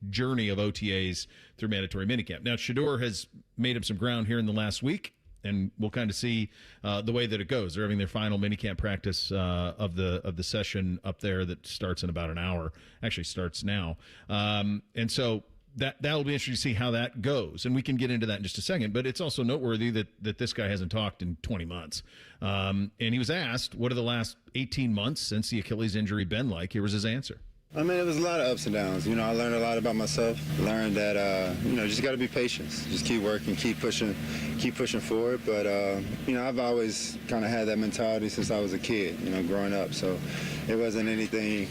journey of OTAs through mandatory minicamp. Now, Shedeur has made up some ground here in the last week, and we'll kind of see the way that it goes. They're having their final minicamp practice of the session up there that starts in about an hour. Actually starts now. And so that will be interesting to see how that goes. And we can get into that in just a second. But it's also noteworthy that this guy hasn't talked in 20 months. And he was asked, what have the last 18 months since the Achilles injury been like? Here was his answer. I mean, it was a lot of ups and downs. You know, I learned a lot about myself. Learned that, just got to be patient. Just keep working, keep pushing forward. But, I've always kind of had that mentality since I was a kid, growing up. So it wasn't anything,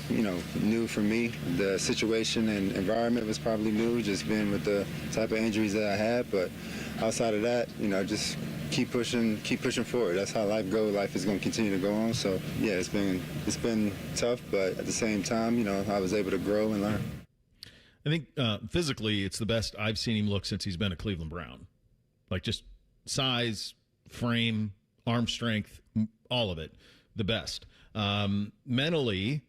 new for me. The situation and environment was probably new, just being with the type of injuries that I had. But outside of that, just keep pushing forward. That's how life goes. Life is going to continue to go on. So yeah, it's been tough, but at the same time, I was able to grow and learn. I think physically, it's the best I've seen him look since he's been a Cleveland Brown. Like just size, frame, arm strength, all of it, the best. Mentally,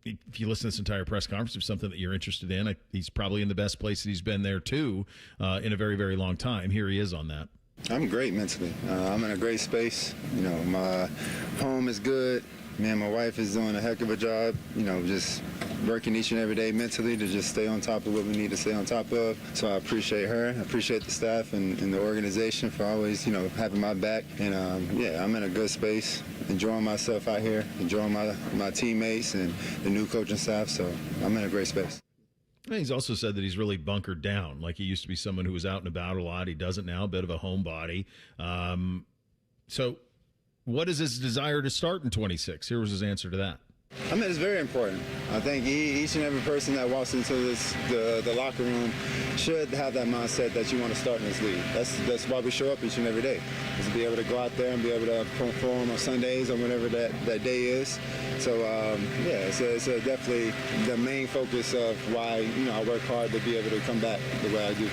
if you listen to this entire press conference, if something that you're interested in, he's probably in the best place that he's been there too in a very, very long time. Here he is on that. I'm great mentally. I'm in a great space. My home is good. Me and my wife is doing a heck of a job, just working each and every day mentally to just stay on top of what we need to stay on top of. So I appreciate her. I appreciate the staff and the organization for always, having my back. And, I'm in a good space, enjoying myself out here, enjoying my teammates and the new coaching staff. So I'm in a great space. He's also said that he's really bunkered down. Like he used to be someone who was out and about a lot. He doesn't now, a bit of a homebody. So what is his desire to start in 26? Here was his answer to that. I mean, it's very important. I think each and every person that walks into the locker room should have that mindset that you want to start in this league. That's why we show up each and every day, is to be able to go out there and be able to perform on Sundays or whenever that day is. So, it's definitely the main focus of why, I work hard to be able to come back the way I do.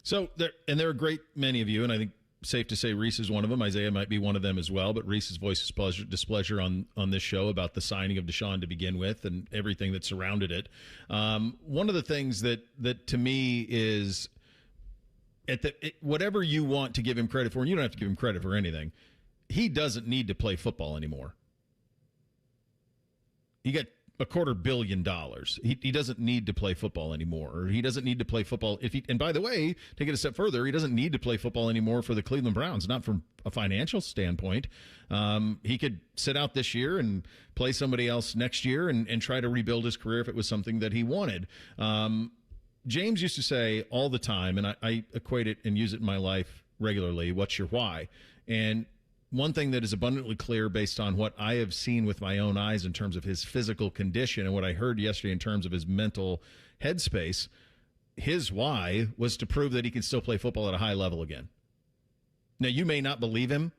So, there are a great many of you, and I think safe to say Reese is one of them. Isaiah might be one of them as well, but Reese's voiced displeasure on this show about the signing of Deshaun to begin with and everything that surrounded it. One of the things that to me is whatever you want to give him credit for, and you don't have to give him credit for anything, he doesn't need to play football anymore. He got $250 million. He doesn't need to play football anymore. Or he doesn't need to play football and by the way, take it a step further, he doesn't need to play football anymore for the Cleveland Browns, not from a financial standpoint. He could sit out this year and play somebody else next year and try to rebuild his career if it was something that he wanted. James used to say all the time, and I equate it and use it in my life regularly, what's your why? And one thing that is abundantly clear based on what I have seen with my own eyes in terms of his physical condition and what I heard yesterday in terms of his mental headspace, his why was to prove that he can still play football at a high level again. Now, you may not believe him.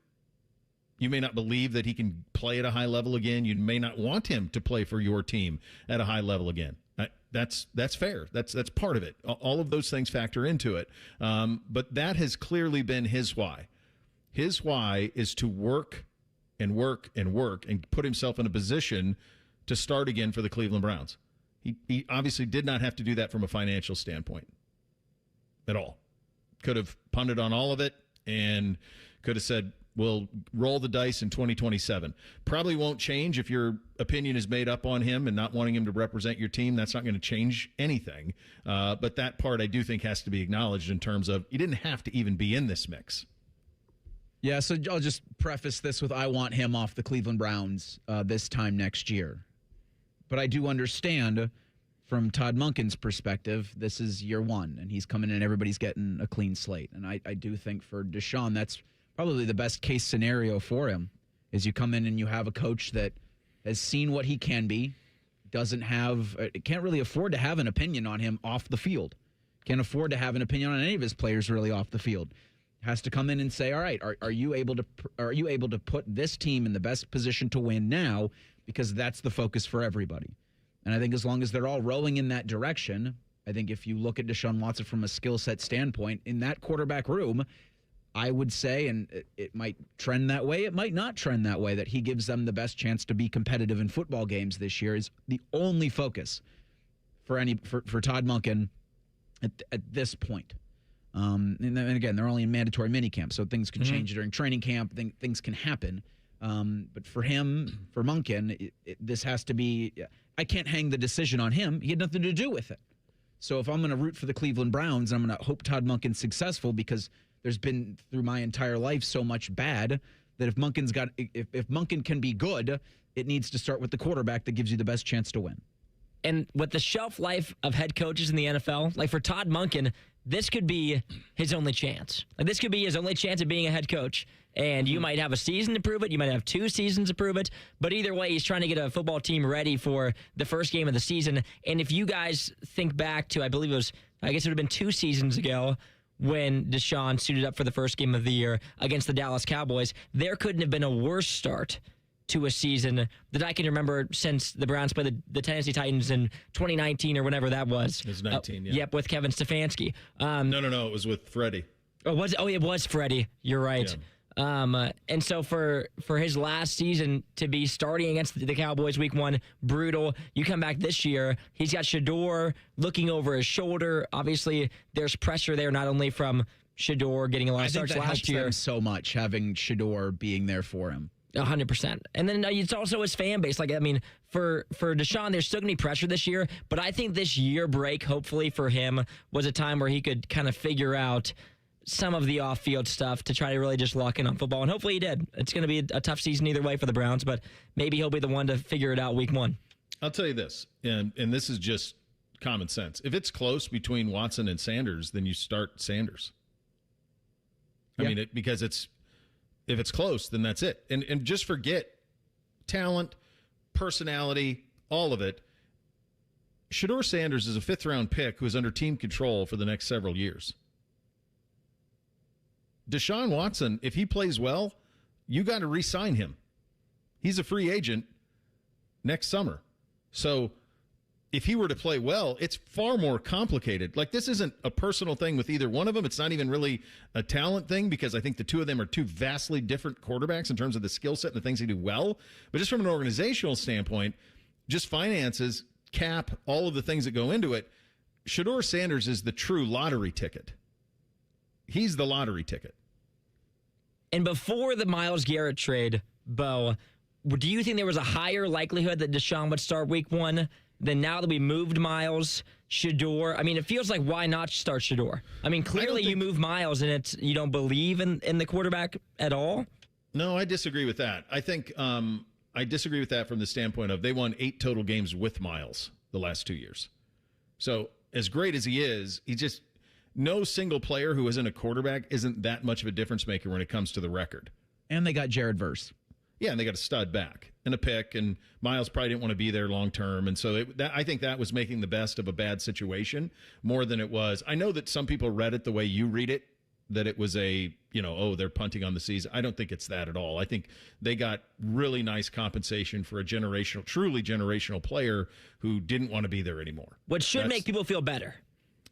You may not believe that he can play at a high level again. You may not want him to play for your team at a high level again. That's fair. That's part of it. All of those things factor into it. But that has clearly been his why. His why is to work and work and work and put himself in a position to start again for the Cleveland Browns. He obviously did not have to do that from a financial standpoint at all. Could have punted on all of it and could have said, we'll roll the dice in 2027. Probably won't change if your opinion is made up on him and not wanting him to represent your team. That's not going to change anything. But that part I do think has to be acknowledged in terms of he didn't have to even be in this mix. Yeah, so I'll just preface this with I want him off the Cleveland Browns this time next year. But I do understand from Todd Monken's perspective, this is year one, and he's coming in and everybody's getting a clean slate. And I do think for Deshaun, that's probably the best case scenario for him, is you come in and you have a coach that has seen what he can be, can't really afford to have an opinion on him off the field. Can't afford to have an opinion on any of his players really off the field. Has to come in and say, all right, are you able to put this team in the best position to win now? Because that's the focus for everybody. And I think as long as they're all rowing in that direction, I think if you look at Deshaun Watson from a skill set standpoint, in that quarterback room, I would say, and it might trend that way, it might not trend that way, that he gives them the best chance to be competitive in football games this year is the only focus for Todd Monken at this point. And again, they're only in mandatory minicamp, so things can change during training camp. Things can happen. But for him, for Monken, this has to be – I can't hang the decision on him. He had nothing to do with it. So if I'm going to root for the Cleveland Browns, I'm going to hope Todd Monken's successful because there's been, through my entire life, so much bad that if Monken can be good, it needs to start with the quarterback that gives you the best chance to win. And with the shelf life of head coaches in the NFL, like for Todd Monken, this could be his only chance. Like this could be his only chance of being a head coach. And you might have a season to prove it. You might have 2 seasons to prove it. But either way, he's trying to get a football team ready for the first game of the season. And if you guys think back to, I guess it would have been 2 seasons ago when Deshaun suited up for the first game of the year against the Dallas Cowboys, there couldn't have been a worse start to a season that I can remember since the Browns played the Tennessee Titans in 2019 or whenever that was. It was 19, yeah. Yep, with Kevin Stefanski. No, it was with Freddie. It was Freddie. You're right. Yeah. And so for his last season to be starting against the Cowboys week 1, brutal. You come back this year, he's got Shedeur looking over his shoulder. Obviously, there's pressure there, not only from Shedeur getting a lot of starts last year. Them so much, having Shedeur being there for him. 100%. And then it's also his fan base. Like, I mean, for Deshaun, there's still going to be pressure this year, but I think this year break, hopefully for him, was a time where he could kind of figure out some of the off-field stuff to try to really just lock in on football. And hopefully he did. It's going to be a tough season either way for the Browns, but maybe he'll be the one to figure it out week 1. I'll tell you this, and this is just common sense. If it's close between Watson and Sanders, then you start Sanders. I mean, because if it's close, then that's it. And just forget talent, personality, all of it. Shedeur Sanders is a 5th-round pick who is under team control for the next several years. Deshaun Watson, if he plays well, you got to re-sign him. He's a free agent next summer. So if he were to play well, it's far more complicated. Like, this isn't a personal thing with either one of them. It's not even really a talent thing, because I think the two of them are two vastly different quarterbacks in terms of the skill set and the things they do well. But just from an organizational standpoint, just finances, cap, all of the things that go into it, Shedeur Sanders is the true lottery ticket. He's the lottery ticket. And before the Myles Garrett trade, Bo, do you think there was a higher likelihood that Deshaun would start week 1 than now that we moved Myles, Shedeur? I mean, it feels like, why not start Shedeur? I mean, clearly you move Myles and you don't believe in the quarterback at all? No, I disagree with that. I think I disagree with that from the standpoint of they won 8 total games with Myles the last 2 years. So as great as he is, no single player who isn't a quarterback isn't that much of a difference maker when it comes to the record. And they got Jared Verse. Yeah, and they got a stud back and a pick, and Myles probably didn't want to be there long term. And so I think that was making the best of a bad situation more than it was. I know that some people read it the way you read it, that it was they're punting on the season. I don't think it's that at all. I think they got really nice compensation for a truly generational player who didn't want to be there anymore. What should make people feel better.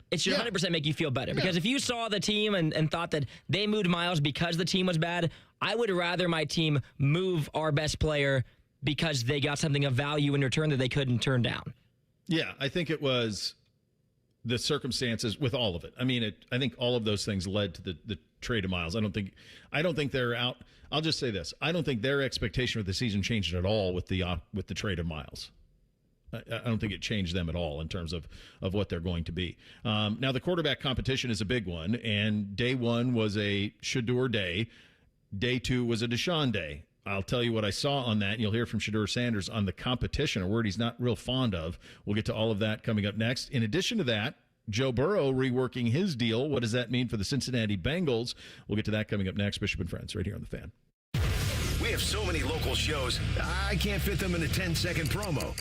It should 100% make you feel better. Because if you saw the team and thought that they moved Myles because the team was bad, I would rather my team move our best player because they got something of value in return that they couldn't turn down. Yeah, I think it was the circumstances with all of it. I mean, I think all of those things led to the trade of Myles. I don't think they're out. I'll just say this. I don't think their expectation of the season changed at all with the trade of Myles. I don't think it changed them at all in terms of what they're going to be. Now, the quarterback competition is a big one, and day 1 was a Shedeur day. Day 2 was a Deshaun day. I'll tell you what I saw on that, and you'll hear from Shedeur Sanders on the competition, a word he's not real fond of. We'll get to all of that coming up next. In addition to that, Joe Burrow reworking his deal. What does that mean for the Cincinnati Bengals? We'll get to that coming up next. Bishop and Friends, right here on The Fan. We have so many local shows, I can't fit them in a 10-second promo.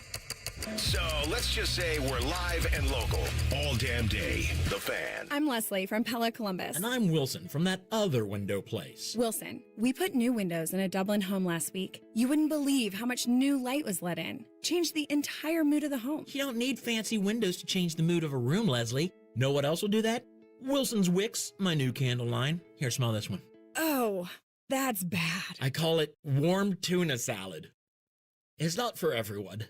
So let's just say we're live and local all damn day. The Fan. I'm Leslie from Pella Columbus. And I'm Wilson from that other window place. Wilson, we put new windows in a Dublin home last week. You wouldn't believe how much new light was let in. Changed the entire mood of the home. You don't need fancy windows to change the mood of a room, Leslie. Know what else will do that? Wilson's Wicks, my new candle line. Here, smell this one. Oh, that's bad. I call it warm tuna salad. It's not for everyone.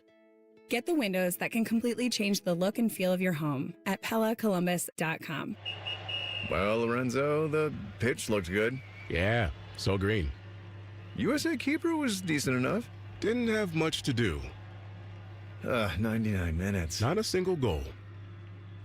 Get the windows that can completely change the look and feel of your home at PellaColumbus.com. Well, Lorenzo, the pitch looked good. Yeah, so green. USA keeper was decent enough. Didn't have much to do. 99 minutes. Not a single goal.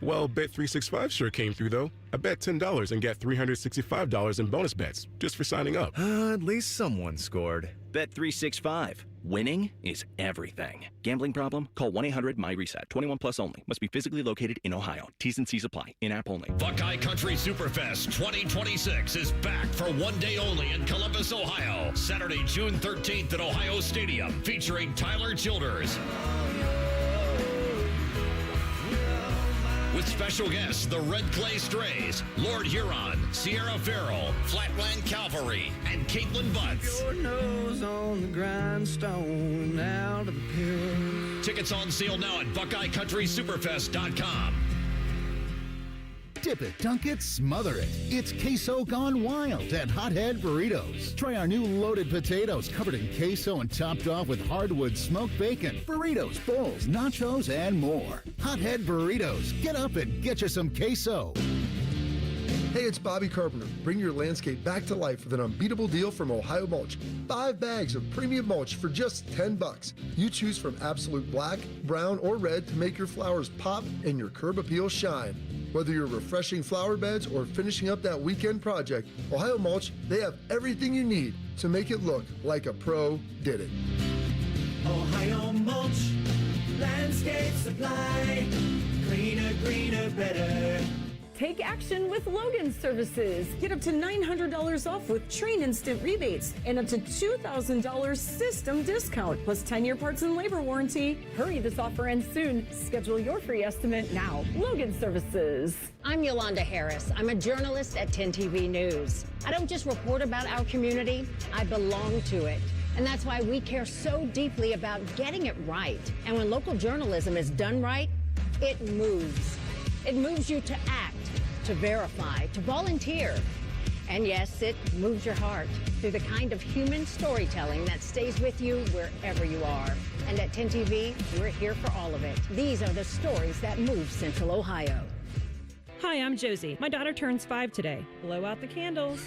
Well, Bet365 sure came through, though. I bet $10 and get $365 in bonus bets just for signing up. At least someone scored. Bet365. Winning is everything. Gambling problem? Call 1-800-MY-RESET. 21 plus only. Must be physically located in Ohio. T's and C's apply. In-app only. Buckeye Country Superfest 2026 is back for one day only in Columbus, Ohio. Saturday, June 13th at Ohio Stadium, featuring Tyler Childers. With special guests, the Red Clay Strays, Lord Huron, Sierra Farrell, Flatland Cavalry, and Caitlin Butts. Your nose on the grindstone, out of the pill. Tickets on sale now at BuckeyeCountrySuperfest.com. Dip it, dunk it, smother it. It's queso gone wild at Hothead Burritos. Try our new loaded potatoes covered in queso and topped off with hardwood smoked bacon, burritos, bowls, nachos, and more. Hothead Burritos. Get up and get you some queso. Hey, it's Bobby Carpenter. Bring your landscape back to life with an unbeatable deal from Ohio Mulch. 5 bags of premium mulch for just $10. You choose from absolute black, brown, or red to make your flowers pop and your curb appeal shine. Whether you're refreshing flower beds or finishing up that weekend project, Ohio Mulch, they have everything you need to make it look like a pro did it. Ohio Mulch, landscape supply, cleaner, greener, better. Take action with Logan Services. Get up to $900 off with Train Instant rebates and up to $2,000 system discount, plus 10-year parts and labor warranty. Hurry, this offer ends soon. Schedule your free estimate now. Logan Services. I'm Yolanda Harris. I'm a journalist at 10 TV News. I don't just report about our community, I belong to it. And that's why we care so deeply about getting it right. And when local journalism is done right, It moves. It moves you to act, to verify, to volunteer. And yes, it moves your heart through the kind of human storytelling that stays with you wherever you are. And at 10 TV, we're here for all of it. These are the stories that move Central Ohio. Hi, I'm Josie. My daughter turns 5 today. Blow out the candles.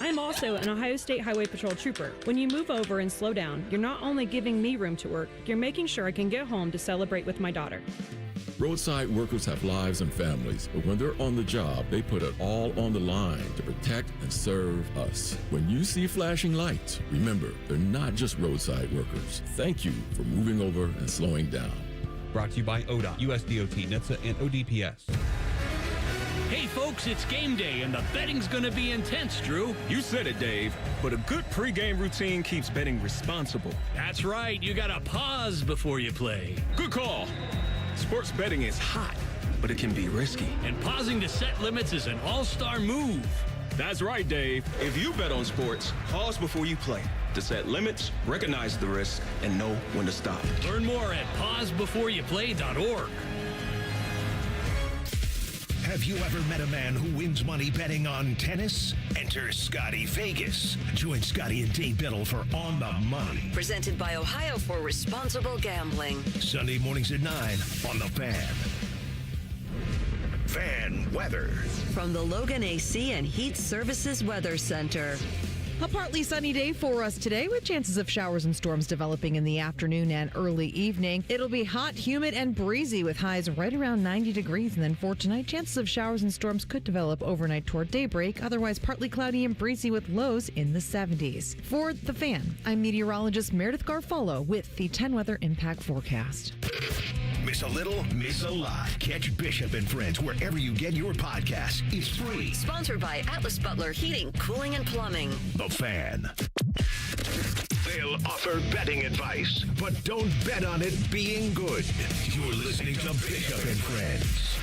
I'm also an Ohio State Highway Patrol trooper. When you move over and slow down, you're not only giving me room to work, you're making sure I can get home to celebrate with my daughter. Roadside workers have lives and families, but when they're on the job, they put it all on the line to protect and serve us. When you see flashing lights, remember, they're not just roadside workers. Thank you for moving over and slowing down. Brought to you by ODOT, USDOT, NHTSA, and ODPS. Hey folks, it's game day and the betting's gonna be intense, Drew. You said it, Dave, but a good pregame routine keeps betting responsible. That's right, you gotta pause before you play. Good call. Sports betting is hot, but it can be risky. And pausing to set limits is an all-star move. That's right, Dave. If you bet on sports, pause before you play to set limits, recognize the risk, and know when to stop. Learn more at pausebeforeyouplay.org. Have you ever met a man who wins money betting on tennis? Enter Scotty Vegas. Join Scotty and Dave Biddle for On the Money. Presented by Ohio for Responsible Gambling. Sunday mornings at 9 on The Fan. Fan weather. From the Logan AC and Heat Services Weather Center. A partly sunny day for us today with chances of showers and storms developing in the afternoon and early evening. It'll be hot, humid, and breezy with highs right around 90 degrees. And then for tonight, chances of showers and storms could develop overnight toward daybreak. Otherwise, partly cloudy and breezy with lows in the 70s. For The Fan, I'm meteorologist Meredith Garfolo with the 10 Weather Impact Forecast. Miss a little, miss a lot. Catch Bishop and Friends wherever you get your podcasts. It's free. Sponsored by Atlas Butler Heating, Cooling, and Plumbing. The Fan. They'll offer betting advice, but don't bet on it being good. You're listening to Bishop and Friends.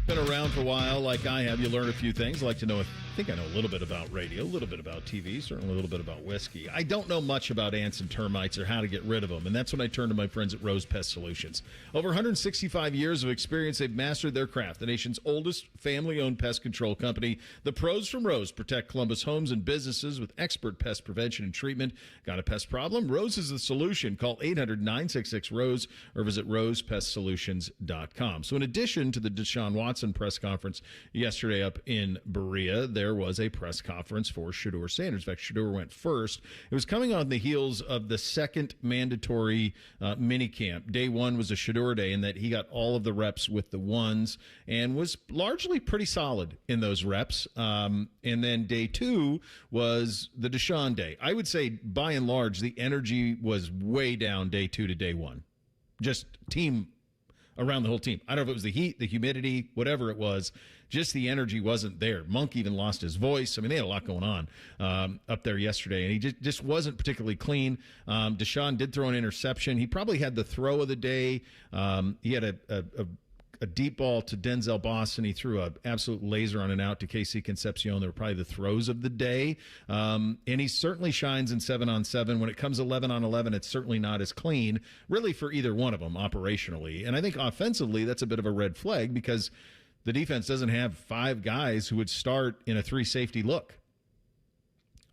Been around for a while, like I have. You learn a few things. I like to know, I think I know a little bit about radio, a little bit about TV, certainly a little bit about whiskey. I don't know much about ants and termites or how to get rid of them, and that's when I turn to my friends at Rose Pest Solutions. Over 165 years of experience, they've mastered their craft. The nation's oldest family-owned pest control company. The pros from Rose protect Columbus homes and businesses with expert pest prevention and treatment. Got a pest problem? Rose is the solution. Call 800-966-ROSE or visit rosepestsolutions.com. So in addition to the Deshaun Watson press conference yesterday up in Berea, there was a press conference for Shedeur Sanders. In fact, Shedeur went first. It was coming on the heels of the second mandatory minicamp. Day one was a Shedeur day in that he got all of the reps with the ones and was largely pretty solid in those reps. And then day two was the Deshaun day. I would say, by and large, the energy was way down day two to day one. Just team around the whole team. I don't know if it was the heat, the humidity, whatever it was. Just the energy wasn't there. Monk even lost his voice. I mean, they had a lot going on up there yesterday, and he just wasn't particularly clean. Deshaun did throw an interception. He probably had the throw of the day. He had a deep ball to Denzel Boston. He threw an absolute laser on and out to KC Concepcion. They were probably the throws of the day. And he certainly shines in 7-on-7. When it comes 11-on-11, it's certainly not as clean, really, for either one of them operationally. And I think offensively, that's a bit of a red flag because the defense doesn't have five guys who would start in a three safety look.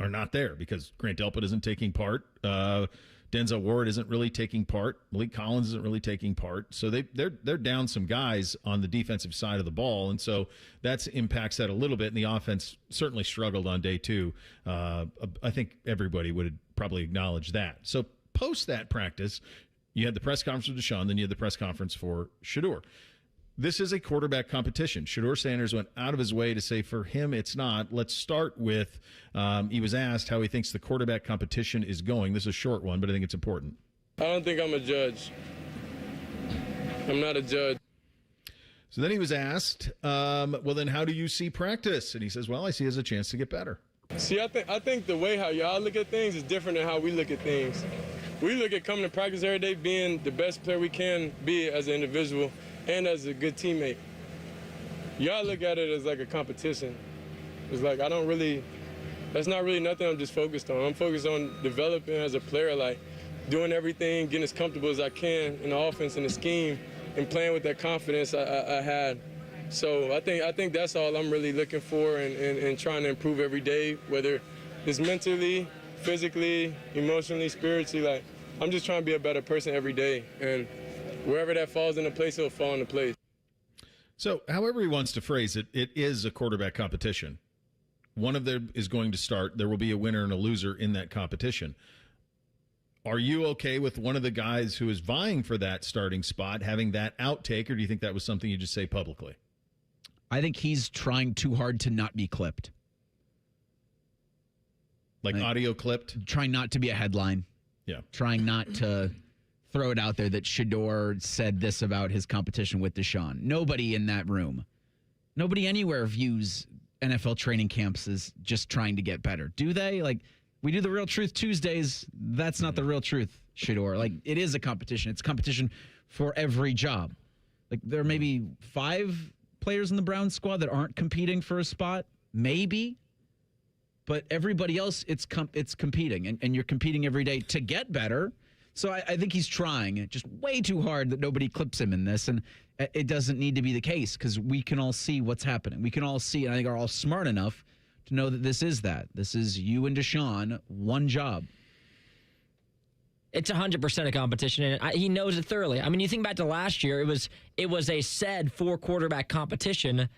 Are not there because Grant Delpit isn't taking part. Denzel Ward isn't really taking part. Malik Collins isn't really taking part. So they're down some guys on the defensive side of the ball, and so that impacts that a little bit. And the offense certainly struggled on day two. I think everybody would probably acknowledge that. So post that practice, you had the press conference with Deshaun, then you had the press conference for Shedeur. This is a quarterback competition. Shedeur Sanders went out of his way to say for him it's not. Let's start with, he was asked how he thinks the quarterback competition is going. This is a short one, but I think it's important. I don't think I'm a judge. I'm not a judge. So then he was asked, well, then how do you see practice? And he says, well, I see it as a chance to get better. See, I think the way how y'all look at things is different than how we look at things. We look at coming to practice every day being the best player we can be as an individual and as a good teammate. Y'all look at it as like a competition. It's like that's not really nothing I'm just focused on. I'm focused on developing as a player, like doing everything, getting as comfortable as I can in the offense and the scheme, and playing with that confidence I had. So I think that's all I'm really looking for and trying to improve every day, whether it's mentally, physically, emotionally, spiritually. Like, I'm just trying to be a better person every day. And wherever that falls into place, it'll fall into place. So however he wants to phrase it, it is a quarterback competition. One of them is going to start. There will be a winner and a loser in that competition. Are you okay with one of the guys who is vying for that starting spot having that outtake, or do you think that was something you just say publicly? I think he's trying too hard to not be clipped. Like audio clipped? Trying not to be a headline. Yeah. Trying not to throw it out there that Shedeur said this about his competition with Deshaun. Nobody in that room, nobody anywhere views NFL training camps as just trying to get better. Do they? Like, we do the Real Truth Tuesdays. That's not the real truth, Shedeur. Like, it is a competition. It's a competition for every job. Like, there may be 5 players in the Browns squad that aren't competing for a spot, maybe, but everybody else, it's competing, and you're competing every day to get better. So I think he's trying just way too hard that nobody clips him in this, and it doesn't need to be the case because we can all see what's happening. We can all see, and I think are all smart enough to know that this is that. This is you and Deshaun, one job. It's 100% a competition, and he knows it thoroughly. I mean, you think back to last year, it was a said 4-quarterback competition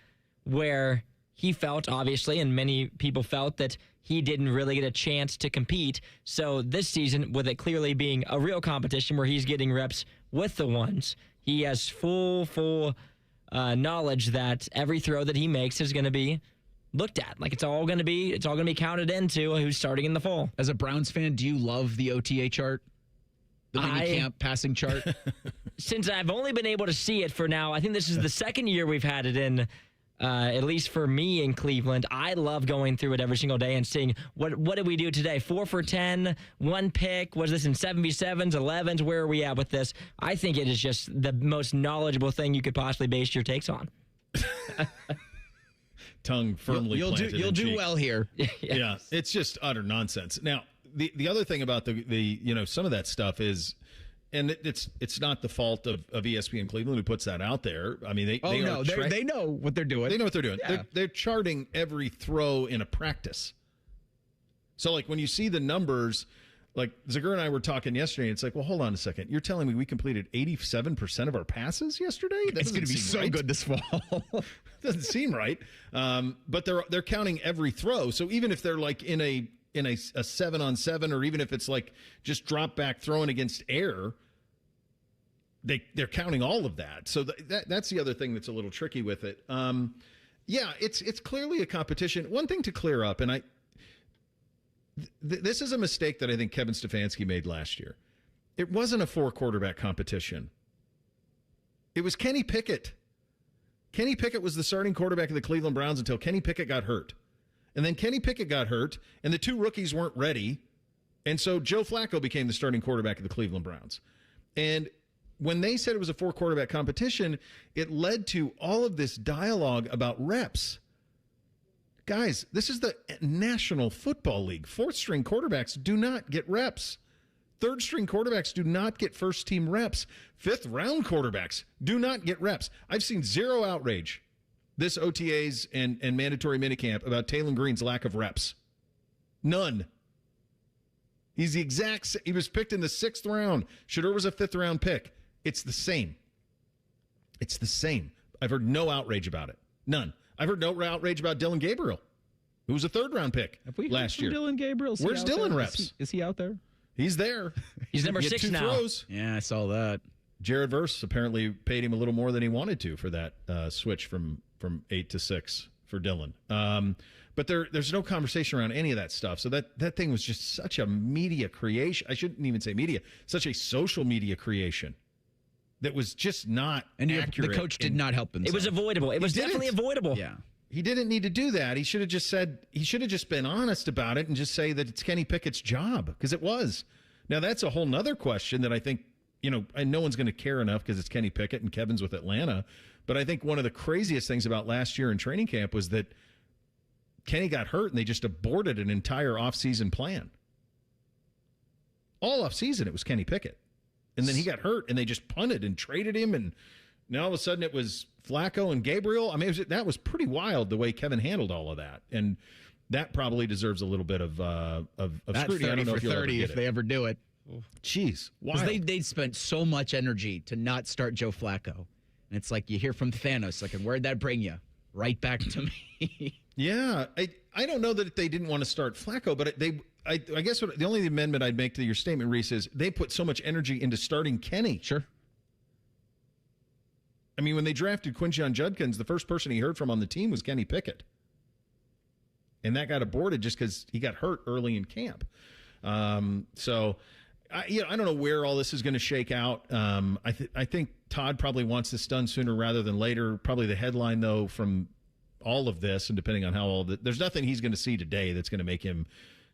where he felt, obviously, and many people felt that he didn't really get a chance to compete. So this season, with it clearly being a real competition where he's getting reps with the ones, he has full knowledge that every throw that he makes is going to be looked at. Like, it's all going to be counted into who's starting in the fall. As a Browns fan, do you love the OTA chart? The minicamp passing chart? Since I've only been able to see it for now, I think this is the second year we've had it in, at least for me in Cleveland. I love going through it every single day and seeing what did we do today? 4 for 10, 1 pick. Was this in 77s, 11s? Where are we at with this? I think it is just the most knowledgeable thing you could possibly base your takes on. Tongue firmly planted. You'll do well here. Yes. Yeah, it's just utter nonsense. Now, the other thing about the some of that stuff is, and it's not the fault of ESPN Cleveland who puts that out there. I mean, they know what they're doing. They know what they're doing. Yeah. They're charting every throw in a practice. So, like, when you see the numbers, like Zagur and I were talking yesterday, it's like, well, hold on a second. You're telling me we completed 87% of our passes yesterday? It's going to be so good this fall. Doesn't seem right. But they're counting every throw. So even if they're like in a 7-on-7, or even if it's like just drop back throwing against air, they're counting all of that. So that's the other thing that's a little tricky with it. Yeah, it's clearly a competition. One thing to clear up, and this is a mistake that I think Kevin Stefanski made last year. It wasn't a 4-quarterback competition. It was Kenny Pickett. Kenny Pickett was the starting quarterback of the Cleveland Browns until Kenny Pickett got hurt. And then Kenny Pickett got hurt, and the 2 rookies weren't ready. And so Joe Flacco became the starting quarterback of the Cleveland Browns. And when they said it was a 4-quarterback competition, it led to all of this dialogue about reps. Guys, this is the National Football League. 4th-string quarterbacks do not get reps. 3rd-string quarterbacks do not get first-team reps. 5th-round quarterbacks do not get reps. I've seen zero outrage this OTAs and mandatory minicamp about Taylor Green's lack of reps. None. He was picked in the 6th round. Shedeur was a 5th-round pick. It's the same. It's the same. I've heard no outrage about it. None. I've heard no outrage about Dylan Gabriel, who was a 3rd-round pick last year. Dylan Gabriel? Where's Dylan reps? Is he out there? He's there. He's number 6 now. Throws. Yeah, I saw that. Jared Verse apparently paid him a little more than he wanted to for that switch from 8 to 6 for Dylan. But there's no conversation around any of that stuff. So that thing was just such a media creation. I shouldn't even say media, such a social media creation that was just not accurate. The coach did not help himself. It was avoidable. It was definitely avoidable. Yeah. He didn't need to do that. He should have just been honest about it and just say that it's Kenny Pickett's job, because it was. Now, that's a whole nother question that I think, and no one's going to care enough because it's Kenny Pickett and Kevin's with Atlanta. But I think one of the craziest things about last year in training camp was that Kenny got hurt and they just aborted an entire offseason plan. All offseason, it was Kenny Pickett. And then he got hurt and they just punted and traded him. And Now all of a sudden it was Flacco and Gabriel. I mean, that was pretty wild the way Kevin handled all of that, and that probably deserves a little bit of scrutiny. I don't know if you'll ever get if they ever do it. Jeez, because they spent so much energy to not start Joe Flacco, and it's like you hear from Thanos, like, and where'd that bring you? Right back to me. Yeah, I don't know that they didn't want to start Flacco, but I guess the only amendment I'd make to your statement, Reese, is they put so much energy into starting Kenny. Sure. I mean, when they drafted Quinshon Judkins, the first person he heard from on the team was Kenny Pickett. And that got aborted just because he got hurt early in camp. I don't know where all this is going to shake out. I think Todd probably wants this done sooner rather than later. Probably the headline, though, from all of this, and depending on how all the, there's nothing he's going to see today that's going to make him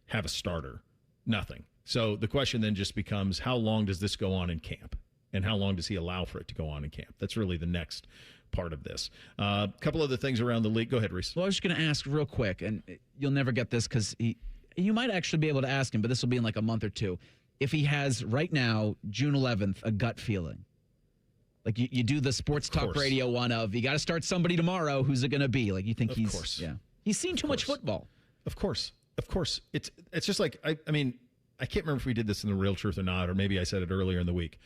have a starter. Nothing. So the question then just becomes, how long does this go on in camp? And how long does he allow for it to go on in camp? That's really the next part of this. A couple other things around the league. Go ahead, Reese. Well, I was just going to ask real quick, and you'll never get this because you might actually be able to ask him, but this will be in like a month or two. If he has right now, June 11th, a gut feeling. Like you do the sports talk radio one of, you got to start somebody tomorrow. Who's it going to be? Like you think he's, course. Yeah. He's seen too much football. Of course. It's just like, I mean, I can't remember if we did this in The Real Truth or not, or maybe I said it earlier in the week.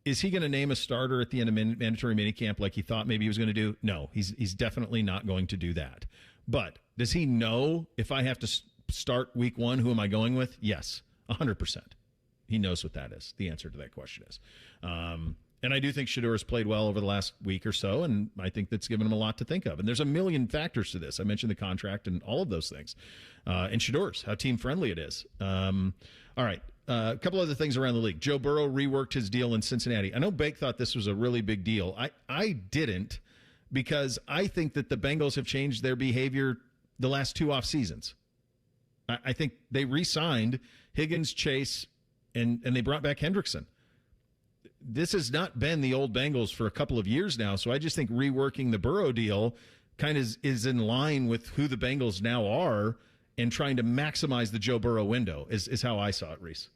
Is he going to name a starter at the end of mandatory minicamp like he thought maybe he was going to do? No, he's definitely not going to do that. But does he know if I have to start week one, who am I going with? Yes, 100%. He knows what that is. The answer to that question is. And I do think Shedeur has played well over the last week or so, and I think that's given him a lot to think of. And there's a million factors to this. I mentioned the contract and all of those things. And Shedeur's, how team-friendly it is. All right. A couple other things around the league. Joe Burrow reworked his deal in Cincinnati. I know Bake thought this was a really big deal. I didn't, because I think that the Bengals have changed their behavior the last two off seasons. I think they re-signed Higgins, Chase, and they brought back Hendrickson. This has not been the old Bengals for a couple of years now, so I just think reworking the Burrow deal kind of is in line with who the Bengals now are and trying to maximize the Joe Burrow window is how I saw it, Reese.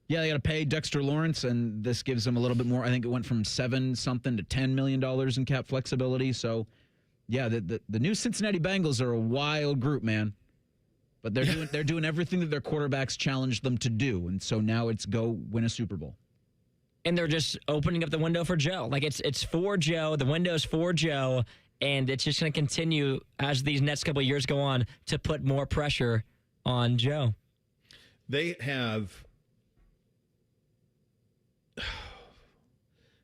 Yeah, they got to pay Dexter Lawrence, and this gives them a little bit more. I think it went from $7-something to $10 million in cap flexibility. So, yeah, the new Cincinnati Bengals are a wild group, man. But they're doing everything that their quarterbacks challenged them to do, and so now it's go win a Super Bowl. And they're just opening up the window for Joe. Like it's for Joe. The window's for Joe, and it's just going to continue as these next couple of years go on to put more pressure on Joe. They have.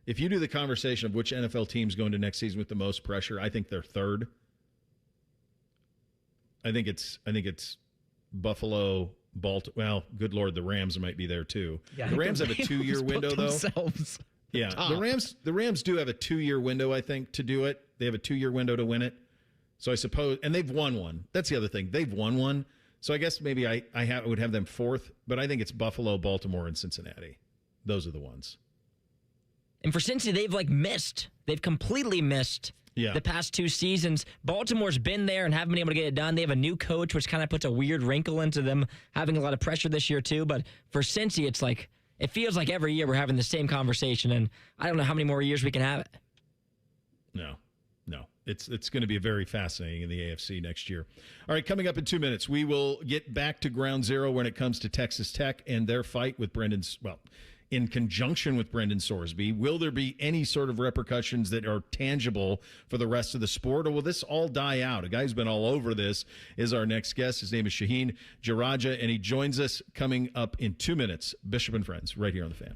If you do the conversation of which NFL teams go into next season with the most pressure, I think they're third. I think it's Buffalo, Baltimore. Well, good Lord, the Rams might be there too. Yeah, the Rams have a 2-year window, though. Yeah, the Rams do have a 2-year window, I think, to do it. They have a 2-year window to win it. So I suppose, and they've won one. That's the other thing. They've won one. So I guess maybe I would have them fourth, but I think it's Buffalo, Baltimore, and Cincinnati. Those are the ones. And for Cincy, they've missed. They've completely missed the past 2 seasons. Baltimore's been there and haven't been able to get it done. They have a new coach, which kind of puts a weird wrinkle into them having a lot of pressure this year too. But for Cincy, it's like it feels like every year we're having the same conversation, and I don't know how many more years we can have it. No. It's going to be very fascinating in the AFC next year. All right, coming up in 2 minutes, we will get back to ground zero when it comes to Texas Tech and their fight with in conjunction with Brendan Sorsby. Will there be any sort of repercussions that are tangible for the rest of the sport, or will this all die out? A guy who's been all over this is our next guest. His name is Shaheen Jaraja, and he joins us coming up in 2 minutes. Bishop and Friends, right here on The Fan.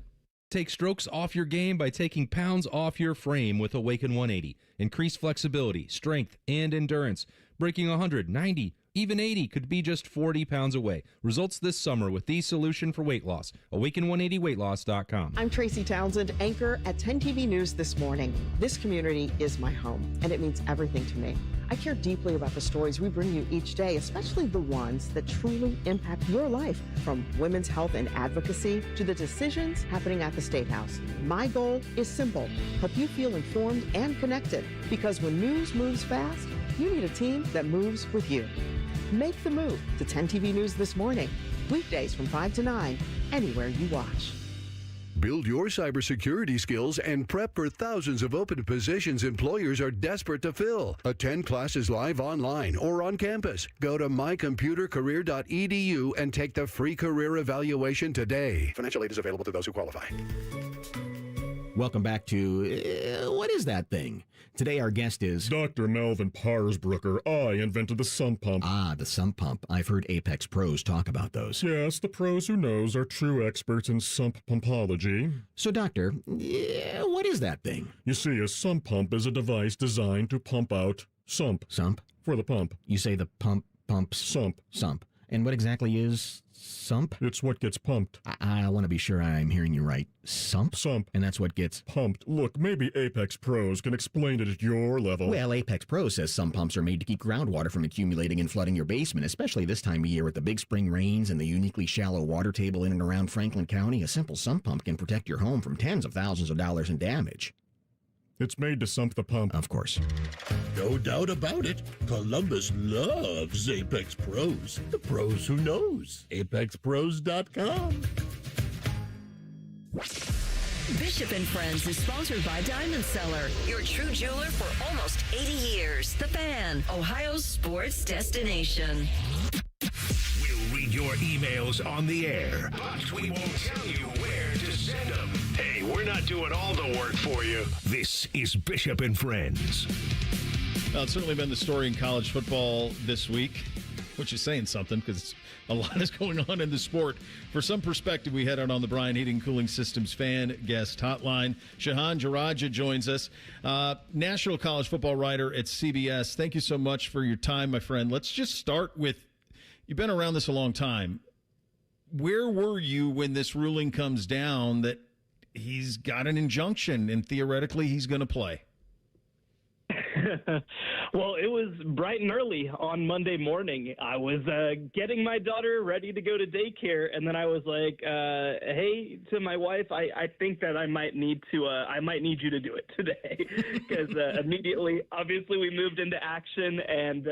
Take strokes off your game by taking pounds off your frame with Awaken 180. Increase flexibility, strength, and endurance. Breaking 100, 90, even 80 could be just 40 pounds away. Results this summer with the solution for weight loss. Awaken180weightloss.com. I'm Tracy Townsend, anchor at 10 TV News This Morning. This community is my home, and it means everything to me. I care deeply about the stories we bring you each day, especially the ones that truly impact your life, from women's health and advocacy to the decisions happening at the State House. My goal is simple: help you feel informed and connected, because when news moves fast, you need a team that moves with you. Make the move to 10 TV News This Morning, weekdays from 5 to 9, anywhere you watch. Build your cybersecurity skills and prep for thousands of open positions employers are desperate to fill. Attend classes live online or on campus. Go to mycomputercareer.edu and take the free career evaluation today. Financial aid is available to those who qualify. Welcome back to What is That Thing? Today our guest is Dr. Melvin Parsbrucker. I invented the sump pump. Ah, the sump pump. I've heard Apex pros talk about those. Yes, the pros who knows are true experts in sump pumpology. So, Doctor, what is that thing? You see, a sump pump is a device designed to pump out sump. Sump? For the pump. You say the pumps? Sump. Sump. And what exactly is sump? It's what gets pumped. I want to be sure I'm hearing you right. Sump? Sump. And that's what gets pumped. Look, maybe Apex Pros can explain it at your level. Well, Apex Pros says some pumps are made to keep groundwater from accumulating and flooding your basement, especially this time of year with the big spring rains and the uniquely shallow water table in and around Franklin County. A simple sump pump can protect your home from tens of thousands of dollars in damage. It's made to sump the pump. Of course. No doubt about it. Columbus loves Apex Pros. The pros who knows. ApexPros.com. Bishop and Friends is sponsored by Diamond Seller, your true jeweler for almost 80 years. The Fan, Ohio's sports destination. We'll read your emails on the air, but we won't tell you where to send them. Hey, we're not doing all the work for you. This is Bishop and Friends. Well, it's certainly been the story in college football this week, which is saying something because a lot is going on in the sport. For some perspective, we head out on the Bryan Heating Cooling Systems fan guest hotline. Shehan Jaraja joins us, national college football writer at CBS. Thank you so much for your time, my friend. Let's just start with, you've been around this a long time. Where were you when this ruling comes down that he's got an injunction and theoretically he's going to play? Well, it was bright and early on Monday morning. I was getting my daughter ready to go to daycare, and then I was like, "Hey," to my wife, "I think that I might need you to do it today," because immediately, obviously, we moved into action. And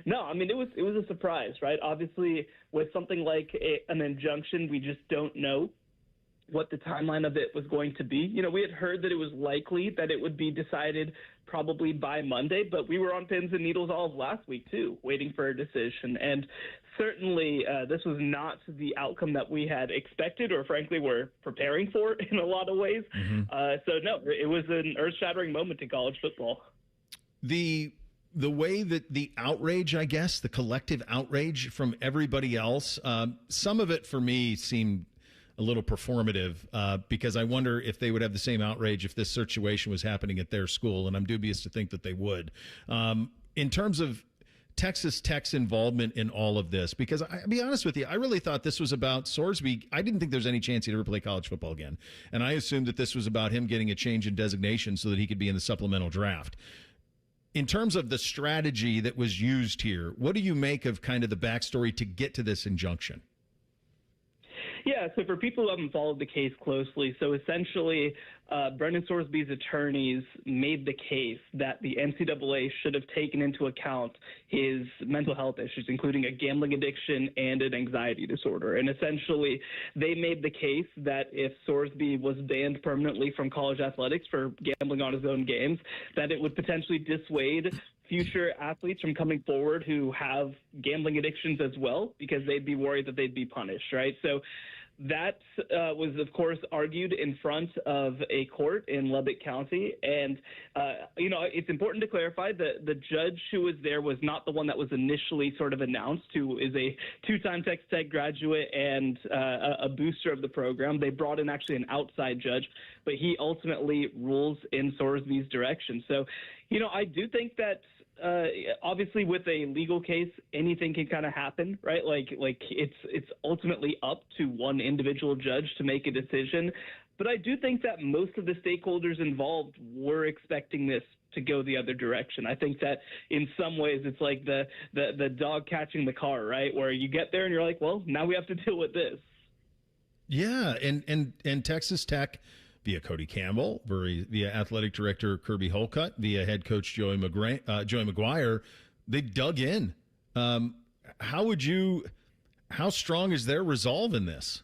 no, I mean, it was a surprise, right? Obviously, with something like an injunction, we just don't know what the timeline of it was going to be. You know, we had heard that it was likely that it would be decided probably by Monday, but we were on pins and needles all of last week too, waiting for a decision. And certainly this was not the outcome that we had expected or frankly were preparing for in a lot of ways. So no, it was an earth-shattering moment in college football. The way that the outrage, I guess, the collective outrage from everybody else, some of it for me seemed a little performative because I wonder if they would have the same outrage if this situation was happening at their school, and I'm dubious to think that they would. In terms of Texas Tech's involvement in all of this, because I'll be honest with you, I really thought this was about Sorsby. I didn't think there was any chance he'd ever play college football again, and I assumed that this was about him getting a change in designation so that he could be in the supplemental draft. In terms of the strategy that was used here, what do you make of kind of the backstory to get to this injunction? Yeah, so for people who haven't followed the case closely, so essentially Brendan Sorsby's attorneys made the case that the NCAA should have taken into account his mental health issues, including a gambling addiction and an anxiety disorder. And essentially, they made the case that if Sorsby was banned permanently from college athletics for gambling on his own games, that it would potentially dissuade future athletes from coming forward who have gambling addictions as well, because they'd be worried that they'd be punished, right? So that was, of course, argued in front of a court in Lubbock County. And, it's important to clarify that the judge who was there was not the one that was initially sort of announced, who is a two-time Texas Tech graduate and a booster of the program. They brought in actually an outside judge, but he ultimately rules in Sorsby's direction. So, I do think that obviously with a legal case, anything can kind of happen, right? Like it's ultimately up to one individual judge to make a decision. But I do think that most of the stakeholders involved were expecting this to go the other direction. I think that in some ways it's like the dog catching the car, right? Where you get there and you're like, well, now we have to deal with this. Yeah, and Texas Tech, via Cody Campbell, via athletic director Kirby Holcutt, via head coach Joey McGuire, they dug in. How strong is their resolve in this?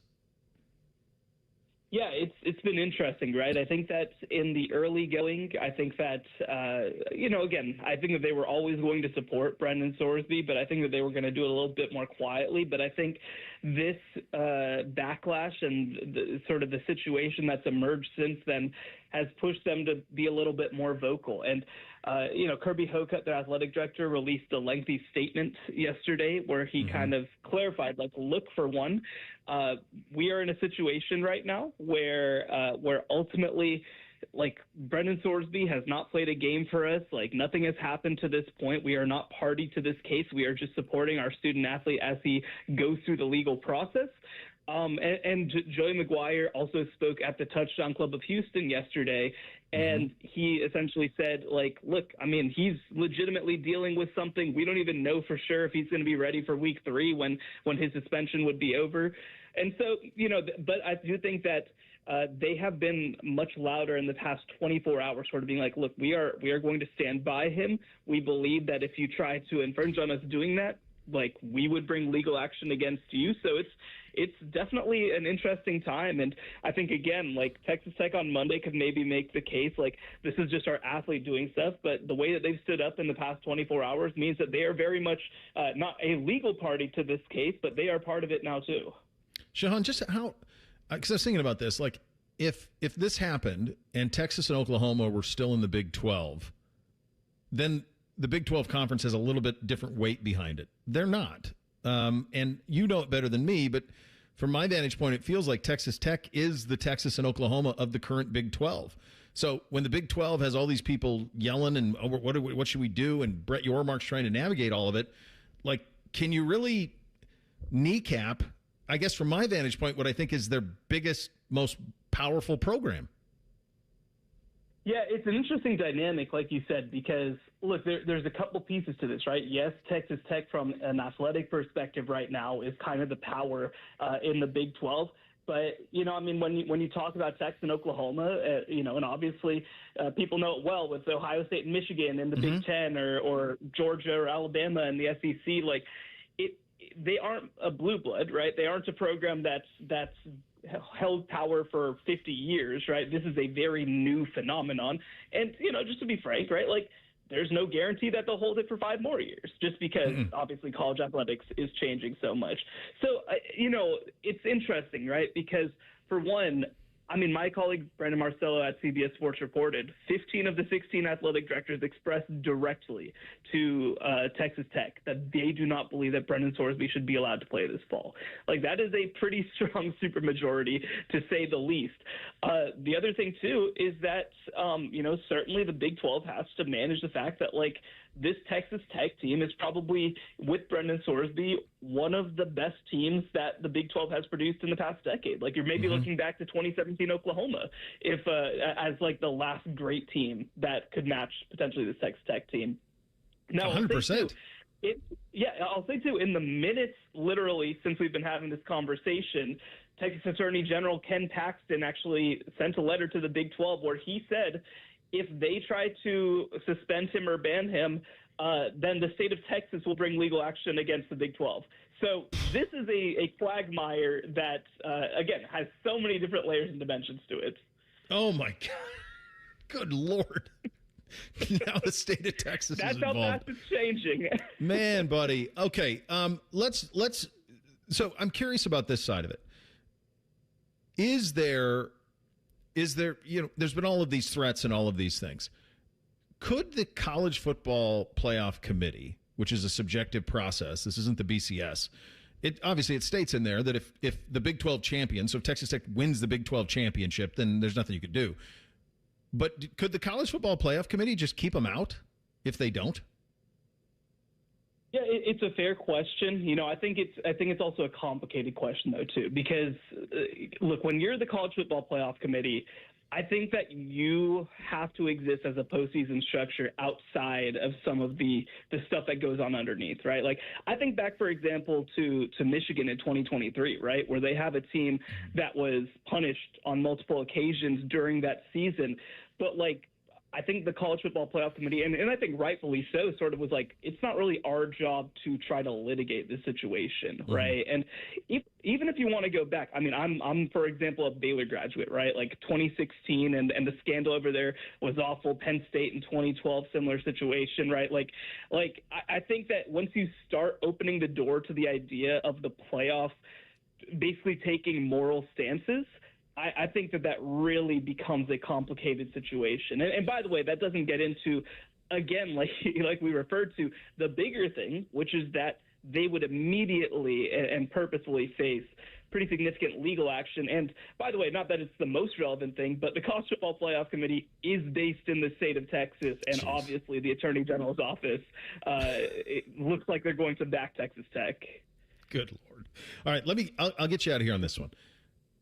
Yeah, it's been interesting, right? I think that in the early going, I think that, again, I think that they were always going to support Brendan Sorsby, but I think that they were going to do it a little bit more quietly. But I think this backlash and sort of the situation that's emerged since then has pushed them to be a little bit more vocal. And, Kirby Hocutt, their athletic director, released a lengthy statement yesterday where he kind of clarified, look, for one, we are in a situation right now where ultimately, Brendan Sorsby has not played a game for us. Nothing has happened to this point. We are not party to this case. We are just supporting our student athlete as he goes through the legal process. And Joey McGuire also spoke at the Touchdown Club of Houston yesterday, and he essentially said, look, I mean, he's legitimately dealing with something. We don't even know for sure if he's going to be ready for week 3 when his suspension would be over. And so, but I do think that they have been much louder in the past 24 hours, sort of being like, look, we are going to stand by him. We believe that if you try to infringe on us doing that, we would bring legal action against you. So it's definitely an interesting time. And I think, again, Texas Tech on Monday could maybe make the case, this is just our athlete doing stuff. But the way that they've stood up in the past 24 hours means that they are very much not a legal party to this case, but they are part of it now too. Shahan, just how, because I was thinking about this, if this happened and Texas and Oklahoma were still in the Big 12, then the Big 12 conference has a little bit different weight behind it. They're not. And you know it better than me, but from my vantage point, it feels like Texas Tech is the Texas and Oklahoma of the current Big 12. So when the Big 12 has all these people yelling and what should we do, and Brett Yormark's trying to navigate all of it, can you really kneecap, I guess from my vantage point, what I think is their biggest, most powerful program? Yeah, it's an interesting dynamic, like you said, because, look, there's a couple pieces to this, right? Yes, Texas Tech, from an athletic perspective right now, is kind of the power in the Big 12. But, when you talk about Texas and Oklahoma, and obviously people know it well with Ohio State and Michigan in the Big 10 or Georgia or Alabama in the SEC, they aren't a blue blood, right? They aren't a program that's held power for 50 years, right? This is a very new phenomenon. And, just to be frank, right, there's no guarantee that they'll hold it for 5 more years just because obviously college athletics is changing so much. So, it's interesting, right? Because for one, my colleague Brandon Marcello at CBS Sports reported 15 of the 16 athletic directors expressed directly to Texas Tech that they do not believe that Brendan Sorsby should be allowed to play this fall. That is a pretty strong supermajority, to say the least. The other thing, too, is that, certainly the Big 12 has to manage the fact that, this Texas Tech team is probably, with Brendan Sorsby, one of the best teams that the Big 12 has produced in the past decade. You're maybe looking back to 2017 Oklahoma as the last great team that could match potentially this Texas Tech team. Now, 100%. I'll say too, in the minutes literally since we've been having this conversation, Texas Attorney General Ken Paxton actually sent a letter to the Big 12 where he said if they try to suspend him or ban him, then the state of Texas will bring legal action against the Big 12. So this is a quagmire that, again, has so many different layers and dimensions to it. Oh, my God. Good Lord. Now the state of Texas That's is involved. How fast it's changing. Man, buddy. Okay, let's. So I'm curious about this side of it. Is there? There's been all of these threats and all of these things. Could the College Football Playoff Committee, which is a subjective process, this isn't the BCS, it states in there that if the Big 12 champion, so if Texas Tech wins the Big 12 championship, then there's nothing you could do. But could the College Football Playoff Committee just keep them out if they don't? Yeah, it's a fair question. I think it's also a complicated question though too, because look, when you're the College Football Playoff Committee, I think that you have to exist as a postseason structure outside of some of the stuff that goes on underneath, right? I think back, for example, to Michigan in 2023, right, where they have a team that was punished on multiple occasions during that season, but I think the College Football Playoff Committee, and I think rightfully so, sort of was like, it's not really our job to try to litigate this situation, right? And even if you want to go back, I mean, I'm for example, a Baylor graduate, right? Like 2016, and the scandal over there was awful. Penn State in 2012, similar situation, right? Like I think that once you start opening the door to the idea of the playoff basically taking moral stances, I think that really becomes a complicated situation. And by the way, that doesn't get into, again, like we referred to, the bigger thing, which is that they would immediately and purposefully face pretty significant legal action. And by the way, not that it's the most relevant thing, but the College Football Playoff Committee is based in the state of Texas, and obviously the Attorney General's office, it looks like they're going to back Texas Tech. Good Lord. All right, I'll get you out of here on this one.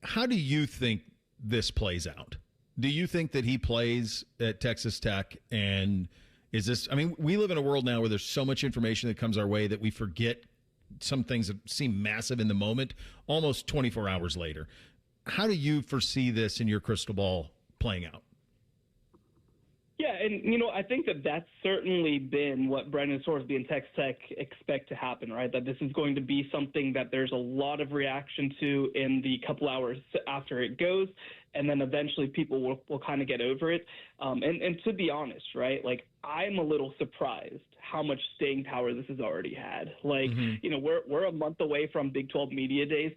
How do you think this plays out? Do you think that he plays at Texas Tech? And is this, I mean, we live in a world now where there's so much information that comes our way that we forget some things that seem massive in the moment, almost 24 hours later. How do you foresee this in your crystal ball playing out? Yeah, and, I think that that's certainly been what Brendan Sorsby and Texas Tech expect to happen, right? That this is going to be something that there's a lot of reaction to in the couple hours after it goes, and then eventually people will kind of get over it. And to be honest, right, like, I'm a little surprised how much staying power this has already had. Like, we're a month away from Big 12 Media Days.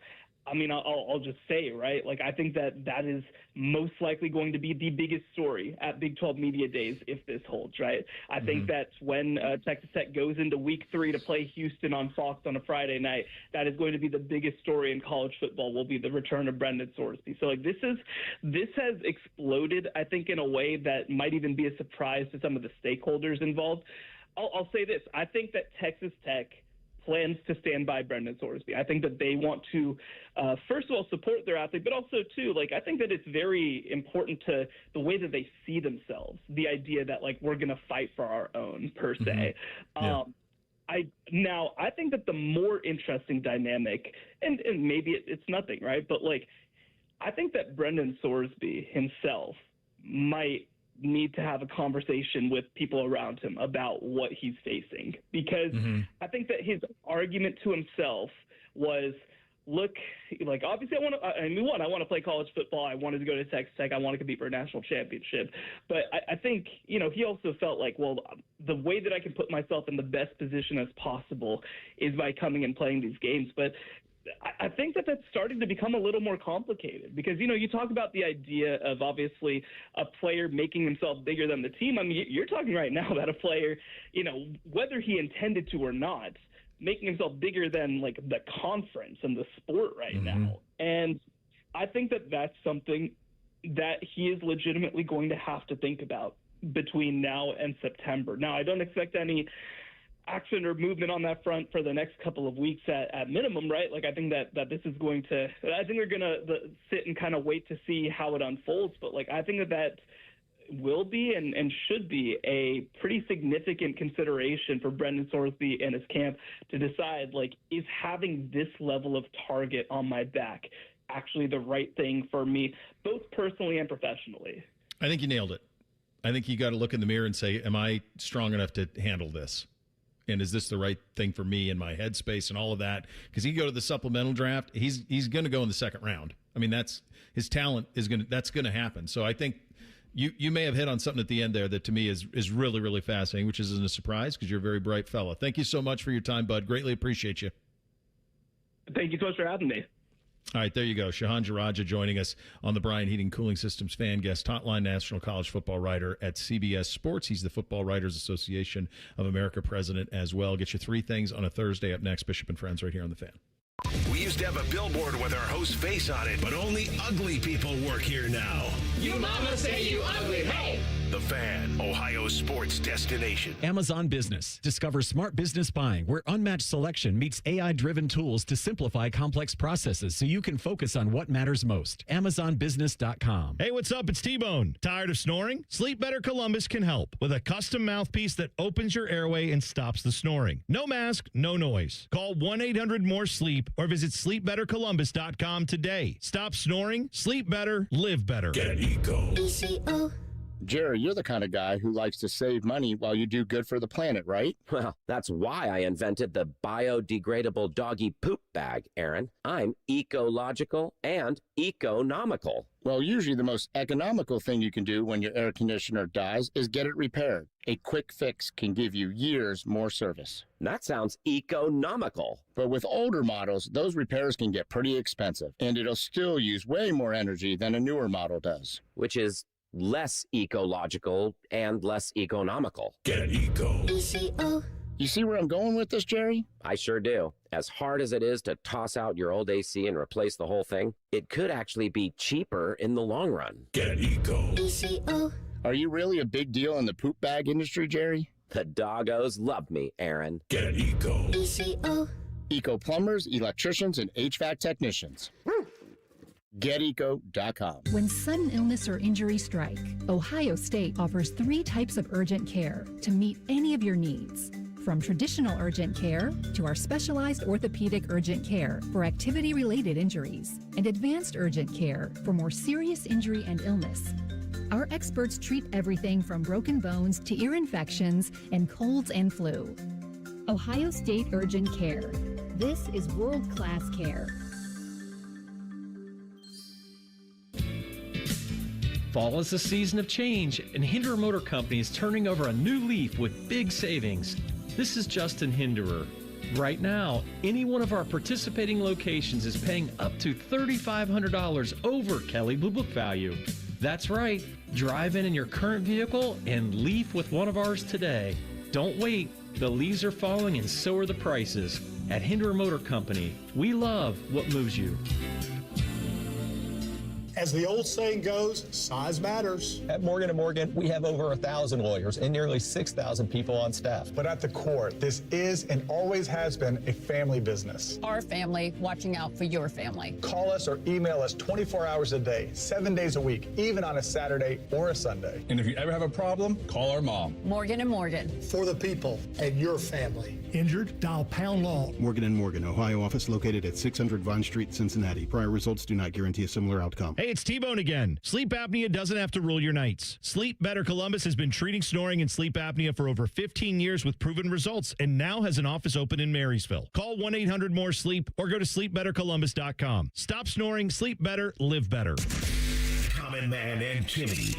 I mean, I'll just say, right, like, I think that is most likely going to be the biggest story at Big 12 Media Days if this holds, right? I think that's when Texas Tech goes into week 3 to play Houston on Fox on a Friday night. That is going to be the biggest story in college football, will be the return of Brendan Sorsby. So, like, this has exploded, I think, in a way that might even be a surprise to some of the stakeholders involved. I'll say this. I think that Texas Tech plans to stand by Brendan Sorsby. I think that they want to, first of all, support their athlete, but also, too, like, I think that it's very important to the way that they see themselves, the idea that, like, we're going to fight for our own, per se. Yeah. I think that the more interesting dynamic, and maybe it's nothing, right? But, like, I think that Brendan Sorsby himself might need to have a conversation with people around him about what he's facing, because I think that his argument to himself was, look, like, obviously I want to play college football. I wanted to go to Texas Tech. I want to compete for a national championship. But I think, he also felt like, well, the way that I can put myself in the best position as possible is by coming and playing these games. But I think that that's starting to become a little more complicated because, you talk about the idea of obviously a player making himself bigger than the team. I mean, you're talking right now about a player, whether he intended to or not, making himself bigger than, like, the conference and the sport right now. And I think that that's something that he is legitimately going to have to think about between now and September. Now, I don't expect any action or movement on that front for the next couple of weeks at minimum, right? Like, I think that this is going to, I think they're going to sit and kind of wait to see how it unfolds. But, like, I think that will be and should be a pretty significant consideration for Brendan Sorsby and his camp to decide, like, is having this level of target on my back actually the right thing for me, both personally and professionally? I think you nailed it. I think you got to look in the mirror and say, am I strong enough to handle this? And is this the right thing for me in my headspace and all of that? Because he go to the supplemental draft, he's going to go in the second round. I mean, that's his talent that's going to happen. So I think you may have hit on something at the end there that to me is really, really fascinating, which isn't a surprise because you're a very bright fella. Thank you so much for your time, bud. Greatly appreciate you. Thank you so much for having me. All right, there you go. Shehan Jaraja joining us on the Brian Heating Cooling Systems Fan Guest Hotline, national college football writer at CBS Sports. He's the Football Writers Association of America president as well. Get you 3 things on a Thursday up next. Bishop and Friends right here on The Fan. We used to have a billboard with our host's face on it, but only ugly people work here now. You mama say you ugly, hey! The Fan, Ohio sports destination. Amazon Business. Discover smart business buying where unmatched selection meets AI-driven tools to simplify complex processes so you can focus on what matters most. AmazonBusiness.com. Hey, what's up? It's T-Bone. Tired of snoring? Sleep Better Columbus can help with a custom mouthpiece that opens your airway and stops the snoring. No mask, no noise. Call 1-800-MORE-SLEEP or visit SleepBetterColumbus.com today. Stop snoring, sleep better, live better. Get ECO. ECO. Jerry, you're the kind of guy who likes to save money while you do good for the planet, right? Well, that's why I invented the biodegradable doggy poop bag, Aaron. I'm ecological and economical. Well, usually the most economical thing you can do when your air conditioner dies is get it repaired. A quick fix can give you years more service. That sounds economical. But with older models, those repairs can get pretty expensive, and it'll still use way more energy than a newer model does. Which is less ecological and less economical. Get eco. ECO. You see where I'm going with this, Jerry? I sure do. As hard as it is to toss out your old AC and replace the whole thing, it could actually be cheaper in the long run. Get eco. ECO. Are you really a big deal in the poop bag industry, Jerry? The doggos love me, Aaron. Get eco. ECO. Eco plumbers, electricians, and HVAC technicians. GetEco.com. When sudden illness or injury strike, Ohio State offers 3 types of urgent care to meet any of your needs. From traditional urgent care to our specialized orthopedic urgent care for activity-related injuries and advanced urgent care for more serious injury and illness. Our experts treat everything from broken bones to ear infections and colds and flu. Ohio State Urgent Care. This is world-class care. Fall is a season of change, and Hinderer Motor Company is turning over a new leaf with big savings. This is Justin Hinderer. Right now, any one of our participating locations is paying up to $3,500 over Kelley Blue Book value. That's right. Drive in your current vehicle and leaf with one of ours today. Don't wait. The leaves are falling and so are the prices. At Hinderer Motor Company, we love what moves you. As the old saying goes, size matters. At Morgan & Morgan, we have over 1,000 lawyers and nearly 6,000 people on staff. But at the core, this is and always has been a family business. Our family watching out for your family. Call us or email us 24 hours a day, 7 days a week, even on a Saturday or a Sunday. And if you ever have a problem, call our mom. Morgan & Morgan. For the people and your family. Injured? Dial pound law. Morgan & Morgan, Ohio office located at 600 Vine Street, Cincinnati. Prior results do not guarantee a similar outcome. Hey, it's T-Bone again. Sleep apnea doesn't have to rule your nights. Sleep Better Columbus has been treating snoring and sleep apnea for over 15 years with proven results and now has an office open in Marysville. Call 1-800-MORE-SLEEP or go to sleepbettercolumbus.com. Stop snoring, sleep better, live better. Common Man and Timmy.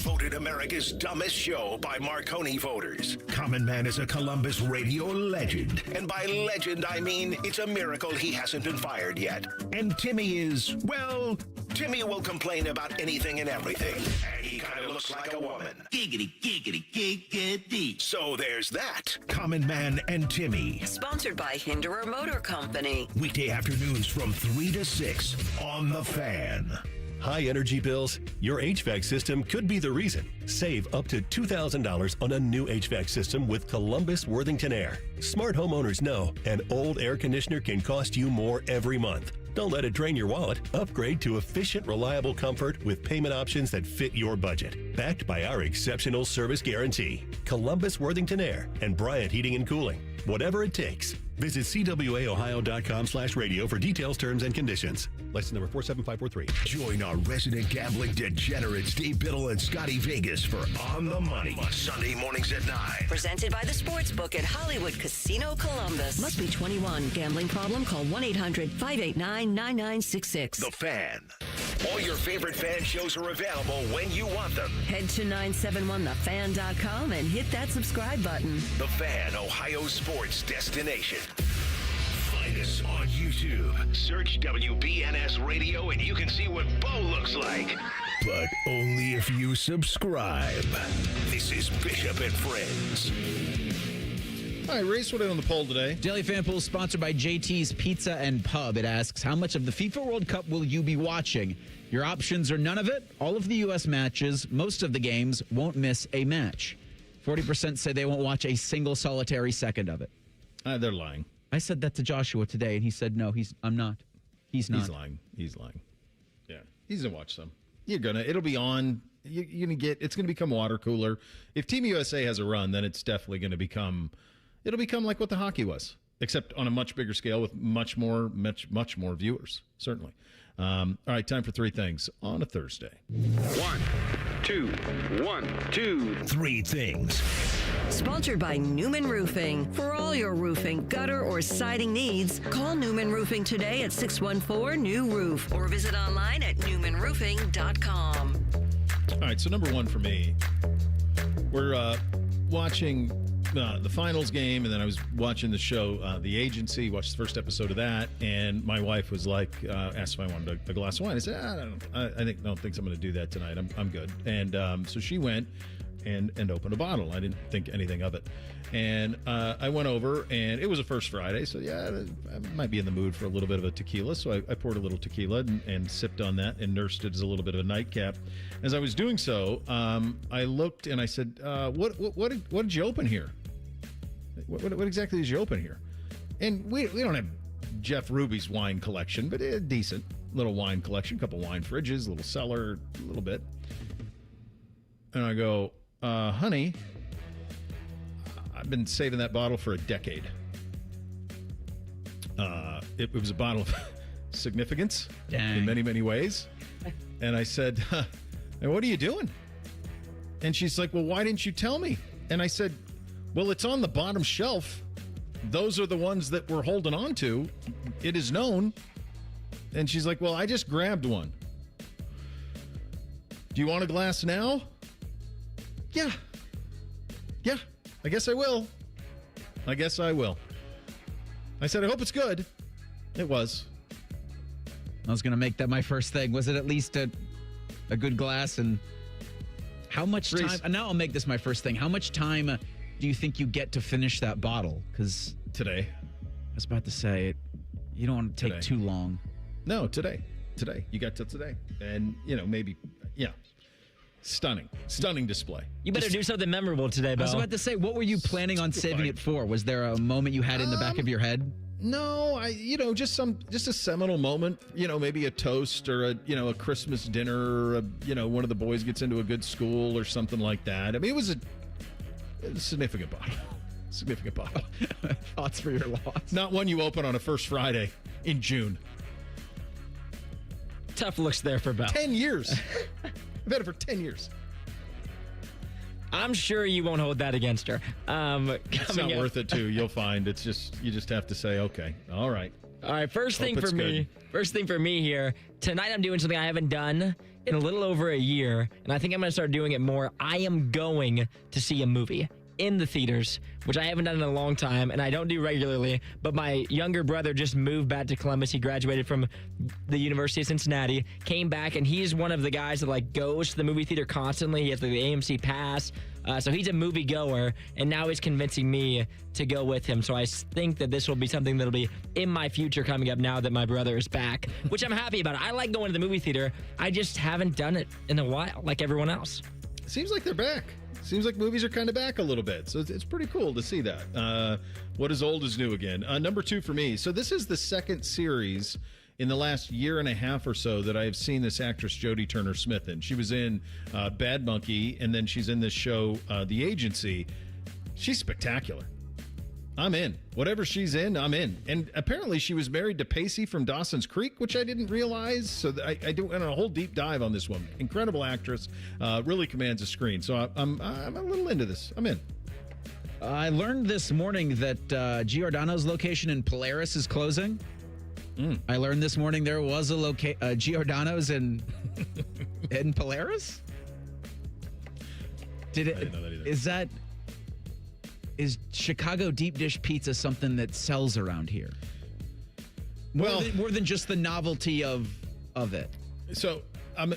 Voted America's dumbest show by Marconi voters. Common Man is a Columbus radio legend. And by legend, I mean it's a miracle he hasn't been fired yet. And Timmy is, well, Timmy will complain about anything and everything. And he kind of looks like a woman. Giggity, giggity, giggity. So there's that. Common Man and Timmy. Sponsored by Hinderer Motor Company. Weekday afternoons from 3 to 6 on The Fan. High energy bills? Your HVAC system could be the reason. Save up to $2,000 on a new HVAC system with Columbus Worthington Air. Smart homeowners know an old air conditioner can cost you more every month. Don't let it drain your wallet. Upgrade to efficient, reliable comfort with payment options that fit your budget. Backed by our exceptional service guarantee. Columbus Worthington Air and Bryant Heating and Cooling. Whatever it takes. Visit cwaohio.com/radio for details, terms, and conditions. License number 47543. Join our resident gambling degenerates, Dave Biddle and Scotty Vegas for On the Money. Sunday mornings at 9. Presented by the Sportsbook at Hollywood Casino Columbus. Must be 21. Gambling problem? Call 1-800-589-9966. The Fan. All your favorite fan shows are available when you want them. Head to 971thefan.com and hit that subscribe button. The Fan, Ohio sports destination. Find us on YouTube. Search WBNS Radio and you can see what Bo looks like. But only if you subscribe. This is Bishop and Friends. All right, Race, what did on the poll today? Daily Fan Poll sponsored by JT's Pizza and Pub. It asks, how much of the FIFA World Cup will you be watching? Your options are none of it, all of the U.S. matches, most of the games, won't miss a match. 40% say they won't watch a single solitary second of it. They're lying. I said that to Joshua today, and he said, no, I'm not. He's not. He's lying. Yeah, he's going to watch some. It'll be on. It's going to become water cooler. If Team USA has a run, then it's definitely going to become, it'll become like what the hockey was, except on a much bigger scale with much more viewers, certainly. All right, time for three things on a Thursday. 1, 2, 1, 2, 3 things. Sponsored by Newman Roofing. For all your roofing, gutter, or siding needs, call Newman Roofing today at 614-NEW-ROOF or visit online at newmanroofing.com. All right, so number one for me, we're watching the finals game, and then I was watching the show, The Agency, watched the first episode of that, and my wife was like, asked if I wanted a glass of wine. I said, I don't think I'm going to do that tonight. I'm good. And so she went and opened a bottle. I didn't think anything of it. And I went over, and it was a First Friday, so yeah, I might be in the mood for a little bit of a tequila. So I poured a little tequila and sipped on that and nursed it as a little bit of a nightcap. As I was doing so, I looked and I said, what did you open here? What exactly did you open here? And we don't have Jeff Ruby's wine collection, but a decent little wine collection, a couple wine fridges, a little cellar, a little bit. And I go, honey, I've been saving that bottle for a decade. It was a bottle of significance in many, many ways. And I said, what are you doing? And she's like, well, why didn't you tell me? And I said, well, it's on the bottom shelf. Those are the ones that we're holding on to. It is known. And she's like, well, I just grabbed one. Do you want a glass now? Yeah, I guess I will. I said, I hope it's good. It was. I was going to make that my first thing. Was it at least a good glass? And how much time? Now I'll make this my first thing. How much time do you think you get to finish that bottle? Because today. I was about to say, you don't want to take too long. No, today. You got till today. And, maybe, Stunning display. You better do something memorable today, Bill. I was about to say, what were you planning on saving it for? Was there a moment you had in the back of your head? No, just a seminal moment. Maybe a toast or a Christmas dinner. Or one of the boys gets into a good school or something like that. I mean, it was a significant bottle. Thoughts for your loss. Not one you open on a First Friday in June. Tough looks there for Bell. 10 years. I've had it for 10 years. I'm sure you won't hold that against her. It's not worth it, too. You'll find you just have to say, okay, all right. All right, first thing for me here. Tonight I'm doing something I haven't done in a little over a year, and I think I'm going to start doing it more. I am going to see a movie in the theaters, which I haven't done in a long time, and I don't do regularly, but my younger brother just moved back to Columbus. He graduated from the University of Cincinnati, came back, and he's one of the guys that goes to the movie theater constantly. He has the AMC pass, so he's a movie goer, and now he's convincing me to go with him. So I think that this will be something that'll be in my future coming up now that my brother is back, which I'm happy about. I like going to the movie theater. I just haven't done it in a while like everyone else. Seems like they're back. Seems like movies are kind of back a little bit. So it's pretty cool to see that. What is old is new again. Number two for me. So this is the second series in the last year and a half or so that I have seen this actress Jodie Turner-Smith in. She was in Bad Monkey, and then she's in this show, The Agency. She's spectacular. I'm in. Whatever she's in, I'm in. And apparently she was married to Pacey from Dawson's Creek, which I didn't realize. So I do a whole deep dive on this woman. Incredible actress. Really commands a screen. So I'm a little into this. I'm in. I learned this morning that Giordano's location in Polaris is closing. I learned this morning there was a Giordano's in Polaris. I didn't know that either. Is Chicago deep dish pizza something that sells around here? More than just the novelty of it. So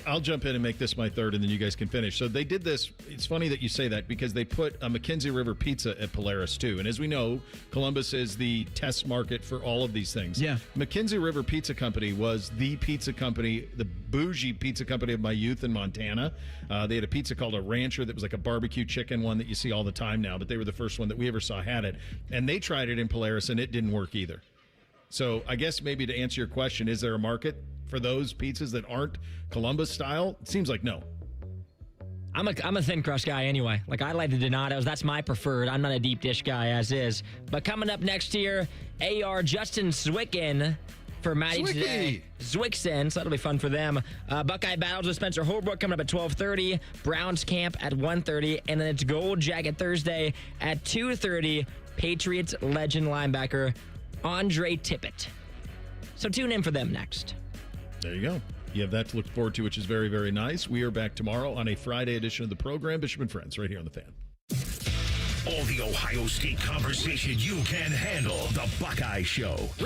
I'll jump in and make this my third, and then you guys can finish. So they did this. It's funny that you say that because they put a McKenzie River pizza at Polaris too. And as we know, Columbus is the test market for all of these things. Yeah. McKenzie River Pizza Company was the pizza company, the bougie pizza company of my youth in Montana. They had a pizza called a Rancher that was like a barbecue chicken one that you see all the time now, but they were the first one that we ever saw had it. And they tried it in Polaris, and it didn't work either. So I guess maybe to answer your question, is there a market for those pizzas that aren't Columbus style? It seems like no. I'm a thin crust guy anyway. I like the Donatos. That's my preferred. I'm not a deep dish guy as is. But coming up next year, AR Justin Zwicken for Maddie today. Zwixen, so that'll be fun for them. Buckeye Battles with Spencer Holbrook coming up at 12:30. Browns Camp at 1:30. And then it's Gold Jacket Thursday at 2:30. Patriots legend linebacker Andre Tippett. So tune in for them next. There you go. You have that to look forward to, which is very, very nice. We are back tomorrow on a Friday edition of the program. Bishop and Friends, right here on The Fan. All the Ohio State conversation you can handle. The Buckeye Show.